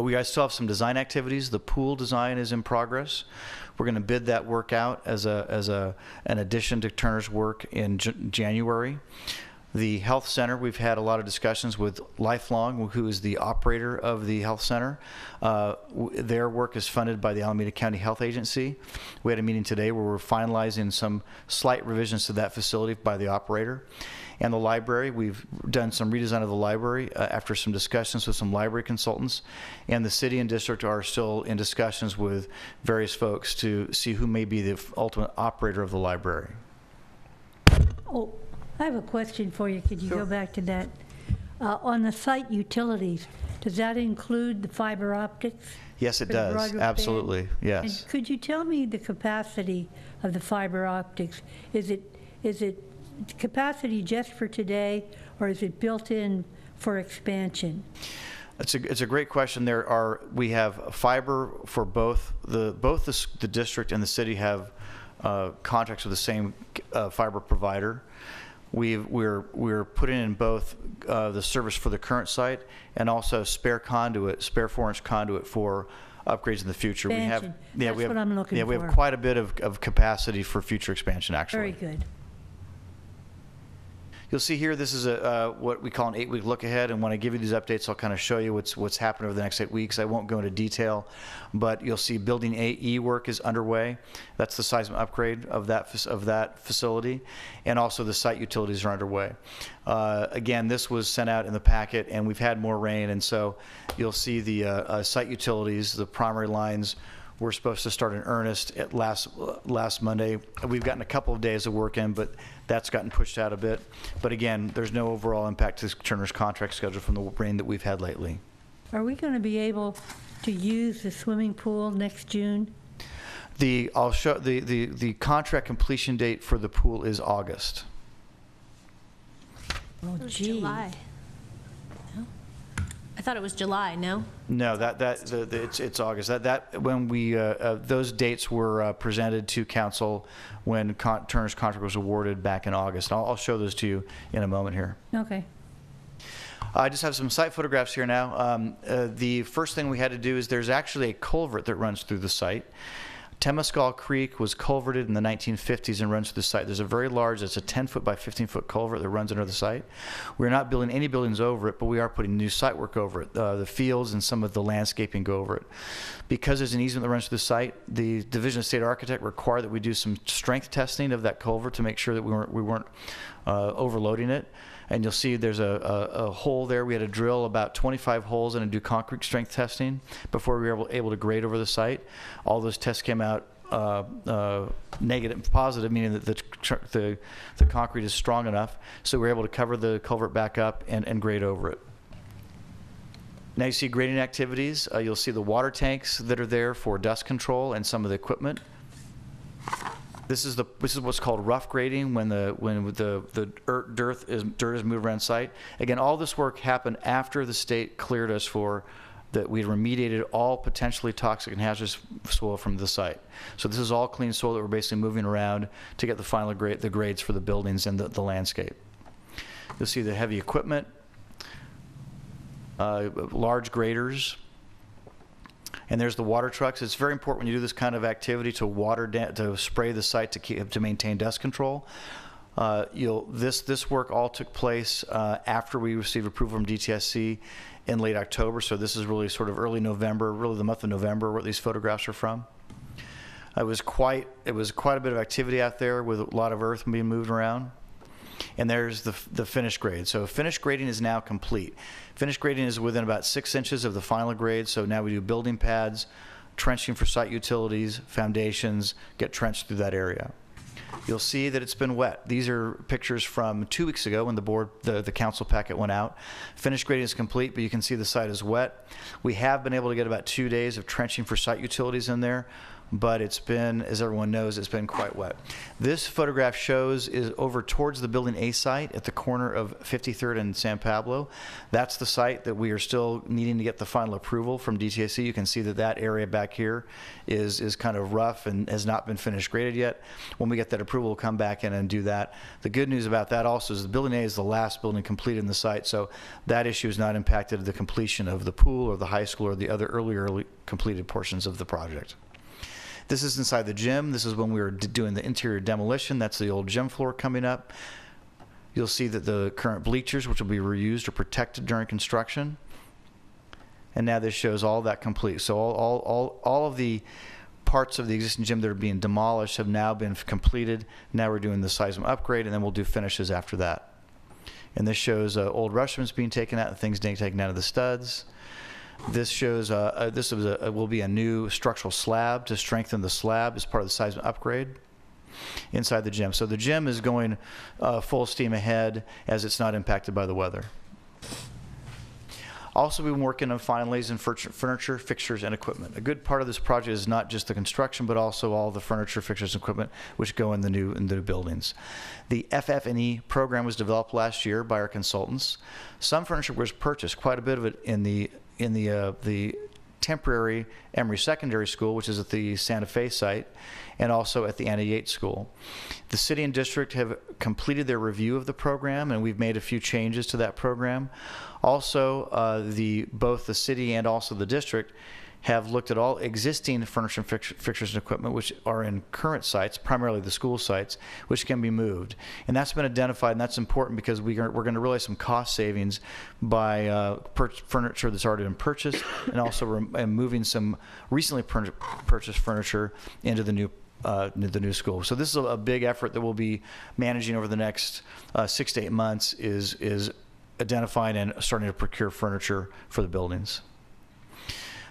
We guys still have some design activities. The pool design is in progress. We're going to bid that work out as an addition to Turner's work in January. The health center, we've had a lot of discussions with Lifelong, who is the operator of the health center. Their work is funded by the Alameda County Health Agency. We had a meeting today where we're finalizing some slight revisions to that facility by the operator. And the library, we've done some redesign of the library after some discussions with some library consultants. And the city and district are still in discussions with various folks to see who may be the ultimate operator of the library. Oh, I have a question for you. Could you go back to that? On the site utilities, does that include the fiber optics? Yes, it does. Absolutely. Yes. And could you tell me the capacity of the fiber optics? Is it capacity just for today, or is it built in for expansion? It's a great question. We have fiber for both the district and the city have contracts with the same fiber provider. We're putting in both the service for the current site and also spare 4-inch conduit for upgrades in the future. Expansion. That's what I'm looking for. We have quite a bit of capacity for future expansion, actually. Very good. You'll see here, this is what we call an 8-week look ahead, and when I give you these updates, I'll kind of show you what's happened over the next 8 weeks. I won't go into detail, but you'll see Building AE work is underway. That's the seismic upgrade of that facility, and also the site utilities are underway. Again, this was sent out in the packet, and we've had more rain, and so you'll see the site utilities, the primary lines. We're supposed to start in earnest at last Monday. We've gotten a couple of days of work in, but that's gotten pushed out a bit. But again, there's no overall impact to Turner's contract schedule from the rain that we've had lately. Are we going to be able to use the swimming pool next June? I'll show the contract completion date for the pool is August. Oh, gee. July. thought it was July, no? No, it's August. When we those dates were presented to council when Turner's contract was awarded back in August. I'll show those to you in a moment here. Okay. I just have some site photographs here now. The first thing we had to do is there's actually a culvert that runs through the site. Temescal Creek was culverted in the 1950s and runs through the site. There's a very large, it's a 10-foot by 15-foot culvert that runs under the site. We're not building any buildings over it, but we are putting new site work over it. The fields and some of the landscaping go over it. Because there's an easement that runs through the site, the Division of State Architect required that we do some strength testing of that culvert to make sure that we weren't overloading it. And you'll see there's a hole there. We had to drill about 25 holes and do concrete strength testing before we were able to grade over the site. All those tests came out negative, positive, meaning that the concrete is strong enough. So we were able to cover the culvert back up and grade over it. Now you see grading activities. You'll see the water tanks that are there for dust control and some of the equipment. This is what's called rough grading, when the dirt is moved around site. Again, all this work happened after the state cleared us for that we had remediated all potentially toxic and hazardous soil from the site. So this is all clean soil that we're basically moving around to get the final grades for the buildings and the landscape. You'll see the heavy equipment, large graders. And there's the water trucks. It's very important when you do this kind of activity to spray the site to maintain dust control. This work all took place after we received approval from DTSC in late October. So this is really sort of early November, really the month of November, where these photographs are from. It was quite a bit of activity out there with a lot of earth being moved around. And there's the finished grade. So finished grading is now complete. Finished grading is within about 6 inches of the final grade. So now we do building pads, trenching for site utilities, foundations, get trenched through that area. You'll see that it's been wet. These are pictures from 2 weeks ago when the council packet went out. Finished grading is complete, but you can see the site is wet. We have been able to get about 2 days of trenching for site utilities in there, but it's been, as everyone knows, it's been quite wet. This photograph shows is over towards the Building A site at the corner of 53rd and San Pablo. That's the site that we are still needing to get the final approval from DTSC. You can see that area back here is kind of rough and has not been finished graded yet. When we get that approval, we'll come back in and do that. The good news about that also is the Building A is the last building completed in the site, so that issue has not impacted the completion of the pool or the high school or the other early completed portions of the project. This is inside the gym. This is when we were doing the interior demolition. That's the old gym floor coming up. You'll see that the current bleachers, which will be reused, are protected during construction. And now this shows all that complete. So all of the parts of the existing gym that are being demolished have now been completed. Now we're doing the seismic upgrade, and then we'll do finishes after that. And this shows old restrooms being taken out and things being taken out of the studs. This shows will be a new structural slab to strengthen the slab as part of the seismic upgrade inside the gym. So the gym is going full steam ahead as it's not impacted by the weather. Also, we've been working on fine lays and furniture, fixtures, and equipment. A good part of this project is not just the construction, but also all the furniture, fixtures, and equipment which go in the new buildings. The FF&E program was developed last year by our consultants. Some furniture was purchased, quite a bit of it in the temporary Emory Secondary School, which is at the Santa Fe site, and also at the Anna Yates School. The city and district have completed their review of the program, and we've made a few changes to that program. Also, both the city and also the district have looked at all existing furniture and fixtures and equipment which are in current sites, primarily the school sites, which can be moved. And that's been identified, and that's important because we're going to realize some cost savings by furniture that's already been purchased, and also moving some recently purchased furniture into the new school. So this is a big effort that we'll be managing over the next 6 to 8 months, is identifying and starting to procure furniture for the buildings.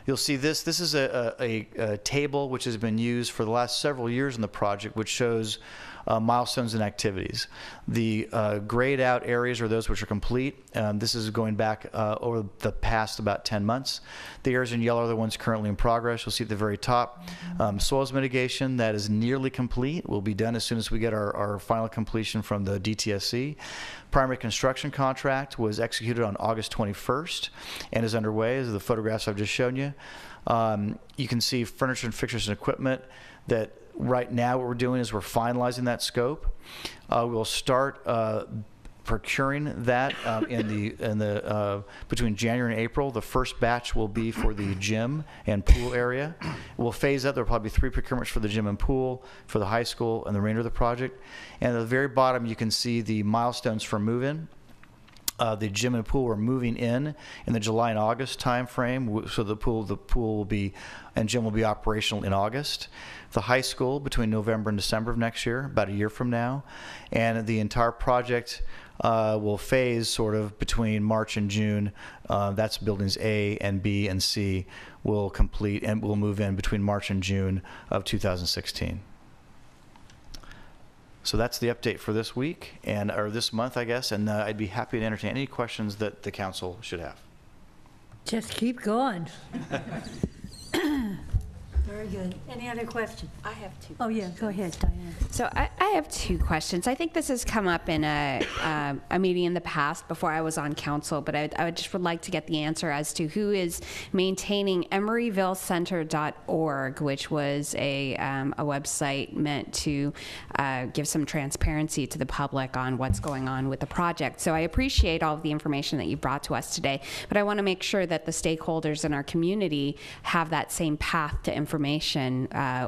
You'll see this. This is a table which has been used for the last several years in the project, which shows milestones and activities. The grayed out areas are those which are complete. This is going back over the past about 10 months. The areas in yellow are the ones currently in progress. You'll see at the very top, soils mitigation, that is nearly complete. Will be done as soon as we get our final completion from the DTSC. Primary construction contract was executed on August 21st and is underway, as the photographs I've just shown you. You can see furniture and fixtures and equipment that right now what we're doing is we're finalizing that scope. We'll start procuring that between January and April. The first batch will be for the gym and pool area. We'll phase up. There'll probably be 3 procurements for the gym and pool, for the high school, and the remainder of the project. And at the very bottom, you can see the milestones for move-in. The gym and pool are moving in the July and August time frame, so the pool will be and gym will be operational in August. The high school between November and December of next year, about a year from now, and the entire project will phase sort of between March and June. That's buildings A and B and C will complete and will move in between March and June of 2016. So that's the update for this week, or this month, I guess, and I'd be happy to entertain any questions that the council should have. Just keep going. Very good. Any other questions? I have 2. Oh, yeah, go ahead, Diane. So I have 2 questions. I think this has come up in a meeting in the past before I was on council, but I just would like to get the answer as to who is maintaining emeryvillecenter.org, which was a website meant to give some transparency to the public on what's going on with the project. So I appreciate all of the information that you brought to us today, but I want to make sure that the stakeholders in our community have that same path to information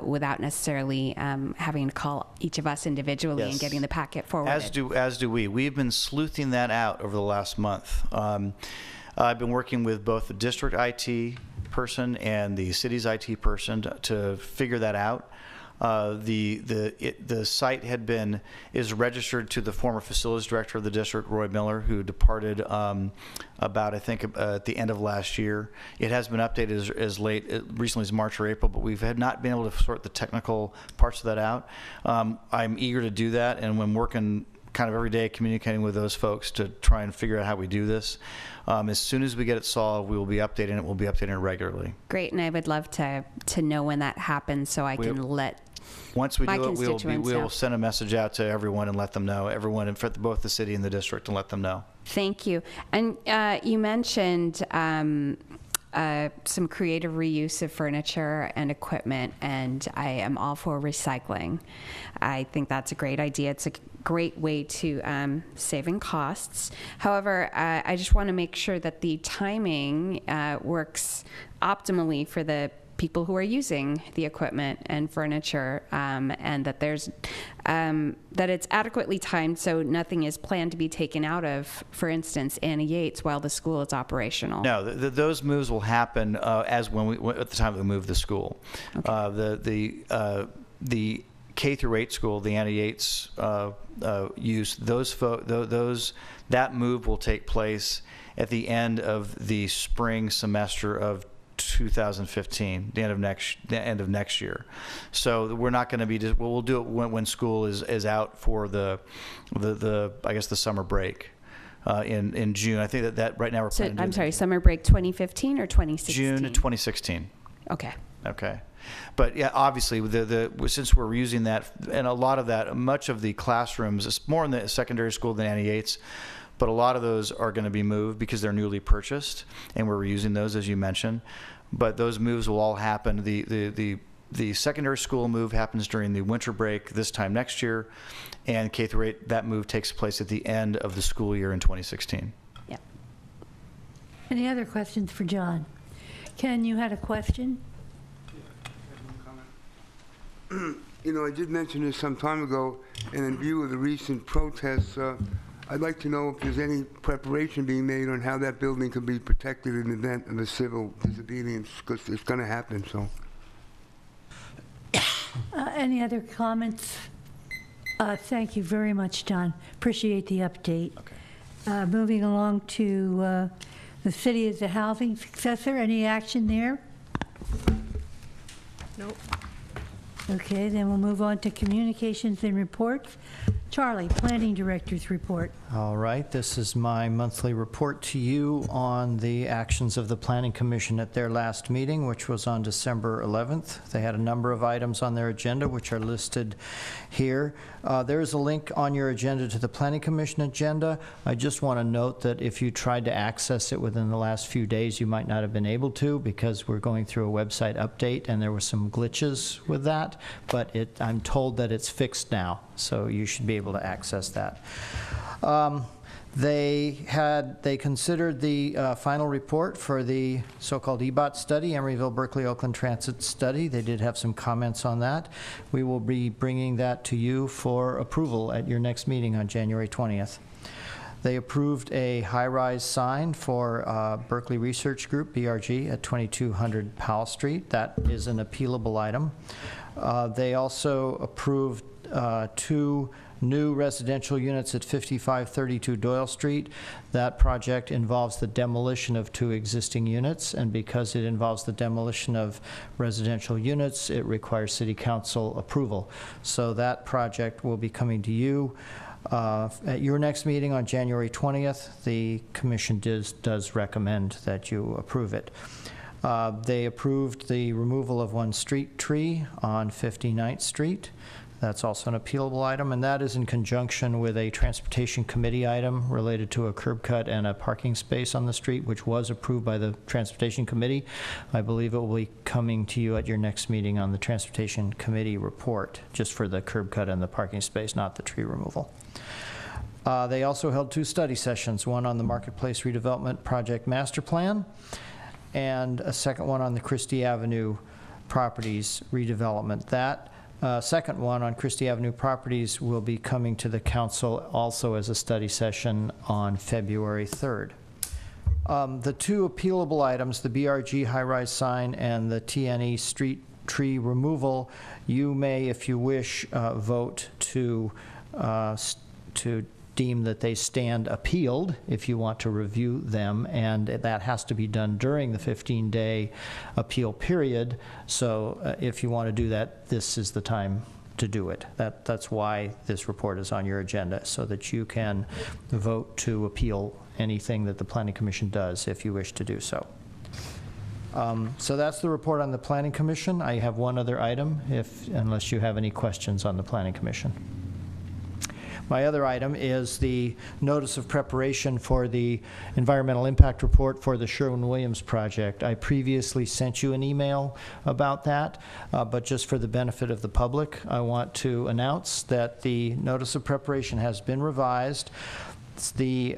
without necessarily having to call each of us individually and getting the packet forwarded. As do we. We've been sleuthing that out over the last month. I've been working with both the district IT person and the city's IT person to figure that out. The site is registered to the former facilities director of the district, Roy Miller, who departed about, I think, at the end of last year. It has been updated as recently as March or April, but we've not been able to sort the technical parts of that out. I'm eager to do that, and I'm working kind of every day communicating with those folks to try and figure out how we do this. As soon as we get it solved, we will be updating it. We'll be updating it regularly. Great, and I would love to know when that happens so I can let once we my do it, constituents we'll know. send a message out to everyone and let them know, everyone in both the city and the district, and let them know. Thank you. And you mentioned some creative reuse of furniture and equipment, and I am all for recycling. I think that's a great idea. It's a great way to saving costs. However, I just want to make sure that the timing works optimally for the people who are using the equipment and furniture, and that there's that it's adequately timed so nothing is planned to be taken out of, for instance, Annie Yates while the school is operational. No, those moves will happen at the time we move the school. Okay. The K through 8 school, the Annie Yates use, that move will take place at the end of the spring semester of 2015, the end of next year. So we're not going to be. We'll do it when school is out for the I guess the summer break in June. I think that right now we're planning. So, I'm sorry, summer break 2015 or 2016? June 2016. Okay. Okay. But yeah, obviously, since we're using that, and a lot of that, much of the classrooms, it's more in the secondary school than Annie Yates, but a lot of those are going to be moved because they're newly purchased, and we're reusing those, as you mentioned. But those moves will all happen. The secondary school move happens during the winter break this time next year, and K through 8, that move takes place at the end of the school year in 2016. Yeah. Any other questions for John? Ken, you had a question? You know, I did mention this some time ago, and in view of the recent protests, I'd like to know if there's any preparation being made on how that building could be protected in the event of a civil disobedience, because it's going to happen, so. Any other comments? Thank you very much, John. Appreciate the update. Okay. Moving along to the city as a housing successor. Any action there? Nope. Okay, then we'll move on to communications and reports. Charlie, Planning Director's report. All right, this is my monthly report to you on the actions of the Planning Commission at their last meeting, which was on December 11th. They had a number of items on their agenda, which are listed here. There is a link on your agenda to the Planning Commission agenda. I just want to note that if you tried to access it within the last few days, you might not have been able to, because we're going through a website update and there were some glitches with that, but I'm told that it's fixed now, so you should be able to access that. They considered the final report for the so-called EBOT study, Emeryville, Berkeley, Oakland Transit Study. They did have some comments on that. We will be bringing that to you for approval at your next meeting on January 20th. They approved a high-rise sign for Berkeley Research Group, BRG, at 2200 Powell Street. That is an appealable item. They also approved 2 new residential units at 5532 Doyle Street. That project involves the demolition of 2 existing units, and because it involves the demolition of residential units, it requires City Council approval. So that project will be coming to you at your next meeting on January 20th. The Commission does recommend that you approve it. They approved the removal of 1 street tree on 59th Street. That's also an appealable item, and that is in conjunction with a Transportation Committee item related to a curb cut and a parking space on the street, which was approved by the Transportation Committee. I believe it will be coming to you at your next meeting on the Transportation Committee report, just for the curb cut and the parking space, not the tree removal. They also held 2 study sessions, one on the Marketplace Redevelopment Project Master Plan, and a second one on the Christie Avenue Properties redevelopment. That second one on Christie Avenue Properties will be coming to the council also as a study session on February 3rd. The 2 appealable items, the BRG high-rise sign and the TNE street tree removal, you may, if you wish, vote to deem that they stand appealed if you want to review them, and that has to be done during the 15-day appeal period. So if you want to do that, this is the time to do it. That's why this report is on your agenda, so that you can vote to appeal anything that the Planning Commission does if you wish to do so. So that's the report on the Planning Commission. I have one other item, unless you have any questions on the Planning Commission. My other item is the notice of preparation for the environmental impact report for the Sherwin-Williams project. I previously sent you an email about that, but just for the benefit of the public, I want to announce that the notice of preparation has been revised. The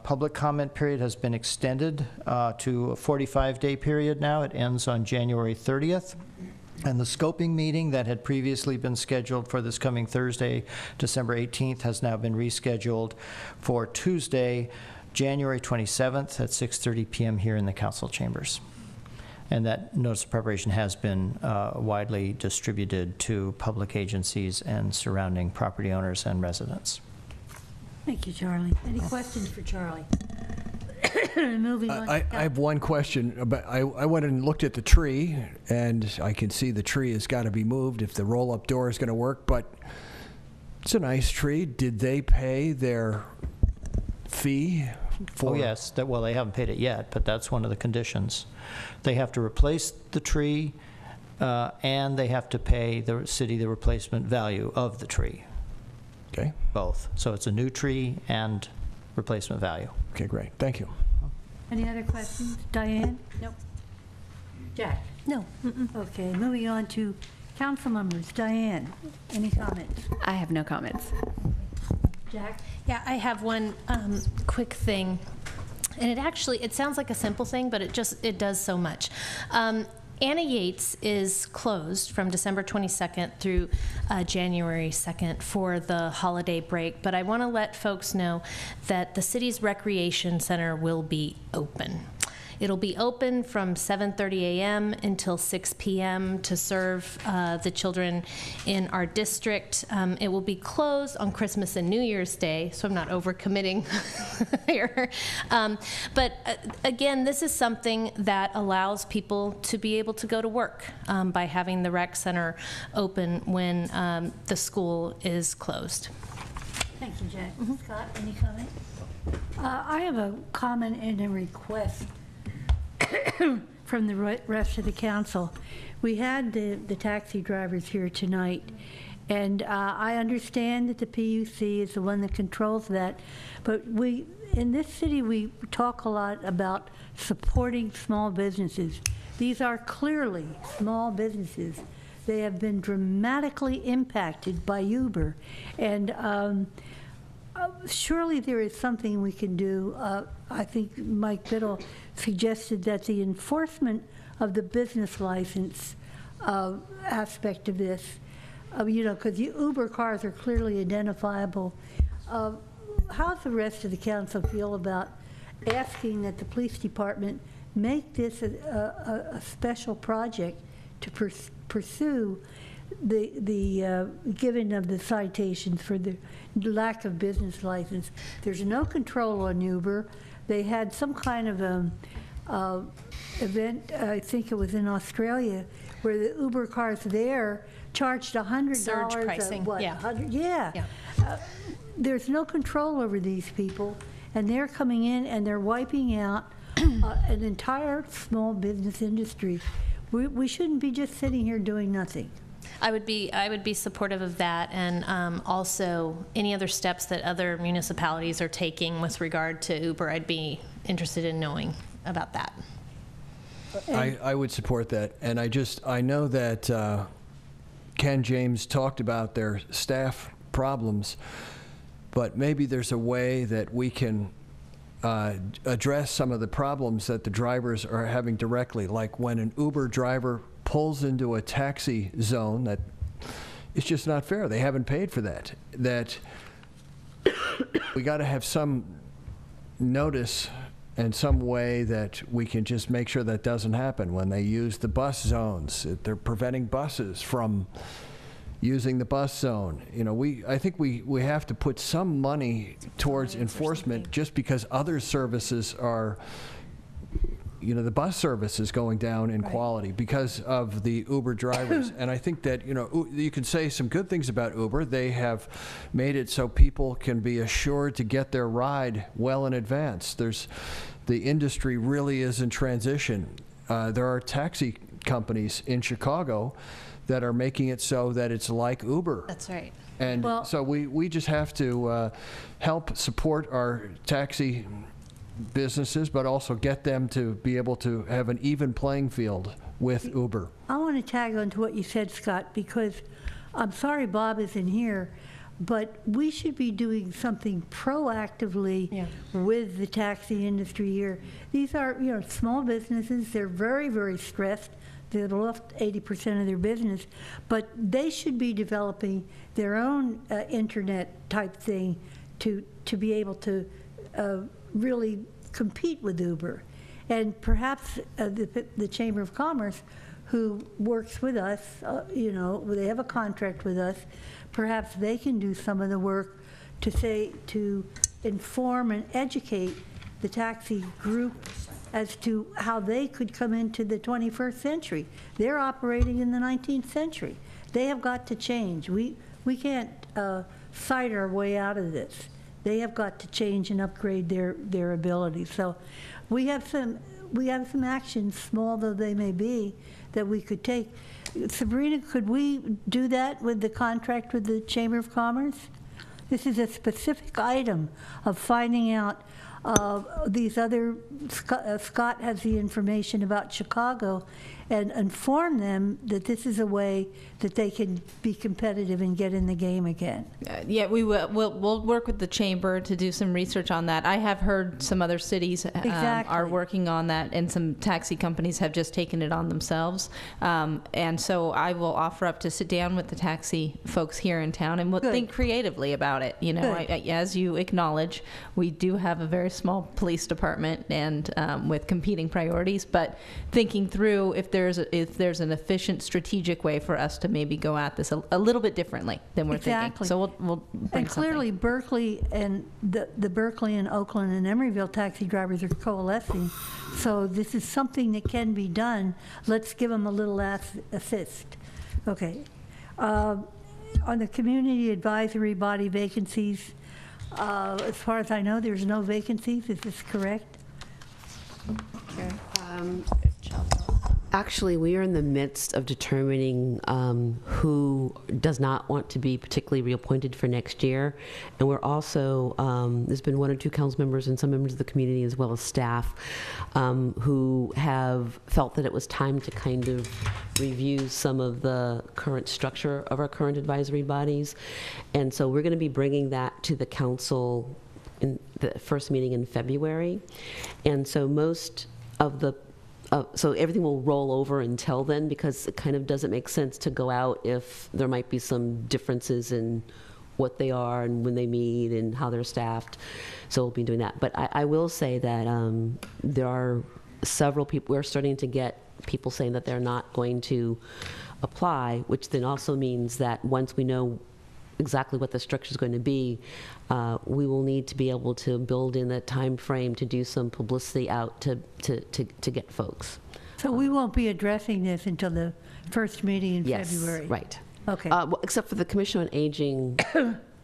public comment period has been extended to a 45-day period now. It ends on January 30th. And the scoping meeting that had previously been scheduled for this coming Thursday, December 18th, has now been rescheduled for Tuesday, January 27th at 6:30 p.m. here in the council chambers. And that notice of preparation has been widely distributed to public agencies and surrounding property owners and residents. Thank you, Charlie. Any questions for Charlie? Moving on. I have one question. I went and looked at the tree, and I can see the tree has got to be moved if the roll-up door is going to work, but it's a nice tree. Did they pay their fee for? Oh, yes. Well, they haven't paid it yet, but that's one of the conditions. They have to replace the tree, and they have to pay the city the replacement value of the tree. Okay. Both. So it's a new tree and replacement value. Okay, great. Thank you. Any other questions? Diane? Nope. Jack? No. Okay, moving on to council members. Diane, any comments? I have no comments. Jack? Yeah, I have one quick thing. And it sounds like a simple thing, but it does so much. Anna Yates is closed from December 22nd through January 2nd for the holiday break, but I want to let folks know that the city's recreation center will be open. It'll be open from 7:30 a.m. until 6 p.m. to serve the children in our district. It will be closed on Christmas and New Year's Day, so I'm not overcommitting here. But again, this is something that allows people to be able to go to work by having the rec center open when the school is closed. Thank you, Jack. Scott, any comment? I have a comment and a request from the rest of the council. We had the taxi drivers here tonight, and I understand that the PUC is the one that controls that, but in this city we talk a lot about supporting small businesses. These are clearly small businesses. They have been dramatically impacted by Uber, and surely there is something we can do. I think Mike Biddle suggested that the enforcement of the business license aspect of this, because Uber cars are clearly identifiable. How's the rest of the council feel about asking that the police department make this a special project to pursue the giving of the citations for the lack of business license? There's no control on Uber. They had some kind of event, I think it was in Australia, where the Uber cars there charged $100. Surge pricing, yeah. 100, yeah. There's no control over these people, and they're coming in and they're wiping out an entire small business industry. We shouldn't be just sitting here doing nothing. I would be supportive of that, and also any other steps that other municipalities are taking with regard to Uber. I'd be interested in knowing about that. I would support that, and I know that Ken James talked about their staff problems, but maybe there's a way that we can address some of the problems that the drivers are having directly, like when an Uber driver pulls into a taxi zone, that it's just not fair. They haven't paid for that. That we got to have some notice and some way that we can just make sure that doesn't happen. When they use the bus zones, they're preventing buses from using the bus zone. I think we have to put some money towards enforcement, just because other services are, the bus service is going down in quality because of the Uber drivers. And I think that, you can say some good things about Uber. They have made it so people can be assured to get their ride well in advance. The industry really is in transition. There are taxi companies in Chicago that are making it so that it's like Uber. That's right. And so we just have to help support our taxi businesses, but also get them to be able to have an even playing field with Uber. I want to tag on to what you said, Scott, because I'm sorry Bob isn't here, but we should be doing something proactively with the taxi industry here. These are, small businesses. They're very, very stressed. They lost 80% of their business, but they should be developing their own internet type thing to be able to really compete with Uber. And perhaps the Chamber of Commerce, who works with us, they have a contract with us, perhaps they can do some of the work to inform and educate the taxi group as to how they could come into the 21st century. They're operating in the 19th century. They have got to change. We can't fight our way out of this. They have got to change and upgrade their abilities. So we have some actions, small though they may be, that we could take. Sabrina, could we do that with the contract with the Chamber of Commerce? This is a specific item of finding out these other, Scott has the information about Chicago, and inform them that this is a way that they can be competitive and get in the game again. Yeah, we will. We'll work with the chamber to do some research on that. I have heard some other cities are working on that, and some taxi companies have just taken it on themselves. And so I will offer up to sit down with the taxi folks here in town, and we'll think creatively about it. You know, as you acknowledge, we do have a very small police department, and with competing priorities. But thinking through if there's an efficient, strategic way for us to maybe go at this a little bit differently than we're thinking. So we'll bring and clearly something. Berkeley and the Berkeley and Oakland and Emeryville taxi drivers are coalescing. So this is something that can be done. Let's give them a little assist. Okay. On the community advisory body vacancies, as far as I know, there's no vacancies. Is this correct? Actually, we are in the midst of determining who does not want to be particularly reappointed for next year. And we're also, there's been 1 or 2 council members and some members of the community as well as staff who have felt that it was time to kind of review some of the current structure of our current advisory bodies. And so we're going to be bringing that to the council in the first meeting in February. And so most of the so everything will roll over until then, because it kind of doesn't make sense to go out if there might be some differences in what they are and when they meet and how they're staffed. So we'll be doing that. But I will say that there are several people, we're starting to get people saying that they're not going to apply, which then also means that once we know exactly what the structure is going to be, we will need to be able to build in the time frame to do some publicity out to get folks. So we won't be addressing this until the first meeting in February? Yes, right. Okay. Well, except for the Commission on Aging,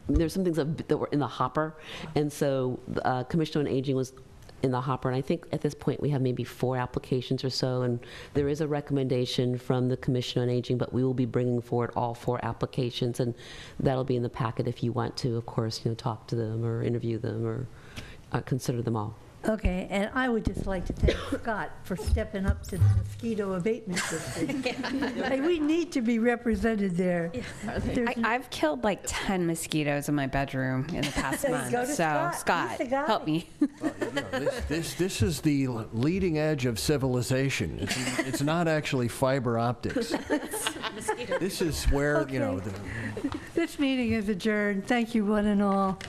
there's some things that were in the hopper, and so the Commission on Aging was in the hopper, and I think at this point we have maybe 4 applications or so, and there is a recommendation from the Commission on Aging, but we will be bringing forward all 4 applications, and that'll be in the packet if you want to, of course, talk to them or interview them or consider them all. Okay, and I would just like to thank Scott for stepping up to the mosquito abatement system. We need to be represented there. I've killed like 10 mosquitoes in my bedroom in the past month. Go to So Scott, help me. This is the leading edge of civilization. It's not actually fiber optics. This is where, This meeting is adjourned. Thank you, one and all.